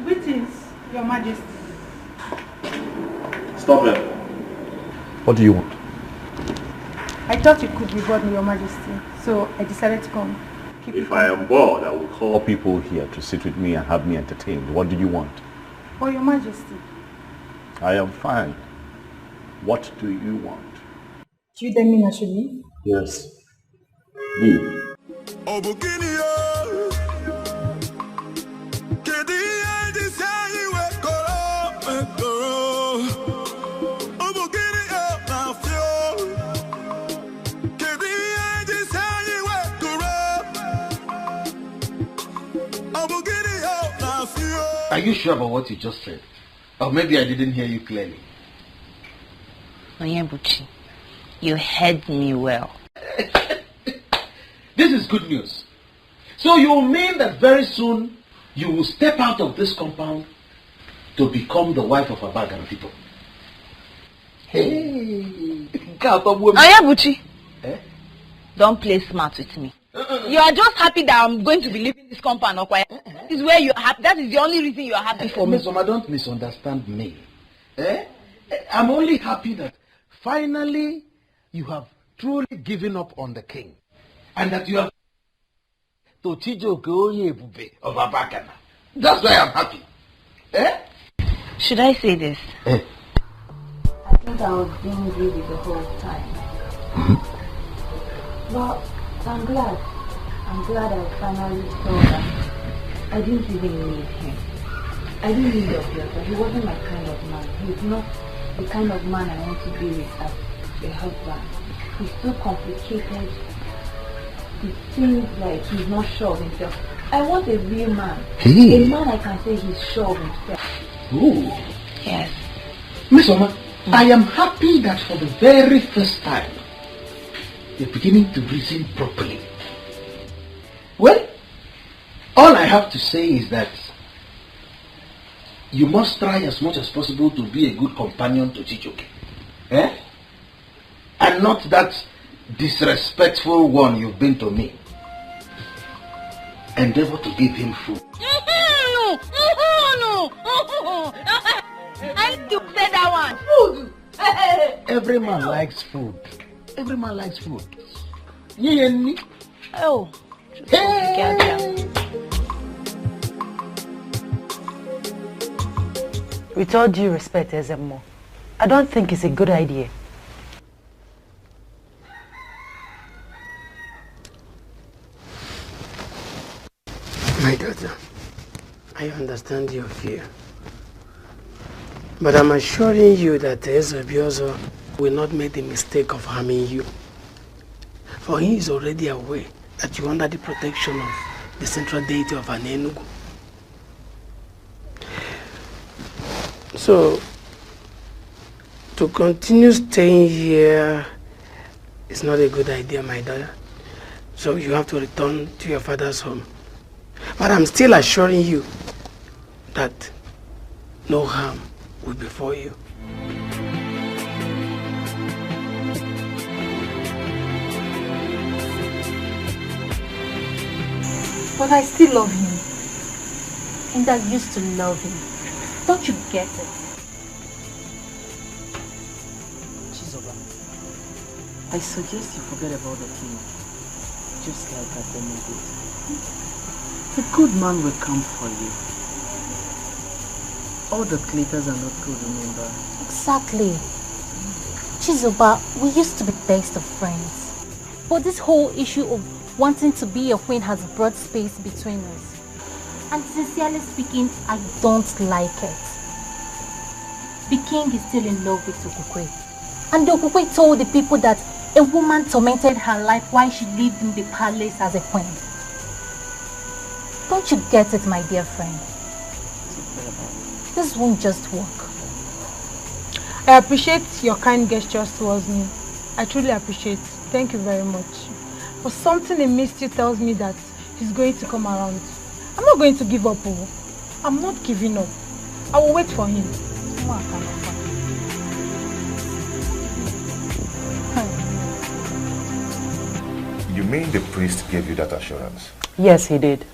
Greetings, Your Majesty. Stop it. What do you want? I thought you could be bored, Your Majesty, so I decided to come. If I am bored, I will call people here to sit with me and have me entertained. What do you want? Oh, Your Majesty. I am fine. What do you want? Do you tell me I should leave? Yes. Leave. Are you sure about what you just said? Or maybe I didn't hear you clearly. Onyebuchi, you heard me well. This is good news. So you mean that very soon you will step out of this compound to become the wife of a Bagana people? Hey! Onyebuchi, don't play smart with me. You are just happy that I'm going to be leaving this compound, okay? That is where you are happy. That is the only reason you are happy for me. Miss Oma, don't misunderstand me. I'm only happy that finally you have truly given up on the king. And that you have to Chijoke Oyebube of Abakana. That's why I'm happy. Should I say this? I think I was being greedy the whole time. But I'm glad I finally saw that I didn't even need him. I didn't need Obiosa. He wasn't my kind of man. He's not the kind of man I want to be with as a husband. He's too complicated. He seems like he's not sure of himself. I want a real man. A man I can say he's sure of himself. Ooh. Yes. Miss Oma, I am happy that for the very first time you're beginning to reason properly. Well, all I have to say is that you must try as much as possible to be a good companion to Chijoke. And not that disrespectful one you've been to me. Endeavor to give him food. No! I need to say that one. Food! Every man likes food. Every man likes food. Oh. With all due respect, Ezemo, I don't think it's a good idea. My daughter, I understand your fear. But I'm assuring you that Ezebiozo will not make the mistake of harming you. For he is already aware that you are under the protection of the central deity of Anenugu. So, to continue staying here is not a good idea, my daughter. So you have to return to your father's home. But I'm still assuring you that no harm will befall you. But I still love him. And I used to love him. Don't you get it? Chizoba, I suggest you forget about the king, just like Ademo did. A good man will come for you. All the clitters are not good, remember? Exactly. Chizoba, we used to be best of friends. But this whole issue of wanting to be a queen has brought space between us. And sincerely speaking, I don't like it. The king is still in love with Okukwe. And Okukwe told the people that a woman tormented her life while she lived in the palace as a queen. Don't you get it, my dear friend? This won't just work. I appreciate your kind gestures towards me. I truly appreciate it. Thank you very much. But something in me still tells me that he's going to come around. I'm not going to give up. Oh. I'm not giving up. I will wait for him. You mean the priest gave you that assurance? Yes, he did.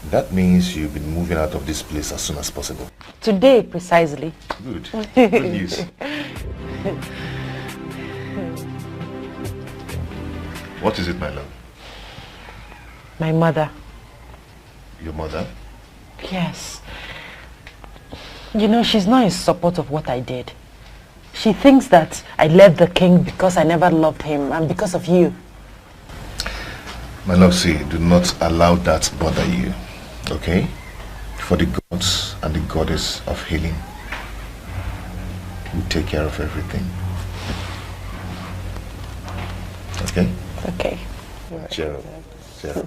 That means you'll be moving out of this place as soon as possible. Today, precisely. Good. Good news. What is it, my love? My mother. Your mother? Yes. You know, she's not in support of what I did. She thinks that I left the king because I never loved him and because of you. My love, see, do not allow that bother you, okay? For the gods and the goddess of healing will take care of everything. Okay? Okay. Cheers. Cheers.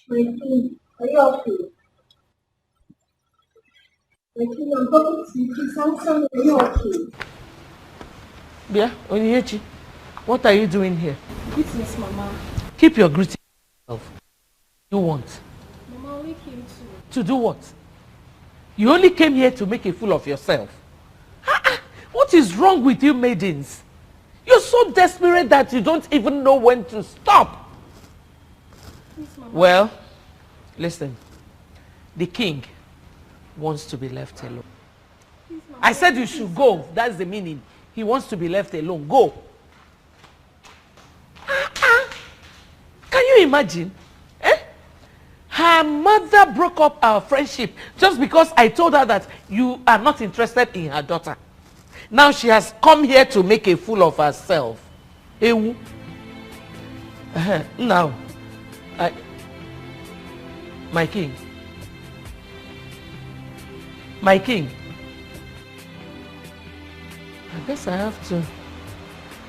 My king, are you okay? My king, I'm talking to you. Please answer me. Are you okay? Yeah, Onyechi, what are you doing here? Greetings, Mama. Keep your greeting to yourself. You want? Mama only came to do what? You only came here to make a fool of yourself. What is wrong with you maidens? You're so desperate that you don't even know when to stop. Please, Mama. Well, listen. The king wants to be left alone. Please, Mama. I said you should go. That's the meaning. He wants to be left alone. Go. Can you imagine? Her mother broke up our friendship just because I told her that you are not interested in her daughter. Now she has come here to make a fool of herself. Ewu. Now, my king. My king. I guess I have to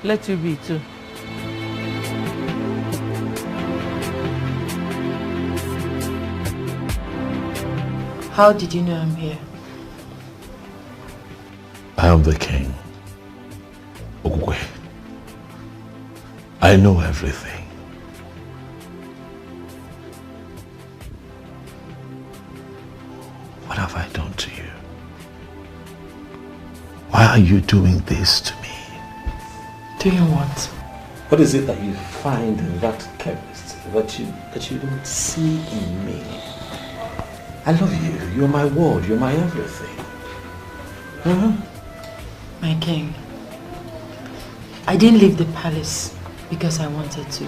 let you be too. How did you know I'm here? I am the king. Ogwe. I know everything. What have I done to you? Why are you doing this to me? Doing what? What is it that you find in that chemist that you don't see in me? I love you. You're my world. You're my everything. My king, I didn't leave the palace because I wanted to.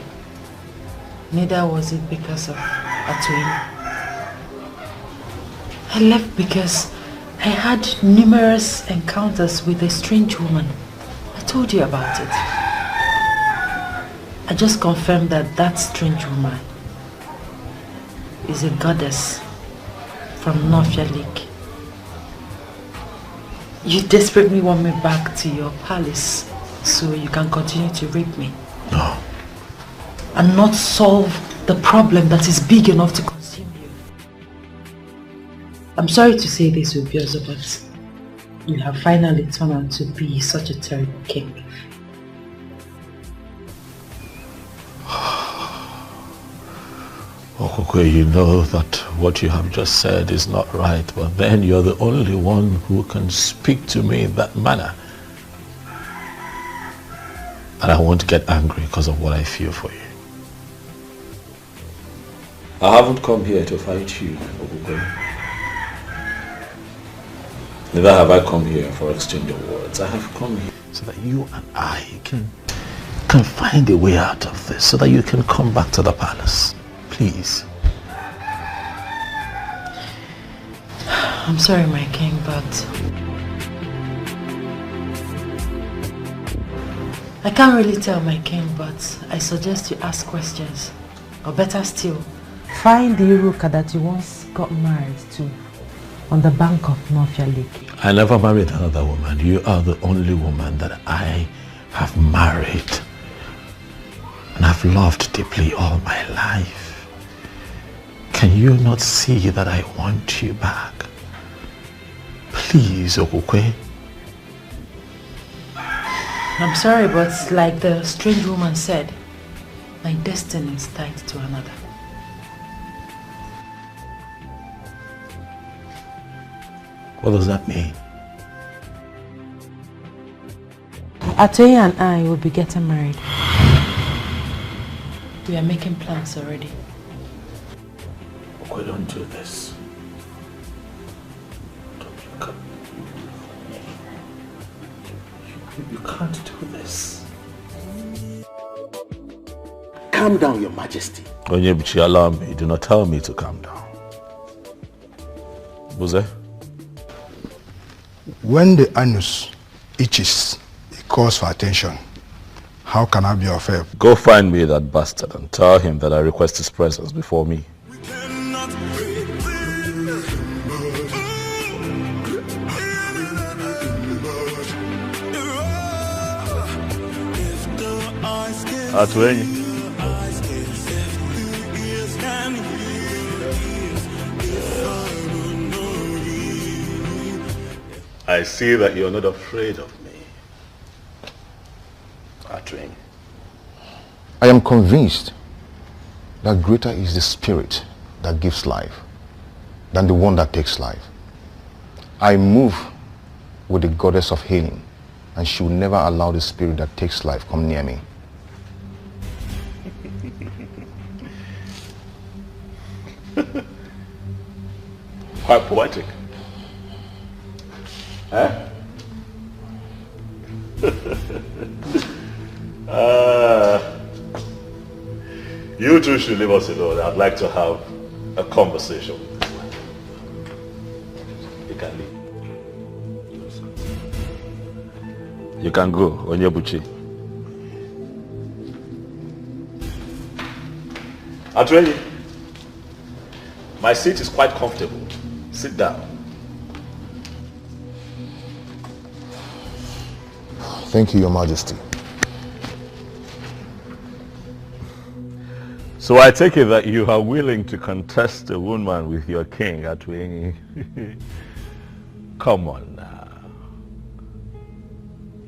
Neither was it because of Atuin. I left because I had numerous encounters with a strange woman. I told you about it. I just confirmed that that strange woman is a goddess from Nofia Lake. You desperately want me back to your palace so you can continue to rape me. No. And not solve the problem that is big enough to consume you. I'm sorry to say this, Ubiozo, but you have finally turned out to be such a terrible king. Okokwe, you know that what you have just said is not right, but then you're the only one who can speak to me in that manner. And I won't get angry because of what I feel for you. I haven't come here to fight you, Okokwe. Neither have I come here for exchange of words. I have come here so that you and I can find a way out of this, so that you can come back to the palace. Please. I'm sorry, my king, but I can't really tell, my king, but I suggest you ask questions. Or better still, find the Iruka that you once got married to on the bank of Nofia Lake. I never married another woman. You are the only woman that I have married and I've loved deeply all my life. Can you not see that I want you back? Please, Okokwe. I'm sorry, but like the strange woman said, My destiny is tied to another. What does that mean? Atoye and I will be getting married. We are making plans already. We don't do this. You can't do this. Calm down, Your Majesty. Onyebuchi, allow me. Do not tell me to calm down. Buze? When the anus itches, it calls for attention. How can I be of help? Go find me that bastard and tell him that I request his presence before me. Atuenyi. I see that you're not afraid of me. Atuenyi. I am convinced that greater is the spirit that gives life than the one that takes life. I move with the goddess of healing, and she will never allow the spirit that takes life come near me. Quite poetic. Huh? You two should leave us alone. I'd like to have a conversation with this man. You can leave. You can go, Onyebuchi. Atuenyi, my seat is quite comfortable. Sit down. Thank you, Your Majesty. So I take it that you are willing to contest a woman with your king, Atuenyi. Come on now.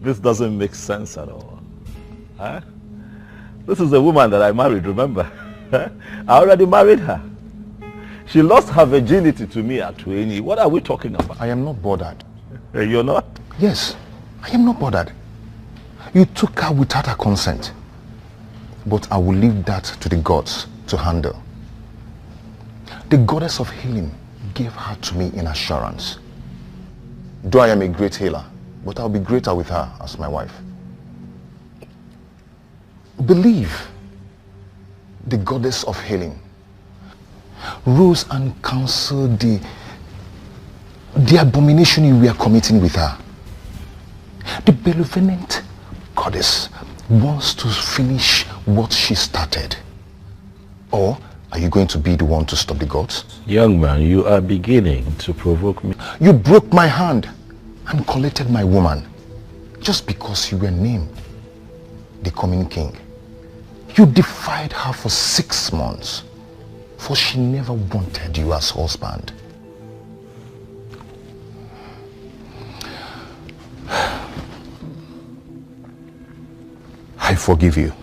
This doesn't make sense at all. Huh? This is a woman that I married, remember? I already married her. She lost her virginity to me, Atuenyi. What are we talking about? I am not bothered. You're not? Yes, I am not bothered. You took her without her consent. But I will leave that to the gods to handle. The goddess of healing gave her to me in assurance. Though I am a great healer, but I'll be greater with her as my wife. Believe the goddess of healing rose and counseled the abomination you were committing with her. The benevolent goddess wants to finish what she started. Or are you going to be the one to stop the gods? Young man, you are beginning to provoke me. You broke my hand and collected my woman just because you were named the coming king. You defied her for 6 months, for she never wanted you as husband. I forgive you.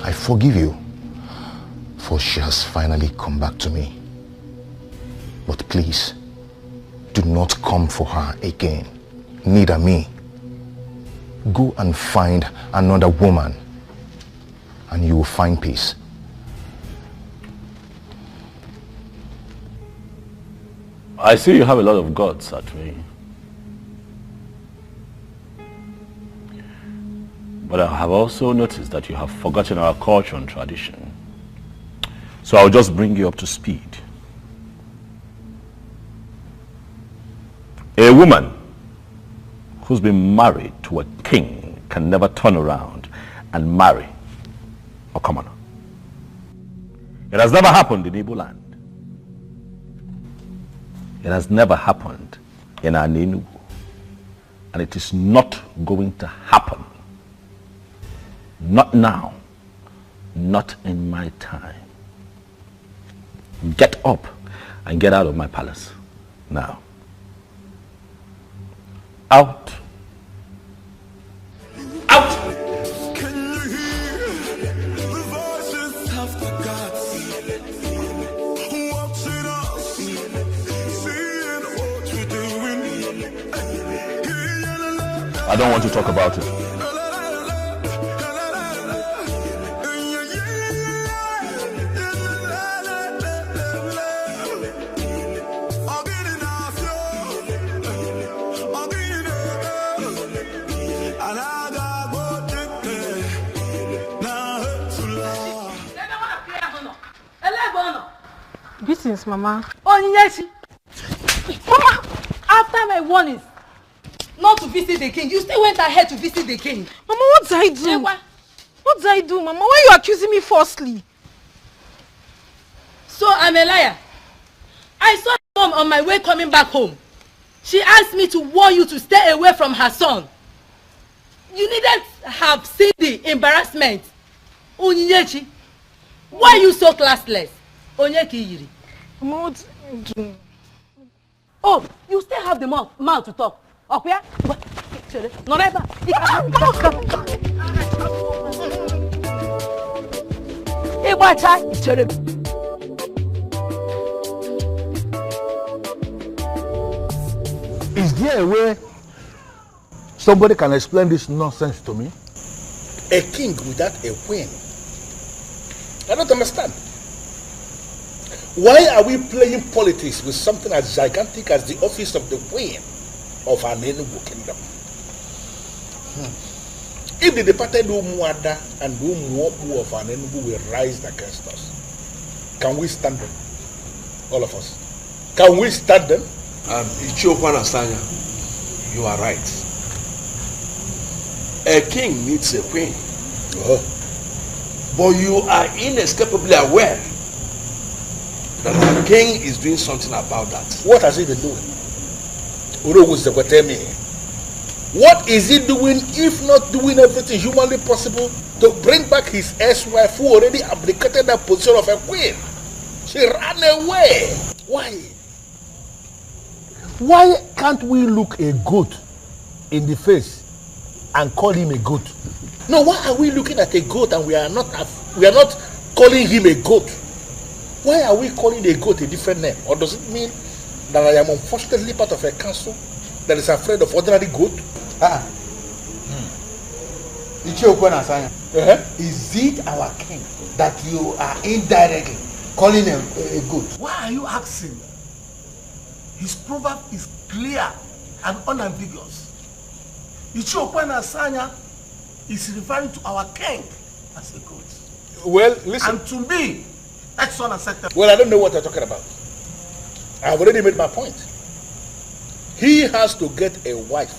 I forgive you, for she has finally come back to me. But please, do not come for her again, neither me. Go and find another woman, and you will find peace. I see you have a lot of gods, Atuenyi. But I have also noticed that you have forgotten our culture and tradition. So I'll just bring you up to speed. A woman who's been married to a king can never turn around and marry a commoner. It has never happened in Igbo land. It has never happened in Aninu. And it is not going to happen. Not now. Not in my time. Get up and get out of my palace. Now. Out. Out! I don't want to talk about it. Greetings, Mama. Oh, yes. Mama, after my warnings not to visit the king, you still went ahead to visit the king. Mama, what did I do? What did I do, Mama? Why are you accusing me falsely? So I'm a liar. I saw Mom on my way coming back home. She asked me to warn you to stay away from her son. You needn't have seen the embarrassment. Onyinyechi, why are you so classless? Onyeki Yiri. Mama, what did I do? Oh, you still have the mouth to talk. Okay? No, never. Is there a way somebody can explain this nonsense to me? A king without a queen? I don't understand. Why are we playing politics with something as gigantic as the office of the queen of an Enugu kingdom? If the departed Umuada and Umuopu of an Enugu will rise against us, can we stand them? All of us. Can we stand them? Ichiokwana Sanya, you are right. A king needs a queen. But you are inescapably aware that the king is doing something about that. What has he been doing? What is he doing if not doing everything humanly possible to bring back his ex-wife who already abdicated the position of a queen? She ran away. Why? Why can't we look a goat in the face and call him a goat? No, why are we looking at a goat and we are not calling him a goat? Why are we calling a goat a different name? Or does it mean that I am unfortunately part of a council that is afraid of ordinary goat? Is it our king that you are indirectly calling a goat? Why are you asking? His proverb is clear and unambiguous. Ichiokwana Sanya is referring to our king as a goat. Well, listen. And to me, that's unacceptable. Well, I don't know what you're talking about. I've already made my point. He has to get a wife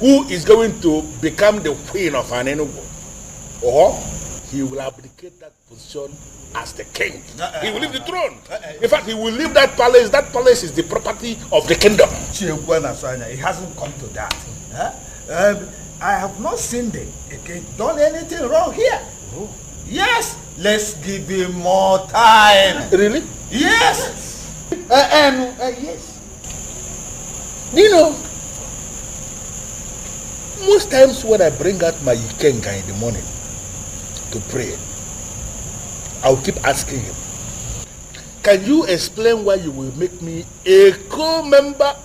who is going to become the queen of an Enugu, or he will abdicate that position as the king. He will leave the throne. In fact, he will leave that palace. That palace is the property of the kingdom. It hasn't come to that. I have not seen the king done anything wrong here. Yes, let's give him more time. Really? Yes. Yes. You know, most times when I bring out my Ikenga in the morning to pray, I'll keep asking him, can you explain why you will make me a co-member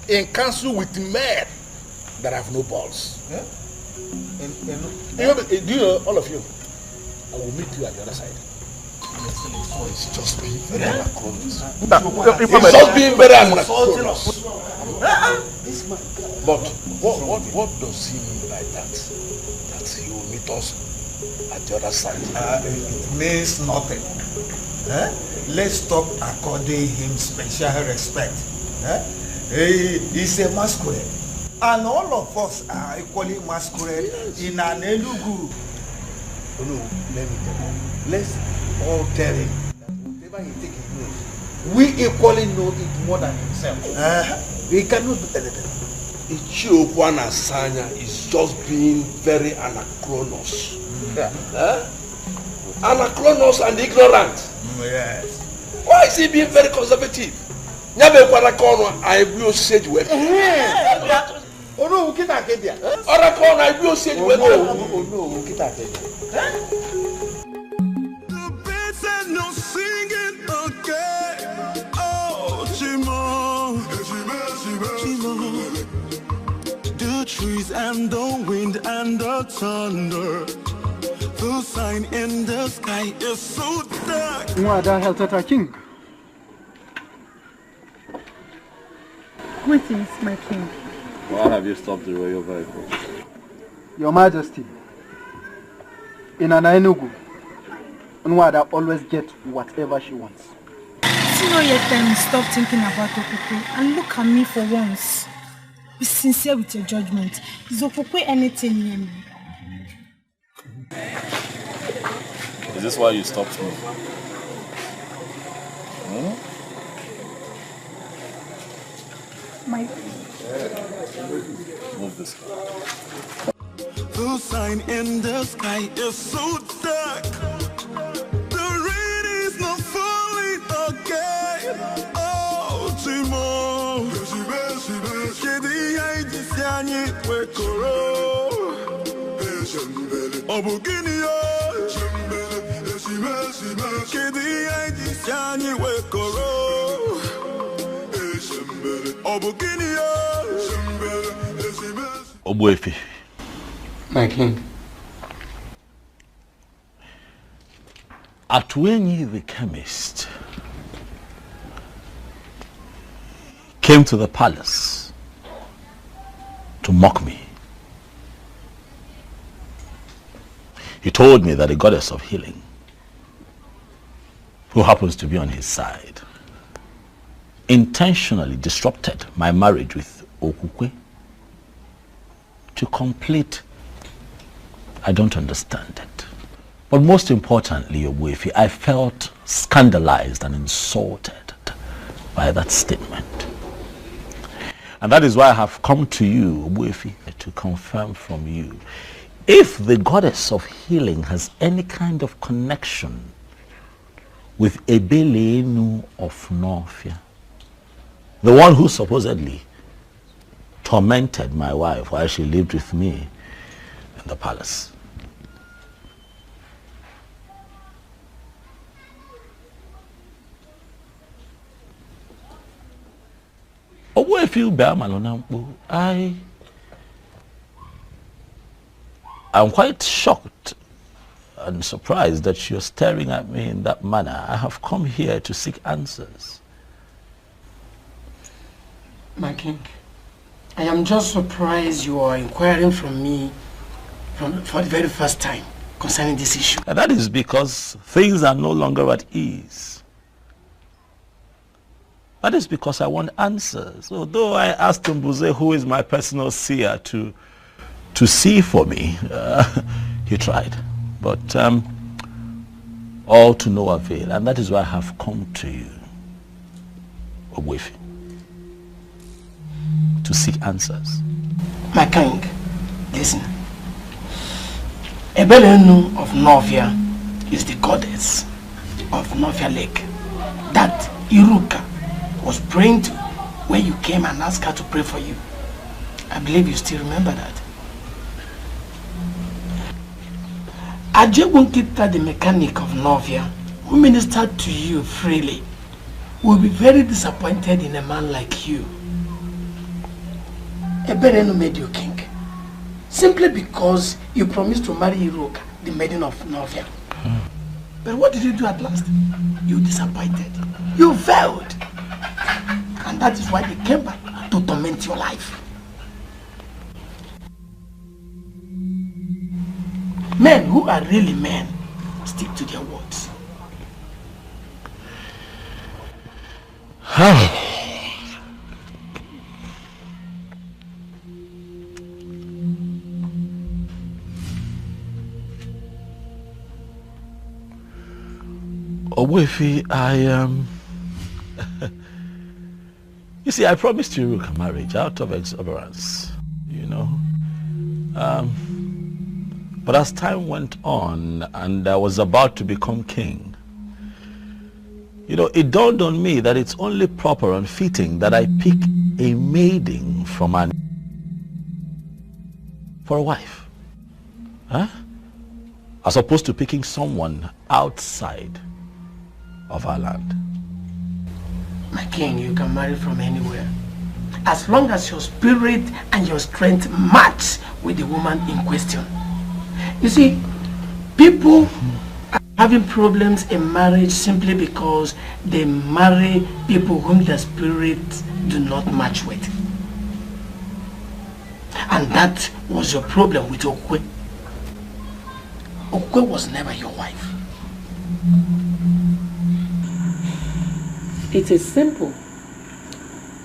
in council with men that have no balls? Yeah? Do you know, all of you, I will meet you at the other side. It's just being very anachronous. It's just being very anachronous. But what does he mean by that? That he will meet us at the other side? It means nothing. Let's stop according him special respect. He's a masquerade. And all of us are equally masquerade in an Enugu. Oh no, let me tell you. Let's all tell him that whatever he thinks he knows, we equally know it more than himself. We cannot do anything. Ichiokwana Sanya is just being very anachronous. Anachronous and ignorant. Yes. Why is he being very conservative? I will say to him. Oh no, kita kedia. Orakon, I will say to him. Oh no, kita kedia. No singing again. Oh, Chimo. Do trees and the wind and the thunder. The sign in the sky is so dark. Mwada Heltata King. Greetings, my king. Why have you stopped the royal vehicle? Your Majesty, in an Enugu, Nwada always gets whatever she wants. See no yet time stop thinking about Okukwe and look at me for once. Be sincere with your judgment. Is Okukwe anything near me? Is this why you stopped me? My... Move this. The sign in the sky is so dark. The rain is not falling again. Oh, Timo. Kedi aiji siani wekoro. Obugini yo. Kedi aiji siani wekoro. Obugini yo. Obuefi. My king. Atwenyi the chemist came to the palace to mock me. He told me that a goddess of healing, who happens to be on his side, intentionally disrupted my marriage with Okukwe to complete. I don't understand it. But most importantly, Obuefi, I felt scandalized and insulted by that statement. And that is why I have come to you, Obuefi, to confirm from you if the goddess of healing has any kind of connection with Ebelenu of Norfia, the one who supposedly tormented my wife while she lived with me in the palace. I'm quite shocked and surprised that you're staring at me in that manner. I have come here to seek answers. My king, I am just surprised you are inquiring from me for the very first time concerning this issue. And that is because things are no longer at ease. That is because I want answers. Although I asked Mbuze, who is my personal seer, to see for me, he tried. But all to no avail. And that is why I have come to you, Ogwefi, to seek answers. My king, listen. Ebelenu of Norvia is the goddess of Norvia Lake that Iruka was praying to when you came and asked her to pray for you. I believe you still remember that. Ajewunkita, the mechanic of Norvia, who ministered to you freely, will be very disappointed in a man like you. Ebelenu made you king, simply because you promised to marry Iruka, the maiden of Norvia. But what did you do at last? You disappointed. You failed. And that is why they came back to torment your life. Men who are really men stick to their words. Ogwefi, you see, I promised Iruka marriage out of exuberance, you know. But as time went on and I was about to become king, you know, it dawned on me that it's only proper and fitting that I pick a maiden from for a wife. Huh? As opposed to picking someone outside of our land. My king, you can marry from anywhere. as long as your spirit and your strength match with the woman in question. You see, people are having problems in marriage simply because they marry people whom their spirits do not match with. And that was your problem with Okwe. Okwe was never your wife. It is simple.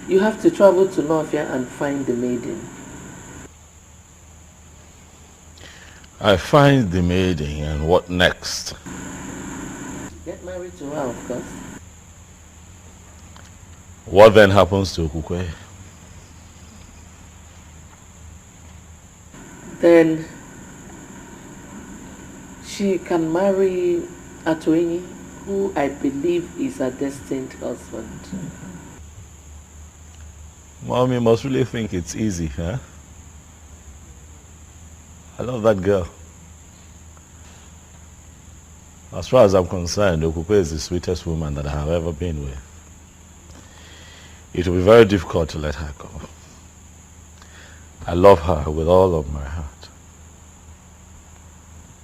You have to travel to Nofia and find the maiden. I find the maiden, and what next? Get married to her, of course. What then happens to Okukwe? Then she can marry Atoini, who I believe is her destined husband. Mommy must really think it's easy, huh? I love that girl. As far as I'm concerned, Okukwe is the sweetest woman that I have ever been with. It will be very difficult to let her go. I love her with all of my heart.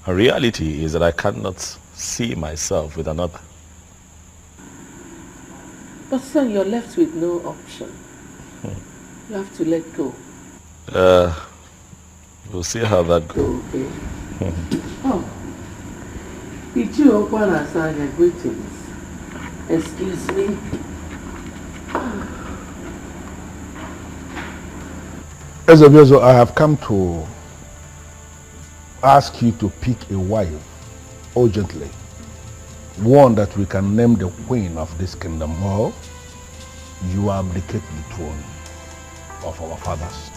The reality is that I cannot see myself with another. But son, you're left with no option. You have to let go. We'll see how that goes. Okay. Oh. Ichi Okwana Sanya, greetings. Excuse me. Ezobiozo, I have come to ask you to pick a wife urgently. One that we can name the queen of this kingdom, or you abdicate the throne of our fathers.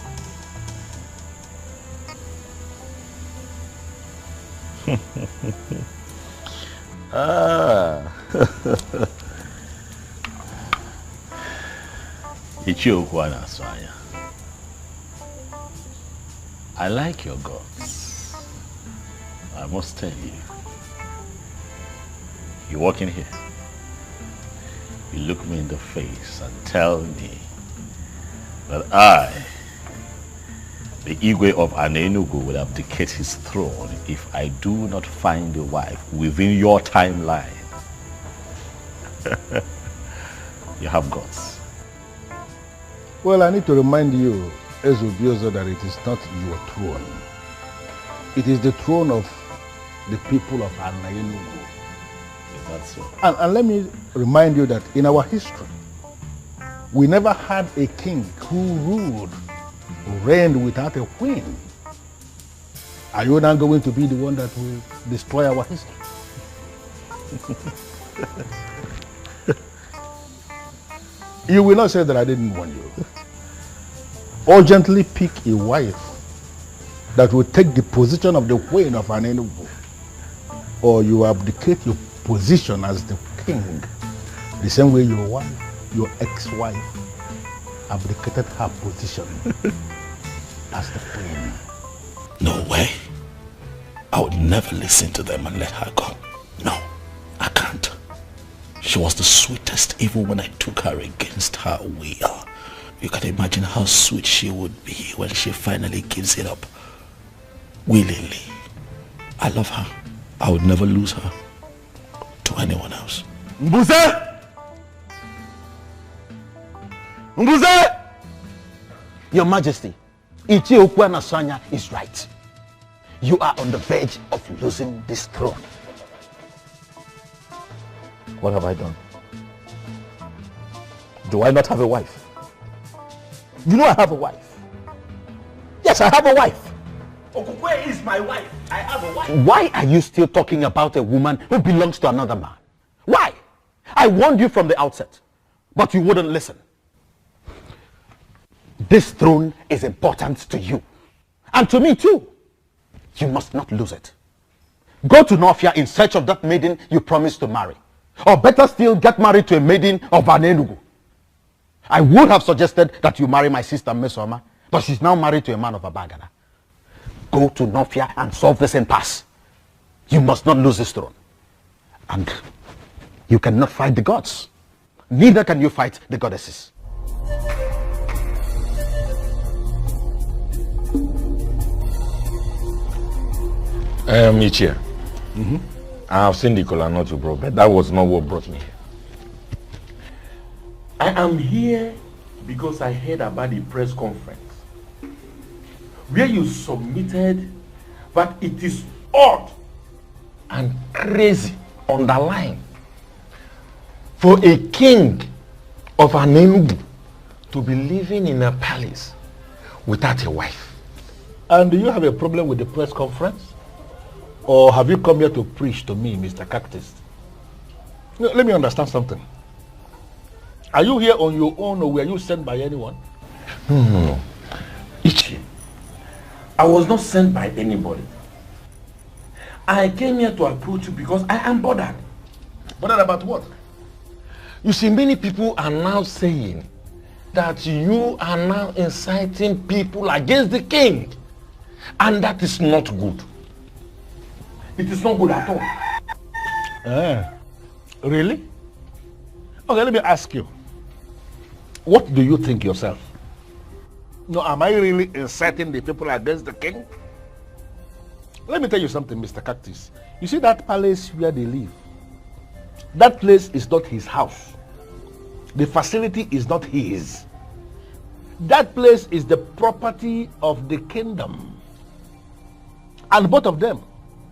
Ichiokwana Swanya. I like your guts. I must tell you. You walk in here. You look me in the face and tell me that I, the Igwe of Anenugu, will abdicate his throne if I do not find a wife within your timeline. You have guts. Well, I need to remind you, Ezobiozo, that it is not your throne. It is the throne of the people of Anenugu. Is that so? And let me remind you that in our history, we never had a king who ruled, reigned without a queen. Are you now going to be the one that will destroy our history? You will not say that I didn't warn you. Urgently pick a wife that will take the position of the queen of Anenugu, or you abdicate your position as the king, the same way your wife, your ex-wife, abdicated her position as the queen. No way. I would never listen to them and let her go. No, I can't. She was the sweetest even when I took her against her will. You can imagine how sweet she would be when she finally gives it up willingly. I love her. I would never lose her to anyone else. Mbuze! Mbuze! Your Majesty, Ichi Okwana Sanya is right. You are on the verge of losing this throne. What have I done? Do I not have a wife? You know I have a wife. Yes, I have a wife. Okukwe is my wife. I have a wife. Why are you still talking about a woman who belongs to another man? Why? I warned you from the outset, but you wouldn't listen. This throne is important to you, and to me too. You must not lose it. Go to Nofia in search of that maiden you promised to marry. Or better still, get married to a maiden of Anenugu. I would have suggested that you marry my sister Mesoma, but she's now married to a man of Abagana. Go to Nofia and solve this impasse. You must not lose this throne. And you cannot fight the gods. Neither can you fight the goddesses. Ichie. I have seen the color not you brought, but that was not what brought me here. I am here because I heard about the press conference where you submitted that it is odd and crazy, underlined, for a king of an Enugu to be living in a palace without a wife. And do you have a problem with the press conference? Or have you come here to preach to me, Mr. Cactus? No, let me understand something. Are you here on your own or were you sent by anyone? No. Ichi, I was not sent by anybody. I came here to approach you because I am bothered. Bothered about what? You see, many people are now saying that you are now inciting people against the king. And that is not good. It is not good at all. Really? Okay, let me ask you. What do you think yourself? No, am I really inciting the people against the king? Let me tell you something, Mr. Cactus. You see that palace where they live? That place is not his house. The facility is not his. That place is the property of the kingdom. And both of them,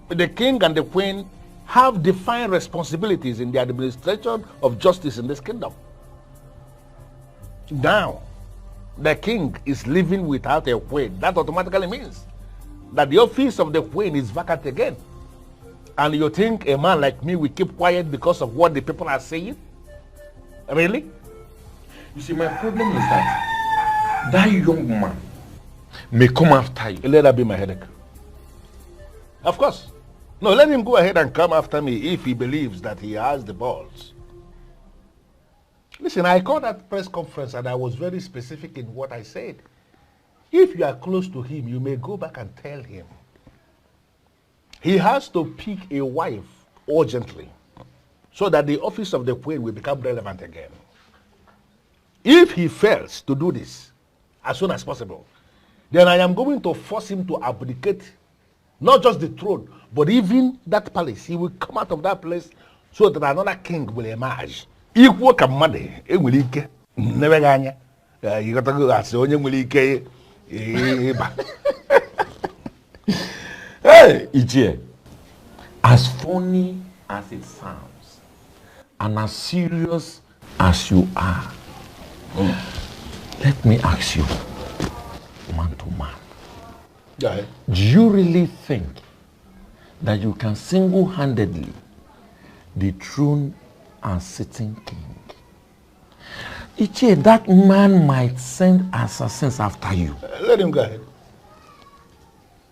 the king and the queen, have defined responsibilities in the administration of justice in this kingdom. Now, the king is living without a queen. That automatically means that the office of the queen is vacant again. And you think a man like me will keep quiet because of what the people are saying? Really? You see, my problem is that young man may come after you. Let that be my headache. Of course. No, let him go ahead and come after me if he believes that he has the balls. Listen, I called that press conference and I was very specific in what I said. If you are close to him, you may go back and tell him. He has to pick a wife urgently so that the office of the queen will become relevant again. If he fails to do this as soon as possible, then I am going to force him to abdicate not just the throne, but even that palace. He will come out of that place so that another king will emerge. Equal command, never ganya. You got to go as only Mulike. Hey, Ichie, as funny as it sounds, and as serious as you are, let me ask you, man to man. Yeah. Do you really think that you can single-handedly dethrone a sitting king? Ichie, that man might send assassins after you. Let him go ahead.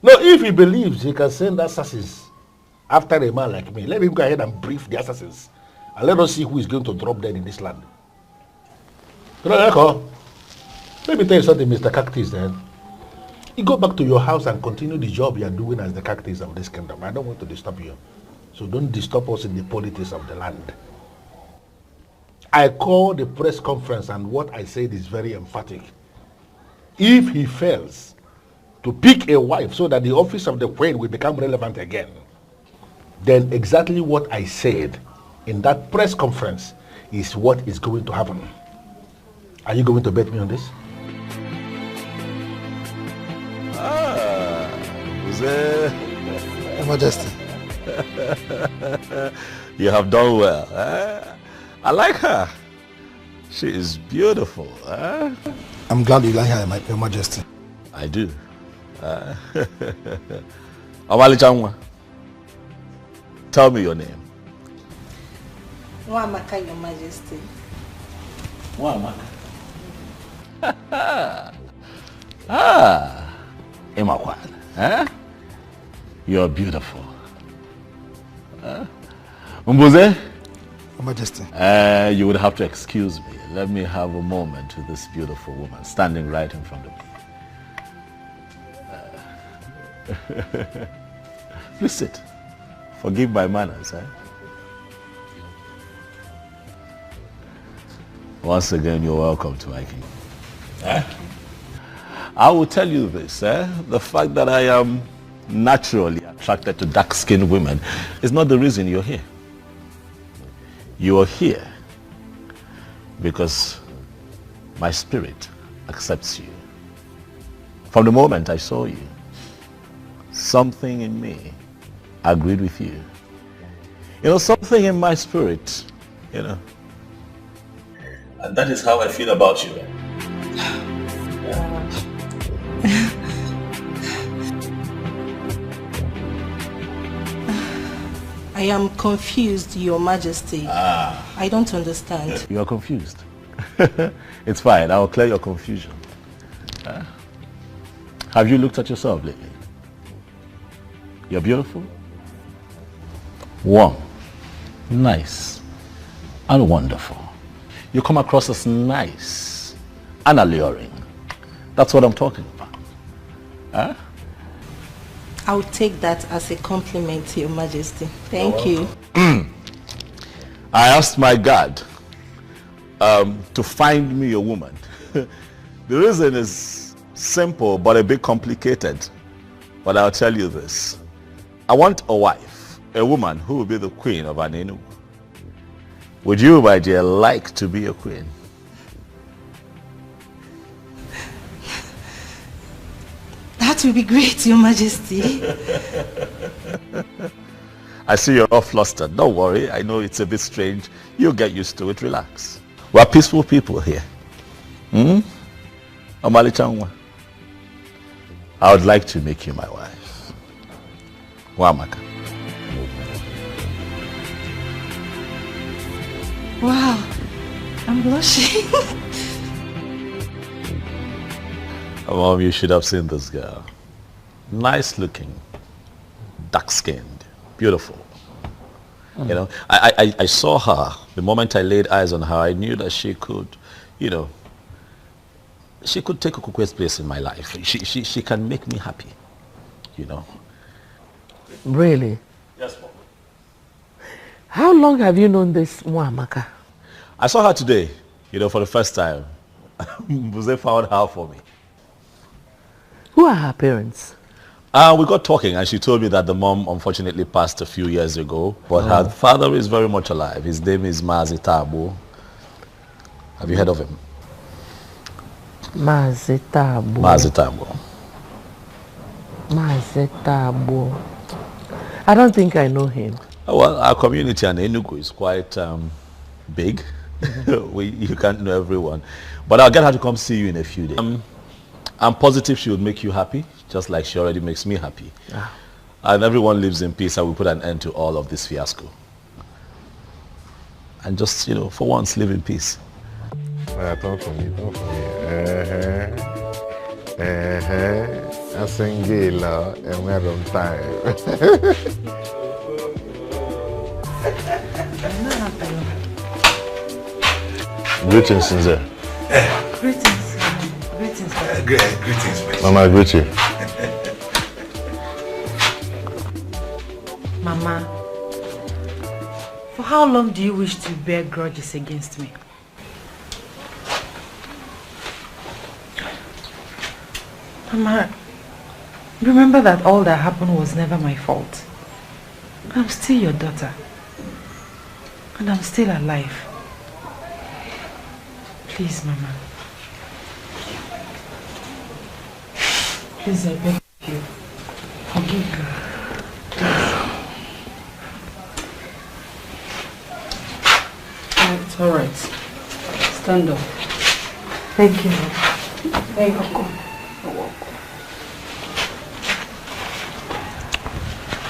No, if he believes he can send assassins after a man like me, let him go ahead and brief the assassins. And let us see who is going to drop dead in this land. Let me tell you something, Mr. Cactus, then. You go back to your house and continue the job you are doing as the cactus of this kingdom. I don't want to disturb you. So don't disturb us in the politics of the land. I called the press conference and what I said is very emphatic. If he fails to pick a wife so that the office of the queen will become relevant again, then exactly what I said in that press conference is what is going to happen. Are you going to bet me on this? Your Majesty. You have done well. Eh? I like her. She is beautiful. Eh? I'm glad you like her, Your Majesty. I do. Awali Changwa, tell me your name. Nwamaka, Your Majesty. Nwamaka. Imakwan. Eh? You're beautiful. Mbuze? Your Majesty. You would have to excuse me. Let me have a moment with this beautiful woman standing right in front of me. Please sit. Forgive my manners. Eh? Once again, you're welcome to my kingdom. Eh? I will tell you this. The fact that I am naturally attracted attracted to dark-skinned women is not the reason you're here. You are here because my spirit accepts you. From the moment I saw you, something in me agreed with you. You know, something in my spirit, you know. And that is how I feel about you. I am confused, Your Majesty. I don't understand. You are confused. It's fine. I'll clear your confusion. Have you looked at yourself lately? You're beautiful, warm, nice, and wonderful. You come across as nice and alluring. That's what I'm talking about. I'll take that as a compliment, Your Majesty. Thank you. I asked my God to find me a woman. The reason is simple but a bit complicated. But I'll tell you this. I want a wife, a woman who will be the queen of an Enugu. Would you, my dear, like to be a queen? That will be great, Your Majesty. I see you're all flustered. Don't worry. I know it's a bit strange. You'll get used to it. Relax. We're peaceful people here. Omali Changwa. I would like to make you my wife. Wamaka. Wow, I'm blushing. Mom, you should have seen this girl. Nice looking, dark skinned, beautiful. You know, I saw her. The moment I laid eyes on her, I knew that she could, you know, she could take Okukwe's place in my life. She can make me happy, you know. Really? Yes, Mom. How long have you known this Mwamaka? I saw her today, you know, for the first time. Buze found her for me. Who are her parents? We got talking and she told me that the mom unfortunately passed a few years ago, but her father is very much alive. His name is Mazitabo. Have you heard of him? Mazitabo. Mazitabo. Mazitabo. I don't think I know him. Well, our community in Enugu is quite big. You can't know everyone. But I'll get her to come see you in a few days. I'm positive she would make you happy, just like she already makes me happy. And everyone lives in peace and we put an end to all of this fiasco. And just, you know, for once, live in peace. Talk for me, talk for me. I sing Gila and we're on time. Greetings, Sinze. Greetings. Greetings. Greetings, Mama, I greet you. Mama, for how long do you wish to bear grudges against me? Mama, remember that all that happened was never my fault. I'm still your daughter. And I'm still alive. Please, Mama. Please, I beg you. Forgive me. It's all right. Stand up. Thank you. Thank you.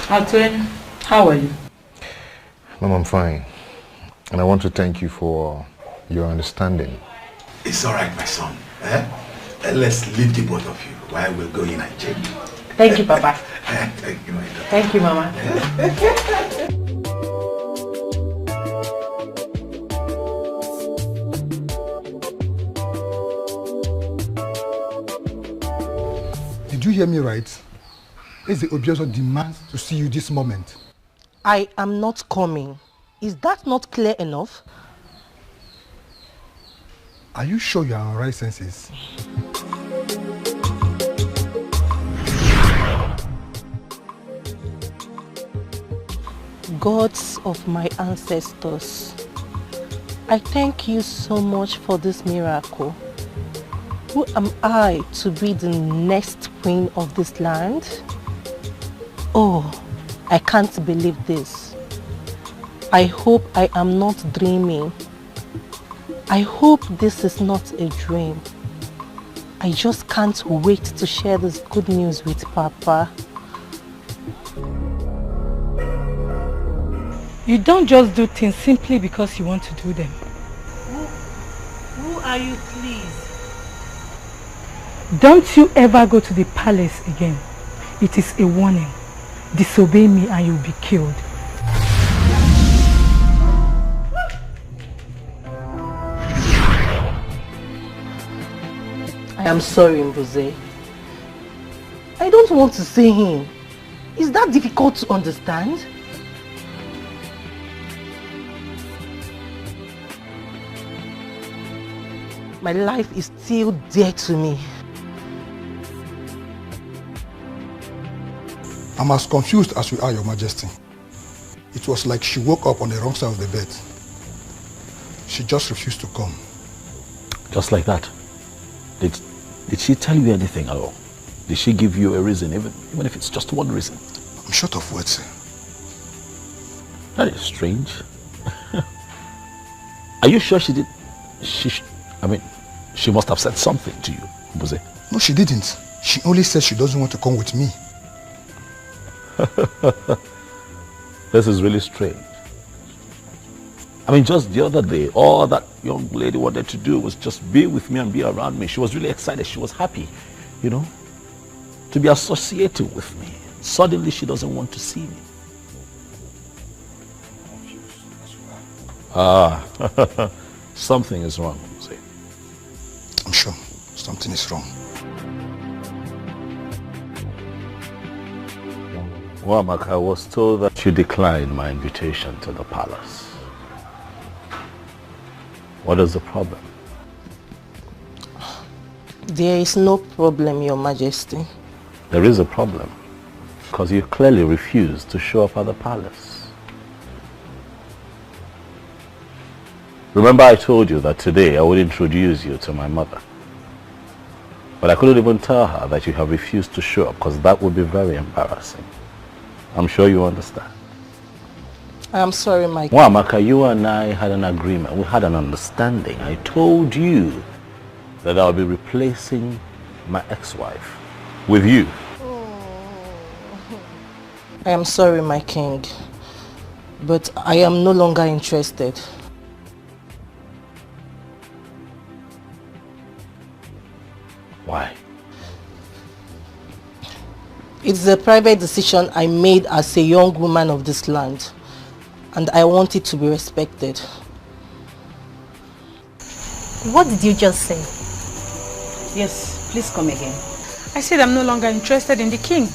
Atwen, how are you? Mom, I'm fine. And I want to thank you for your understanding. It's all right, my son. Let's leave the both of you while we're going and change. Thank you, Papa. Thank you, my daughter. Thank you, Mama. Did you hear me right? Is the Obioso demands to see you this moment? I am not coming. Is that not clear enough? Are you sure you are on right senses? Gods of my ancestors, I thank you so much for this miracle. Who am I to be the next queen of this land? Oh, I can't believe this. I hope I am not dreaming. I hope this is not a dream. I just can't wait to share this good news with Papa. You don't just do things simply because you want to do them. Who are you, please? Don't you ever go to the palace again. It is a warning. Disobey me and you'll be killed. I am sorry, Mbuze. I don't want to say him. Is that difficult to understand? My life is still dear to me. I'm as confused as you are, Your Majesty. It was like she woke up on the wrong side of the bed. She just refused to come. Just like that? Did she tell you anything at all? Did she give you a reason, even if it's just one reason? I'm short of words, sir. That is strange. Are you sure she did? She must have said something to you, Mbuze. No, she didn't. She only said she doesn't want to come with me. This is really strange. Just the other day, all that young lady wanted to do was just be with me and be around me. She was really excited. She was happy, to be associated with me. Suddenly, she doesn't want to see me. Something is wrong, Mbuze. I'm sure something is wrong. Wamak, I was told that you declined my invitation to the palace. What is the problem? There is no problem, Your Majesty. There is a problem, because you clearly refused to show up at the palace. Remember I told you that today I would introduce you to my mother. But I couldn't even tell her that you have refused to show up, because that would be very embarrassing. I'm sure you understand. I'm sorry, Mike. Wamaka, you and I had an agreement. We had an understanding. I told you that I'll be replacing my ex-wife with you. I am sorry, my king, but I am no longer interested. Why? It's a private decision I made as a young woman of this land, and I want it to be respected. What did you just say? Yes, please come again. I said I'm no longer interested in the king.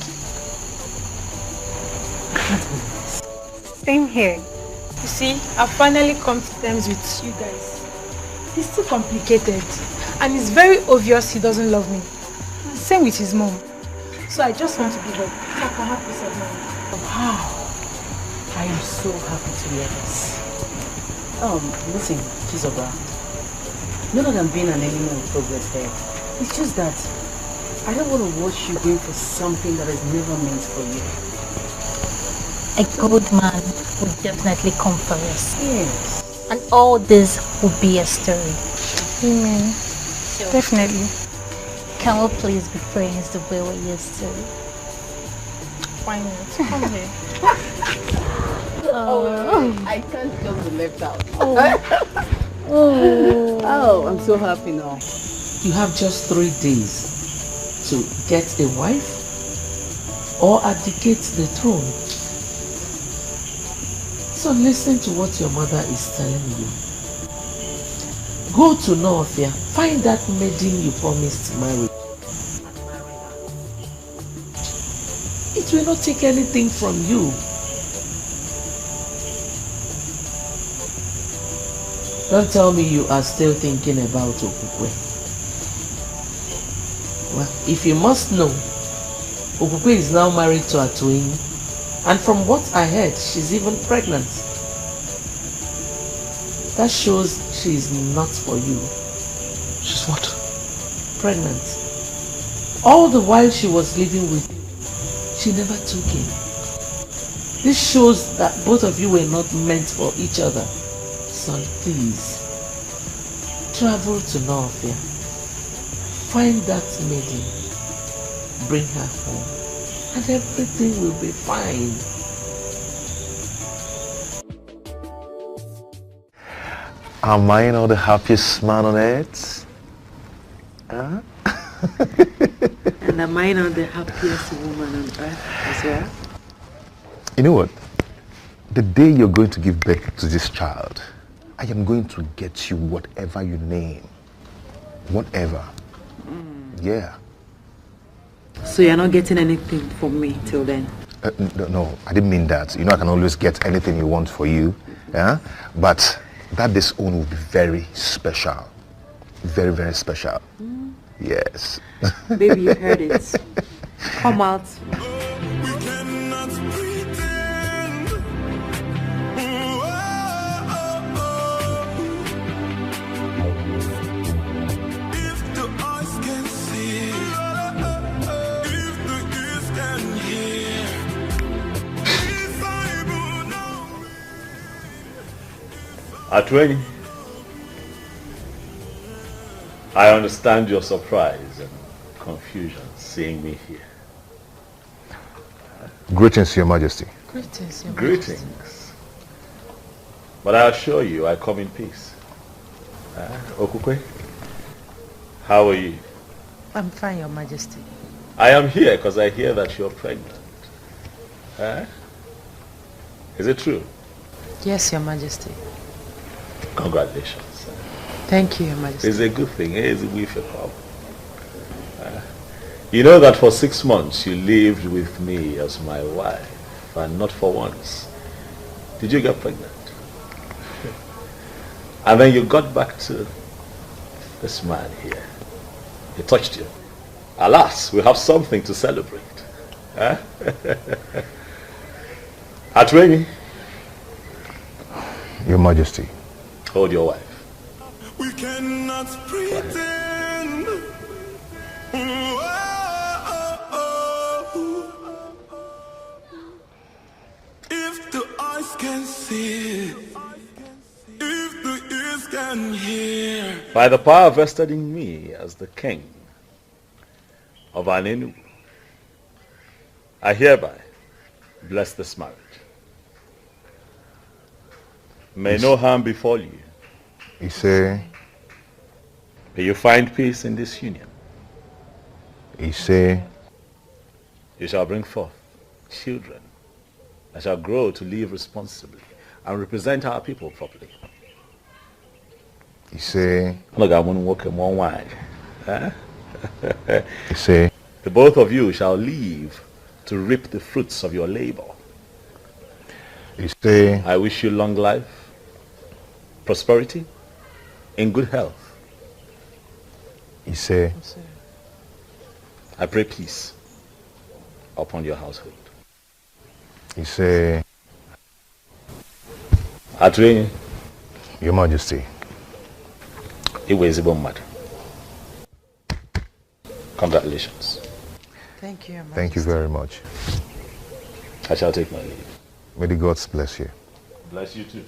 Same here. You see, I've finally come to terms with you guys. He's too complicated, and it's very obvious he doesn't love me. Same with his mom. So I just want to give up, so I can have peace of mind. Wow. I am so happy to hear this. Listen, Chizoba. None of them being an enemy of progress there. It's just that I don't want to watch you going for something that is never meant for you. A good man would definitely come for us. Yes. And all this will be a story. Amen. So, definitely. Can we please be friends the way we used to? Why not? Come here. I can't just be left out. Oh, I'm so happy now. You have just 3 days to get a wife or abdicate the throne. So listen to what your mother is telling you. Go to Northia, find that maiden you promised to marry. It will not take anything from you. Don't tell me you are still thinking about Okukwe. Well, if you must know, Okukwe is now married to Atoin, And from what I heard, she's even pregnant. That shows she's not for you. She's what? Pregnant. All the while she was living with you, she never took him. This shows that both of you were not meant for each other. So please, travel to Northia. Find that maiden. Bring her home. And everything will be fine. Am I not the happiest man on earth? Huh? And am I not the happiest woman on earth as well? You know what? The day you're going to give birth to this child, I am going to get you whatever you name. Whatever. Yeah. So you're not getting anything from me till then? No, I didn't mean that. You know I can always get anything you want for you. Yeah? But that this own will be very special. Very, very special. Yes. Baby, you heard it. Come out. Atweni, I understand your surprise and confusion seeing me here. Greetings, Your Majesty. Greetings, Your Majesty. Greetings. But I assure you, I come in peace. Okukwe, how are you? I'm fine, Your Majesty. I am here because I hear that you're pregnant. Is it true? Yes, Your Majesty. Congratulations. Thank you, Your Majesty. It's a good thing. It's a good problem. You know that for 6 months you lived with me as my wife, and not for once did you get pregnant. And then you got back to this man here. He touched you. Alas, we have something to celebrate. Atweni. Your Majesty. Hold your wife. We cannot pretend. If the eyes can see, if the ears can hear. By the power vested in me as the king of Anenu, I hereby bless this marriage. May no harm befall you. You say? May you find peace in this union. You say? You shall bring forth children that shall grow to live responsibly and represent our people properly. You say? Look, I want to walk in one way. You say? The both of you shall live to reap the fruits of your labor. You say? I wish you long life, prosperity, in good health. You say? I pray peace upon your household. You say? Atweni. Your Majesty. It was a matter. Congratulations. Thank you, Your Majesty. Thank you very much. I shall take my leave. May the gods bless you. Bless you too.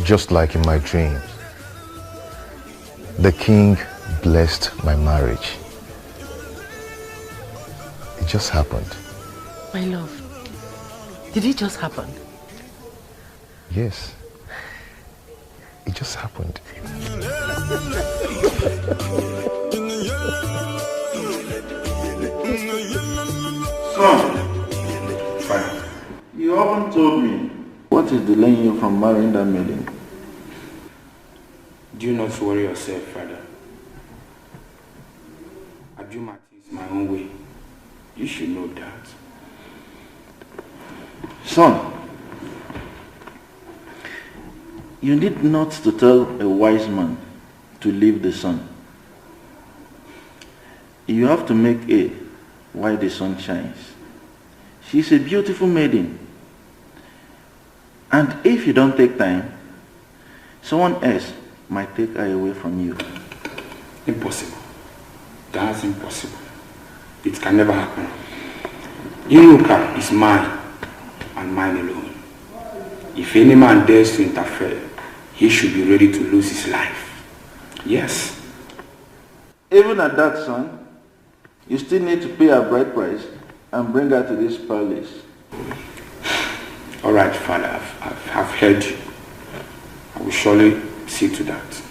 Just like in my dreams, the king blessed my marriage. It just happened. My love, did it just happen? Yes. It just happened. Son, you haven't told me what is delaying you from marrying that maiden. Do not worry yourself, father. I do my things my own way. You should know that. Son, you need not to tell a wise man to leave the sun. You have to make hay while the sun shines. She's a beautiful maiden. And if you don't take time, someone else might take her away from you. Impossible. That's impossible. It can never happen. Iruka is mine and mine alone. If any man dares to interfere, he should be ready to lose his life. Yes. Even at that, son, you still need to pay a bride price and bring her to this palace. All right, Father, I've heard you. I will surely see to that.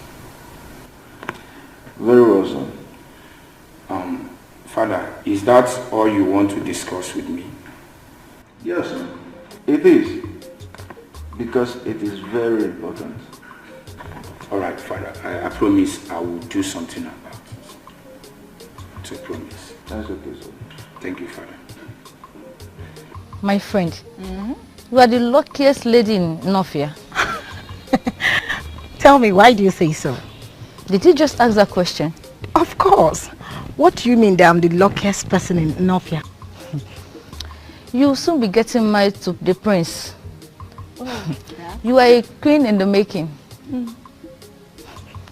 Very well, son. Father, is that all you want to discuss with me? Yes, son. It is. Because it is very important. All right, Father. I promise I will do something about it. It's a promise. That's okay, sir. Thank you, Father. My friend, you are the luckiest lady in Nofia. Tell me, why do you say so? Did you just ask that question? Of course. What do you mean that I'm the luckiest person in Nofia? You'll soon be getting married to the prince. You are a queen in the making.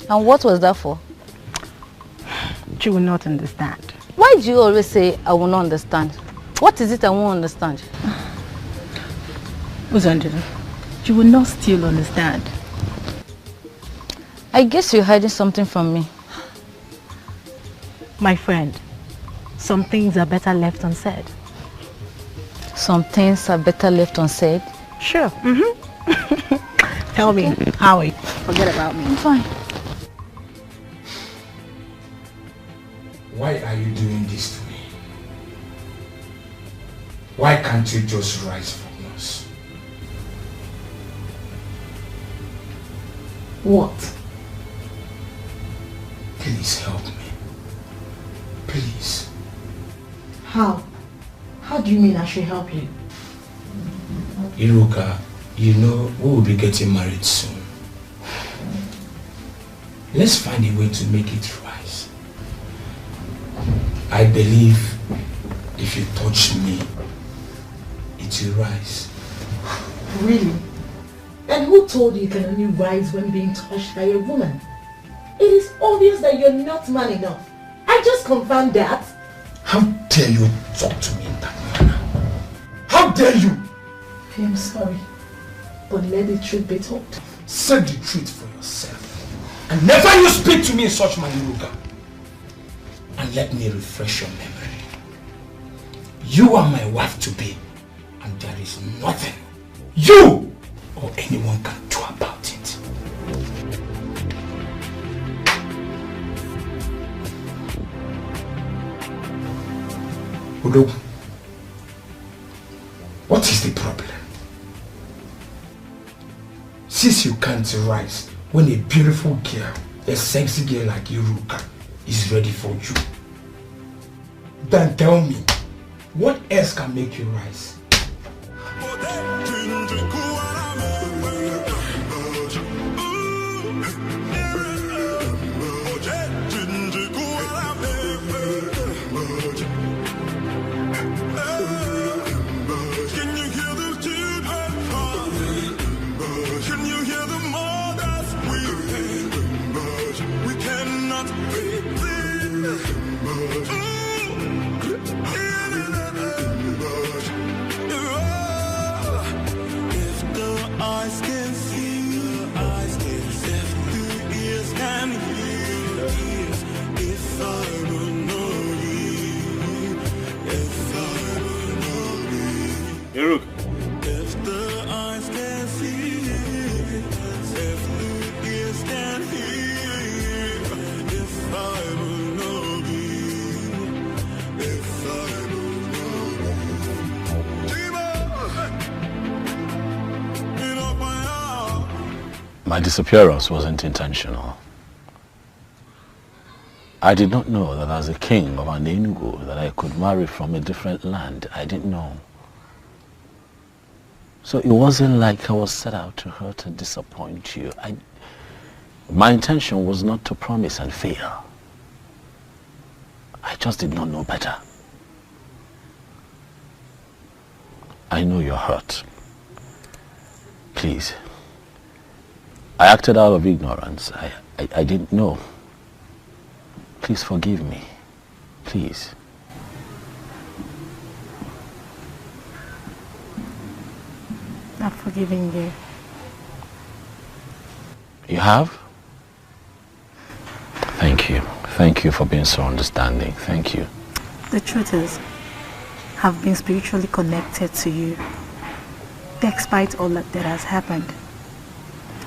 And what was that for? You will not understand. Why do you always say, I will not understand? What is it I won't understand? Uzandila, you will not still understand. I guess you're hiding something from me. My friend, some things are better left unsaid. Some things are better left unsaid? Sure. Tell me, Howie, forget about me. I'm fine. Why are you doing this to me? Why can't you just rise from us? What? Please help me. Please. How? How do you mean I should help you? Iruka, you know we will be getting married soon. Let's find a way to make it rise. I believe if you touch me, it will rise. Really? And who told you can only rise when being touched by a woman? It is obvious that you're not man enough. I just confirmed that. How dare you talk to me in that manner? How dare you? I am sorry, but let the truth be told. Say the truth for yourself. And never you speak to me in such manner, Iruka. And let me refresh your memory. You are my wife to be, and there is nothing you or anyone can do about it. Udo, what is the problem? Since you can't rise when a beautiful girl, a sexy girl like Iruka is ready for you, then tell me, what else can make you rise? My disappearance wasn't intentional. I did not know that as a king of an Enugu that I could marry from a different land. I didn't know. So it wasn't like I was set out to hurt and disappoint you. My intention was not to promise and fail. I just did not know better. I know you're hurt. Please. I acted out of ignorance. I didn't know. Please forgive me. Please. I've forgiven you. You have? Thank you. Thank you for being so understanding. Thank you. The truth is, I've been spiritually connected to you. Despite all that has happened,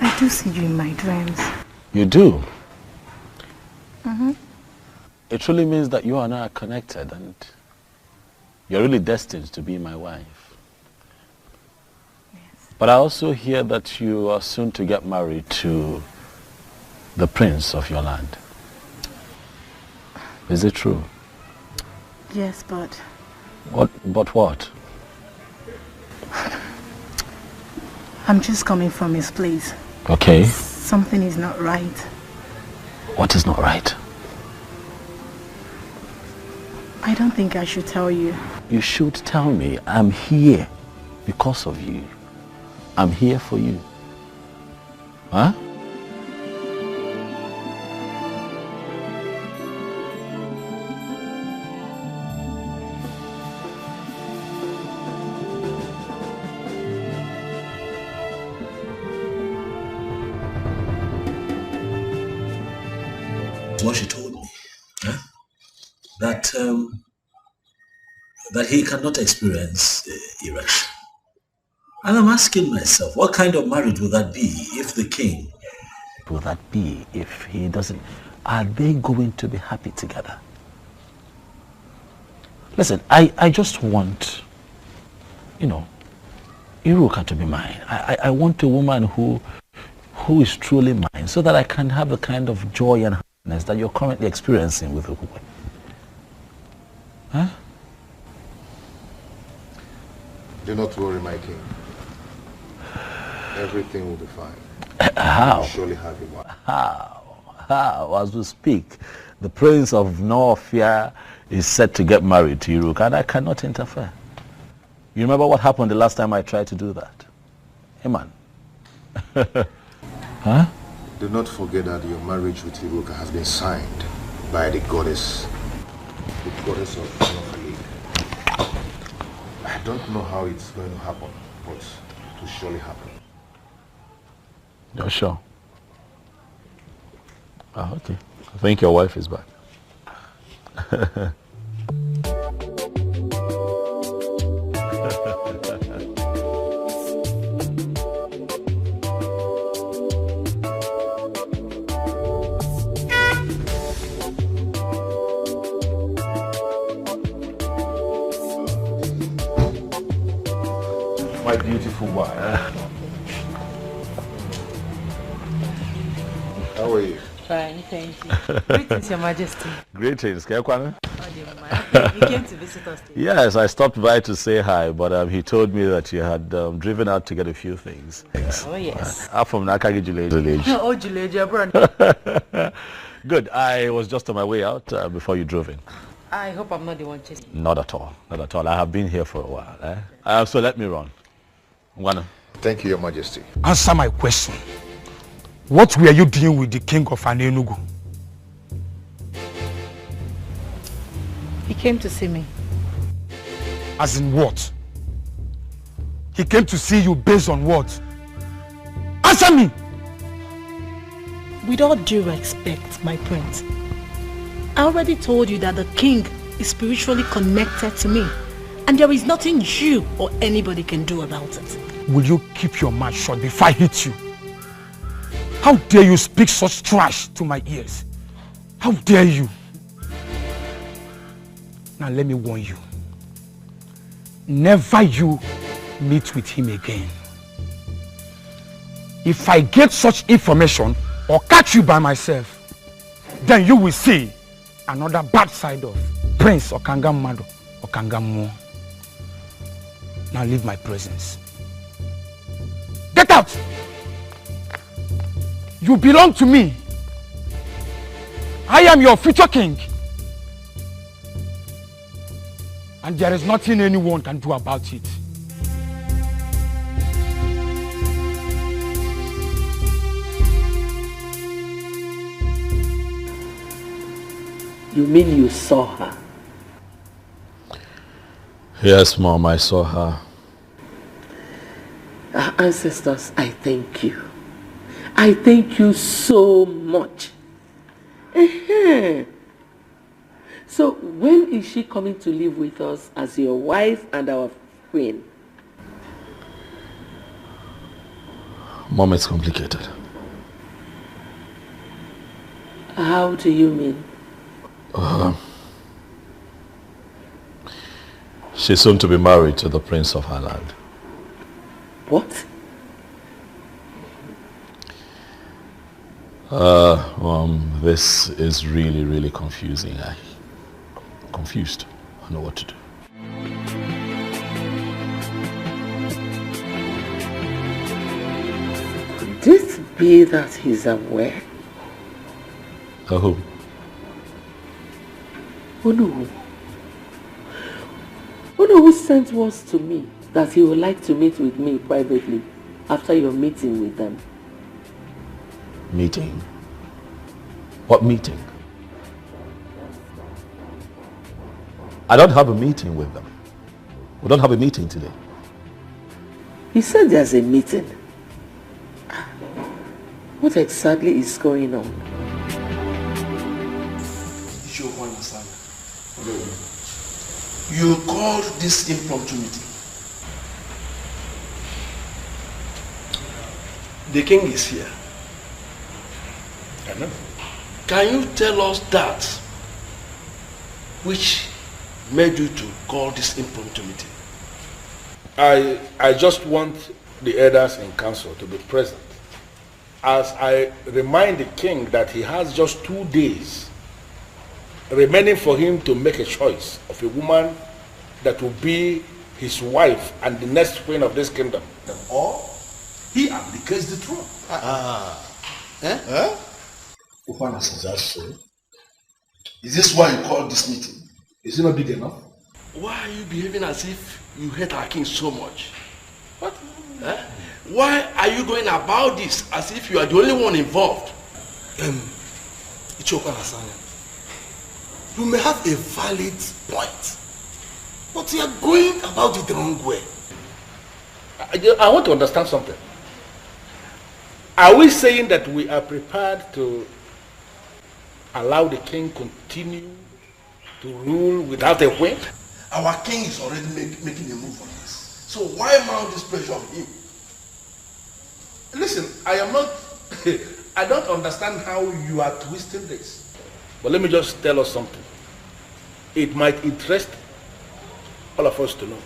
I do see you in my dreams. You do? Mm-hmm. It really means that you and I are connected and you're really destined to be my wife. Yes. But I also hear that you are soon to get married to the prince of your land. Is it true? Yes, but... But what? I'm just coming from his place. Okay. Something is not right. What is not right? I don't think I should tell you. You should tell me. I'm here because of you. I'm here for you. Huh? What she told me, that he cannot experience erection. And I'm asking myself, what kind of marriage will that be if the king... Will that be if he doesn't... Are they going to be happy together? Listen, I just want, Iruka to be mine. I want a woman who is truly mine so that I can have the kind of joy and happiness that you're currently experiencing with Ukwe. Huh? Do not worry, my king. Everything will be fine. How? You'll surely have your wife. How? As we speak, the prince of Norfia is set to get married to Iruka, and I cannot interfere. You remember what happened the last time I tried to do that? Hey, man. Huh? Do not forget that your marriage with Iruka has been signed by the goddess of Norfolk. I don't know how it's going to happen, but it will surely happen. You're sure? Oh, okay. I think your wife is back. My beautiful wife. How are you? Fine, thank you. Greetings, Your Majesty. Greetings. Kekwane? You came to visit us today. Yes, I stopped by to say hi, but he told me that you had driven out to get a few things. Oh, yes. I'm from Nakagi village. Oh, Juleja, Good. I was just on my way out before you drove in. I hope I'm not the one chasing. Not at all. Not at all. I have been here for a while. So let me run. Thank you, Your Majesty. Answer my question. What were you doing with the king of Anenugu? He came to see me. As in what? He came to see you based on what? Answer me! With all due respect, my prince, I already told you that the king is spiritually connected to me, and there is nothing you or anybody can do about it. Will you keep your mouth shut before I hit you? How dare you speak such trash to my ears? How dare you? Now let me warn you. Never you meet with him again. If I get such information or catch you by myself, then you will see another bad side of Prince Okangamado Okangamu. Now leave my presence. Get out! You belong to me. I am your future king. And there is nothing anyone can do about it. You mean you saw her? Yes, Mom, I saw her. Our ancestors, I thank you. I thank you so much. So when is she coming to live with us as your wife and our queen? Mom, it's complicated. How do you mean? She's soon to be married to the prince of her land. What? This is really, really confusing. I'm confused. I don't know what to do. Could this be that he's aware? Who? Who who sent words to me that he would like to meet with me privately after your meeting with them? Meeting? What meeting? I don't have a meeting with them. We don't have a meeting today. He said there's a meeting. What exactly is going on? You called this impromptu meeting. The king is here. I know. Can you tell us that which made you to call this impromptu meeting? I just want the elders in council to be present as I remind the king that he has just 2 days remaining for him to make a choice of a woman that will be his wife and the next queen of this kingdom. Or he abdicates the throne. Is that so? Is this why you called this meeting? Is it not big enough? Why are you behaving as if you hate our king so much? What? Why are you going about this as if you are the only one involved? You may have a valid point, but you are going about it the wrong way. I want to understand something. Are we saying that we are prepared to allow the king continue to rule without a whip? Our king is already making a move on this. So why mount this pressure on him? Listen, I don't understand how you are twisting this. But let me just tell us something. It might interest all of us to know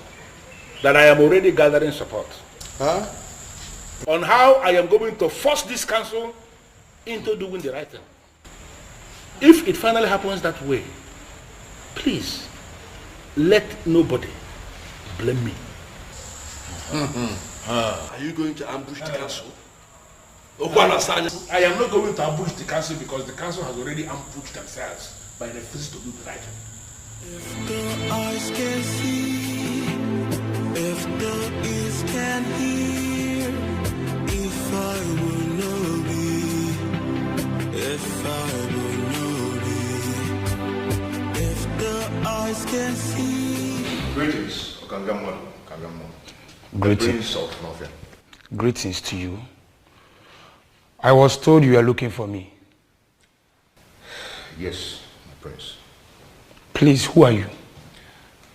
that I am already gathering support on how I am going to force this council into doing the right thing. If it finally happens that way, please let nobody blame me. Are you going to ambush the council? I am not going to ambush the council because the council has already ambushed themselves by refusing to do the right thing. If the eyes can see, if the ears can hear, if I will know thee, if I will know thee, if the eyes can see. Greetings, Okangamwa. Greetings. Greetings to you. I was told you are looking for me. Yes, my prince. Please, who are you?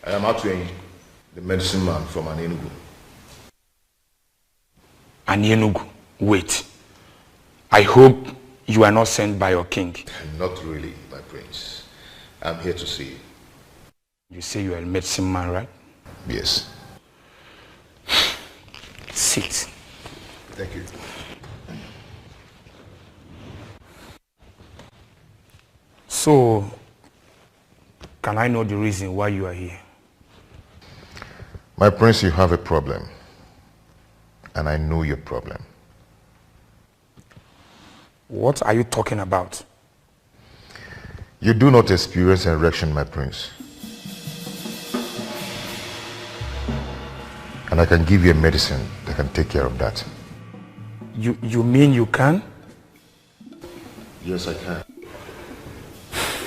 I am Atweng, the medicine man from Enugu. Enugu? Wait. I hope you are not sent by your king. Not really, my prince. I'm here to see you. You say you are a medicine man, right? Yes. Sit. Thank you. So, can I know the reason why you are here? My prince, you have a problem. and I know your problem. What are you talking about? You do not experience erection, my prince. And I can give you a medicine that can take care of that. You mean you can? Yes, I can.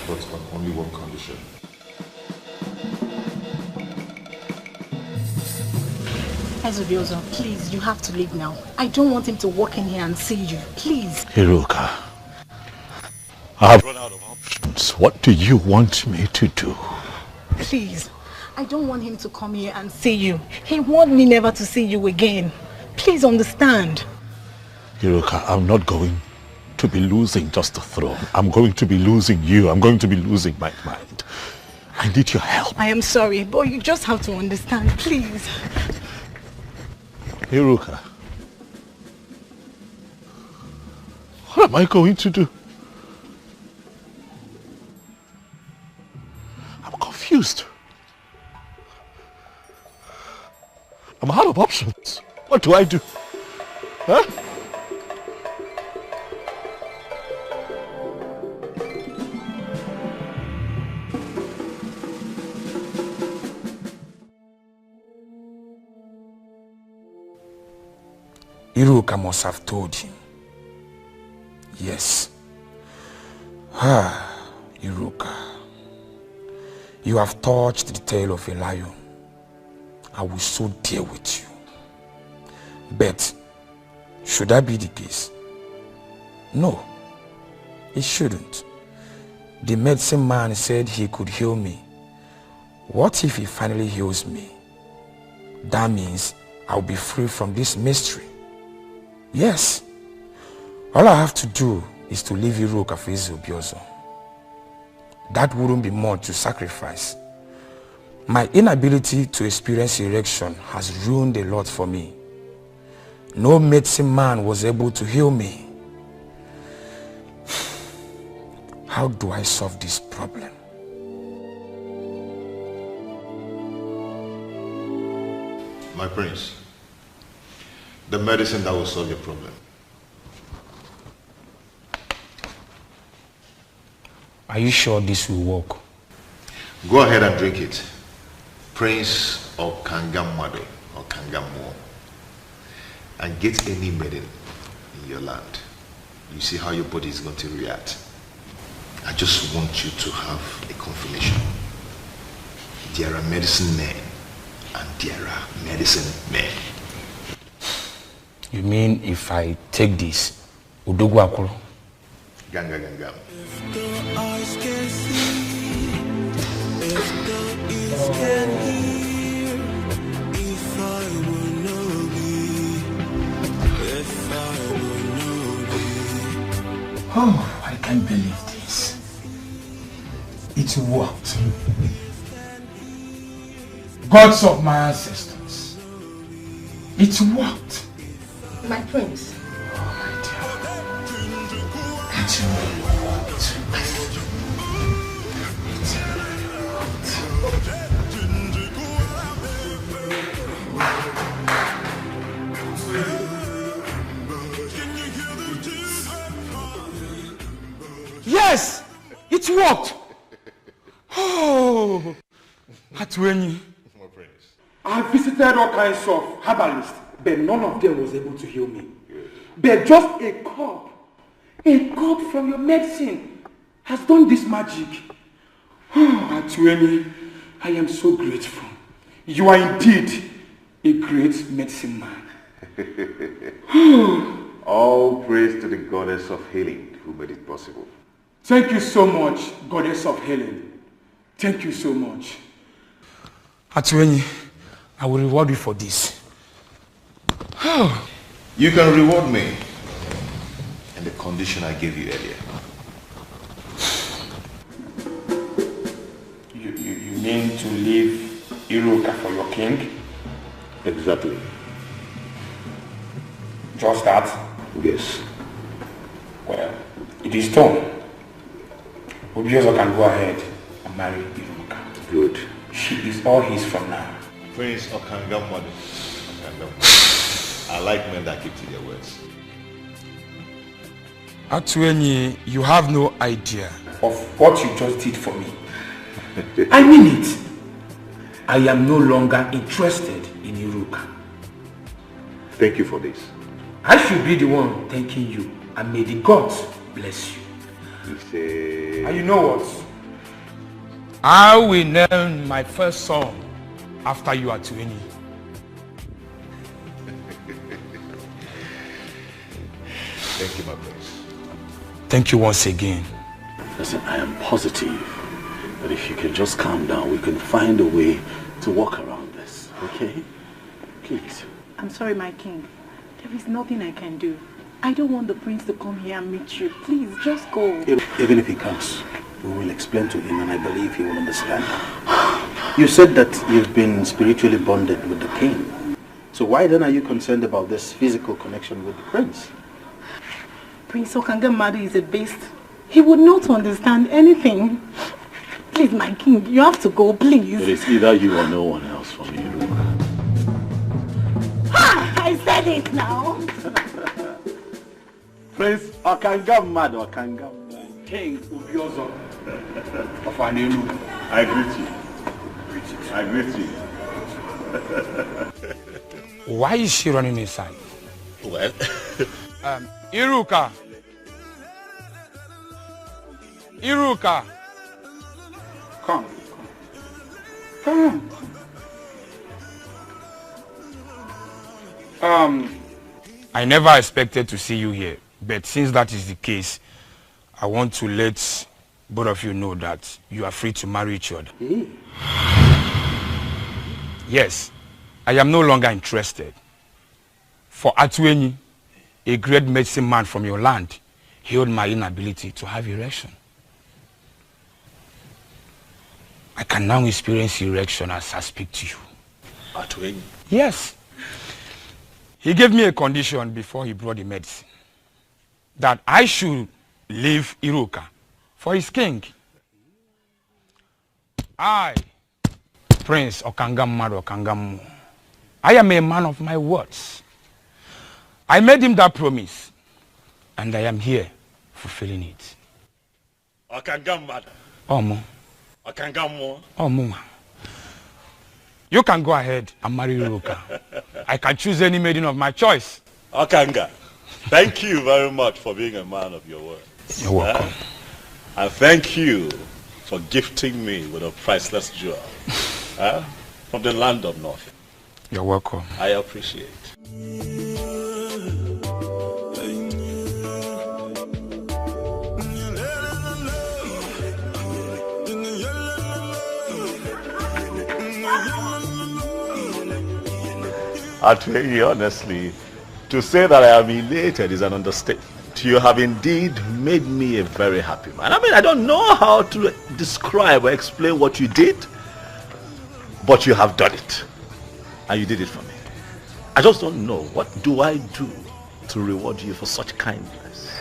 But on only one condition. Ezobiozo, please, you have to leave now. I don't want him to walk in here and see you. Please. Hiruka, I've run out of options. What do you want me to do? Please. I don't want him to come here and see you. He wants me never to see you again. Please understand. Hiruka, I'm not going to be losing just the throne. I'm going to be losing you. I'm going to be losing my mind. I need your help. I am sorry, but you just have to understand, please. Hiruka, what am I going to do? I'm confused. I'm out of options. What do I do? Huh? Iruka must have told him. Yes. Iruka. You have touched the tail of a lion. I will so deal with you. But should that be the case? No, it shouldn't. The medicine man said he could heal me. What if he finally heals me? That means I'll be free from this mystery. Yes. All I have to do is to leave Iruka for Ezobiozo. That wouldn't be much to sacrifice. My inability to experience erection has ruined a lot for me. No medicine man was able to heal me. How do I solve this problem? My prince, the medicine that will solve your problem. Are you sure this will work? Go ahead and drink it. Prince of Kangamado or Kangamo. And get any maiden in your land. You see how your body is going to react. I just want you to have a confirmation. There are medicine men and there are medicine men. You mean if I take this, Udogwa Akuro? Ganga Ganga. If the eyes can see, if the ears can hear, if I will know thee, if I will know thee. Oh, I can't believe this. It worked. Gods of my ancestors. It worked. My prince. Oh my dear. It really worked. Yes! It worked! Oh! Hatweni. I visited all kinds of herbalists, but none of them was able to heal me. But just a cup from your medicine has done this magic. Oh, Hatweni, I am so grateful. You are indeed a great medicine man. All praise to the goddess of healing who made it possible. Thank you so much, goddess of healing. Thank you so much. Hatweni, I will reward you for this. You can reward me in the condition I gave you earlier. You mean to leave Iruka for your king? Exactly. Just that? Yes. Well, it is done. Obiozo can go ahead and marry Iruka. Good. She is all his from now. Prince of Kangamwadu. I like men that keep to their words. Atuenyi, you have no idea of what you just did for me. I mean it. I am no longer interested in Iruka. Thank you for this. I should be the one thanking you, and may the gods bless you. And you know what? I will name my first son after you, Atuenyi. Thank you, my prince. Thank you once again. Listen, I am positive that if you can just calm down, we can find a way to work around this, okay? Please. I'm sorry, my king. There is nothing I can do. I don't want the prince to come here and meet you. Please, just go. Even if he comes, we will explain to him and I believe he will understand. You said that you've been spiritually bonded with the king. So why then are you concerned about this physical connection with the prince? Prince Okangamadu is a beast. He would not understand anything. Please, my king, you have to go, please. It is either you or no one else for me. I said it now. Prince Okangamadu, Okangamadu. King Ubiozo of Anelu. I greet you. I greet you. Why is she running inside? Well, Iruka. Iruka. Come. Come. I never expected to see you here, but since that is the case, I want to let both of you know that you are free to marry each other. Yes, I am no longer interested. For Atuenyi, a great medicine man from your land, healed my inability to have erection. I can now experience erection as I speak to you. Atuenyi? Yes. He gave me a condition before he brought the medicine, that I should leave Iruka for his king. I, Prince Okangamadu Okangamu, I am a man of my words. I made him that promise, and I am here fulfilling it. Okangamadu. Omo. Okangamu. Omo. You can go ahead and marry Iruka. I can choose any maiden of my choice. Okanga, thank you very much for being a man of your word. You're welcome. And thank you for gifting me with a priceless jewel from the land of North. You're welcome. I appreciate. Atuenyi, honestly, to say that I am elated is an understatement. You have indeed made me a very happy man. I mean, I don't know how to describe or explain what you did, but you have done it. And you did it for me. I just don't know, what do I do to reward you for such kindness?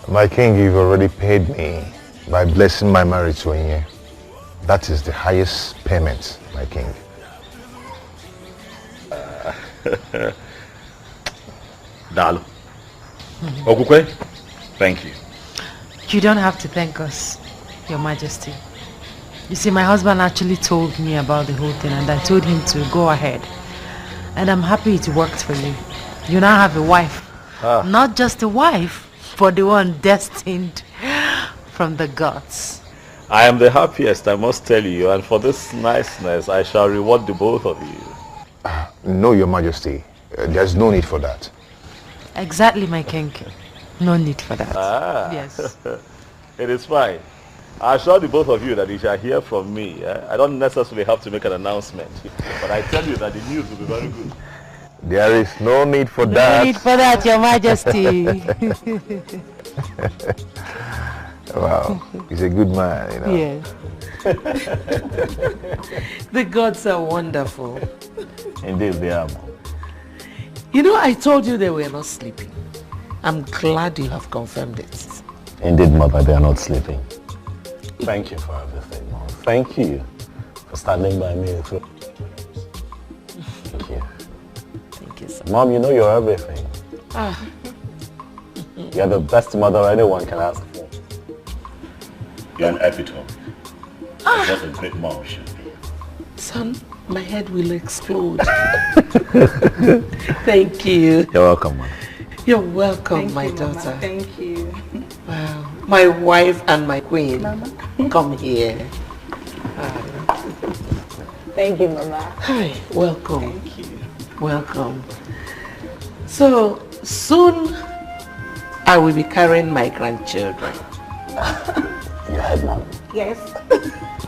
My king, you've already paid me by blessing my marriage to Onye. That is the highest payment, my king. Dalu. Ogukwe, thank you. You don't have to thank us, Your Majesty. You see, my husband actually told me about the whole thing and I told him to go ahead. And I'm happy it worked for you. You now have a wife. Not just a wife, but the one destined from the gods. I am the happiest, I must tell you, and for this niceness, I shall reward the both of you. No, Your Majesty. There's no need for that. Exactly, my king. No need for that. Yes. It is fine. I assure the both of you that you shall hear from me. I don't necessarily have to make an announcement, but I tell you that the news will be very good. There is no need for that. No need for that, Your Majesty. Wow, he's a good man, you know. Yes. The gods are wonderful. Indeed, they are. You know, I told you they were not sleeping. I'm glad you have confirmed it. Indeed, Mother, they are not sleeping. Thank you for everything, Mom. Thank you for standing by me through. Thank you. Thank you, sir. Mom, you know you're everything. Ah. You're the best mother anyone can ask for. You're an epitome. That's what a great mom should be. Son, my head will explode. Thank you. You're welcome, Mom. You're welcome, my daughter. Mama. Thank you. Wow. My wife and my queen. Mama. Come here. Thank you, Mama. Hi, welcome. Thank you. Welcome. So, soon I will be carrying my grandchildren. Your head, Mom. Yes.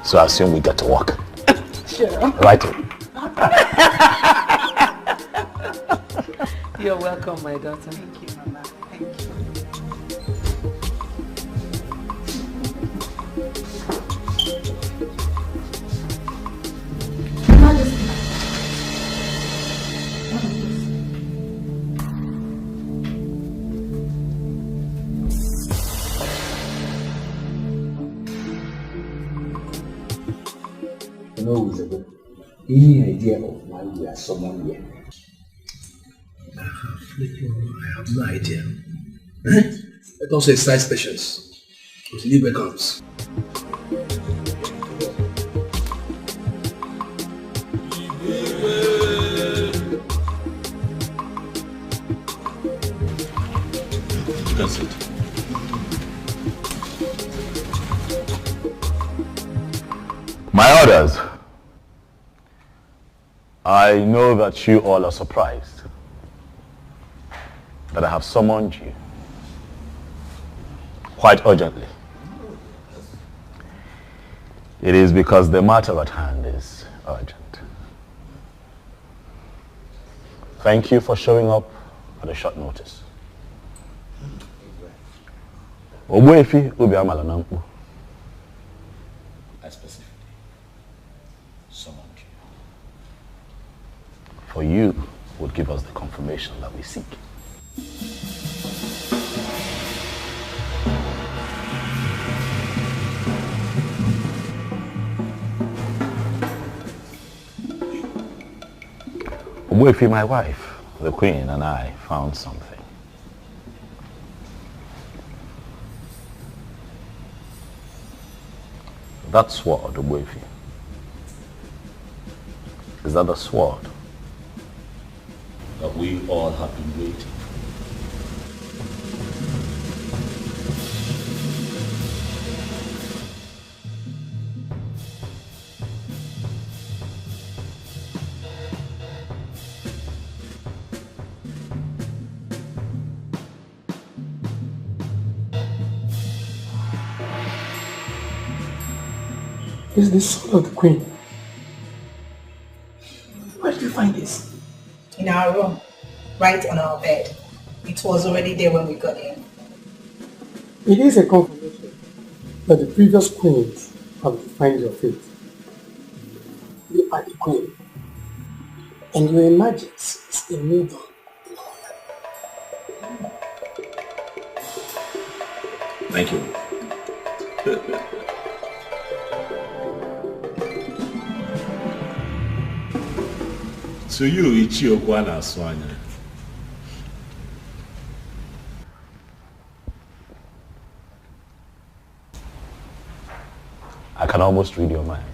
So I assume we get to work. Sure. Right. You're welcome, my daughter. Thank you, Mama. Thank you. No, Isabel. Any idea of why we are summoned here? I have no idea. Let us exercise patience until Libre comes. You can sit. My orders. I know that you all are surprised that I have summoned you quite urgently. It is because the matter at hand is urgent. Thank you for showing up at a short notice. Ogbuefi Obiamala Nampu. I specifically summoned you. For you would give us the confirmation that we seek. Ogbuefi, my wife, the queen, and I found something. That sword, Ogbuefi, is that the sword that we all have been waiting for? This is the sword of the queen. Where did you find this? In our room, right on our bed. It was already there when we got in. It is a confirmation that the previous queens have defined your fate. You are the queen, and your emergence is a needle. Thank you. To you, Ichiokwa na Swanya. I can almost read your mind.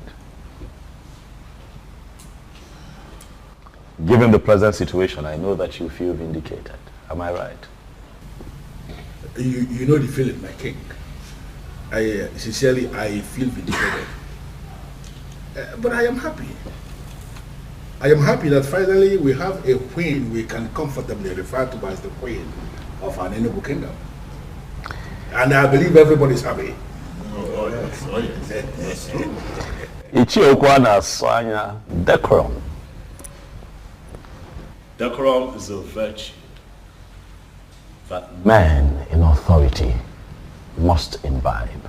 Given the present situation, I know that you feel vindicated. Am I right? You know the feeling, my king. I sincerely feel vindicated. But I am happy. I am happy that finally we have a queen we can comfortably refer to as the queen of an Enugu kingdom. And I believe everybody is happy. Oh yes, oh yes. Ichiokwa na Swanya, decorum. Decorum is a virtue that Man in authority must imbibe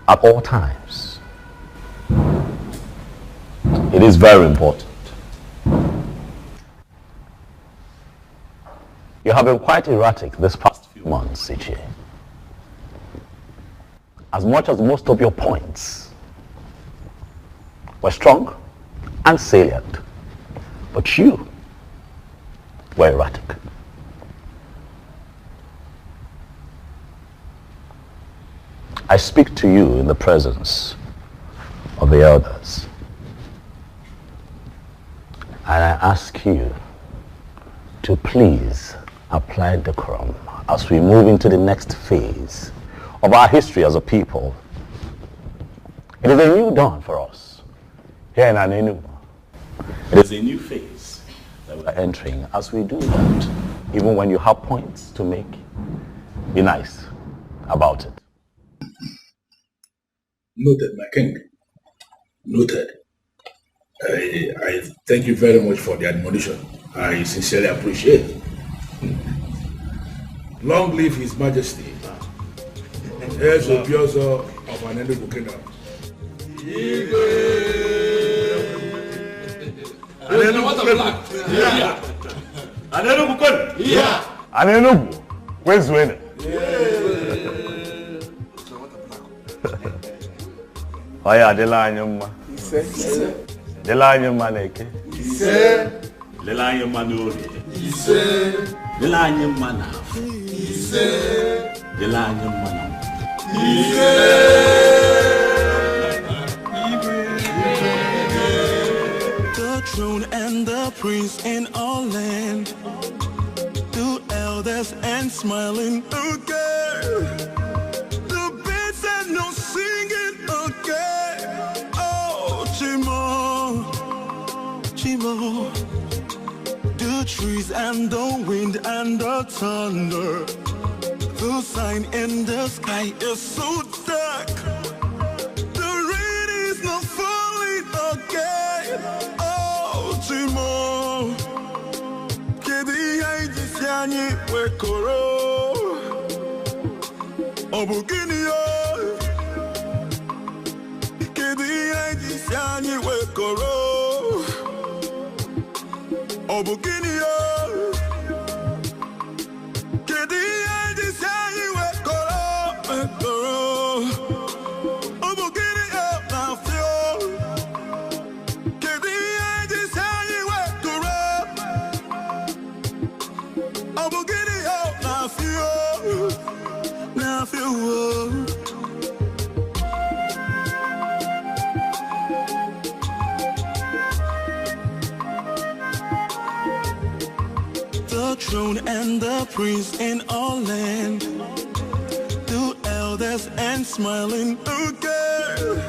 at all times. It is very important. You have been quite erratic this past few months, Ichie. As much as most of your points were strong and salient, but you were erratic. I speak to you in the presence of the elders, and I ask you to please apply decorum as we move into the next phase of our history as a people. It is a new dawn for us here in Anenu. It is a new phase that we are entering. As we do that, even when you have points to make, be nice about it. Noted, my king. Noted. I thank you very much for the admonition. I sincerely appreciate it. Long live His Majesty. Here's the Biozo of an Enugu Kingdom. Anenugu, where's winning? Oya, Delanyuma. Delanyuma Neke. Delanyuma Nuri. Delanyuma Naf. Delanyuma Nam. The throne and the prince in all land, the elders and smiling again, the birds and no singing again. Oh, Chimo, Chimo, the trees and the wind and the thunder, the sign in the sky is so dark. The rain is not falling again. Oh, Chimo, Kedi Haiti Wekoro, Obukinio, Kedi Haiti Wekoro, Obukinio. The throne and the prince in all land, the elders and smiling again,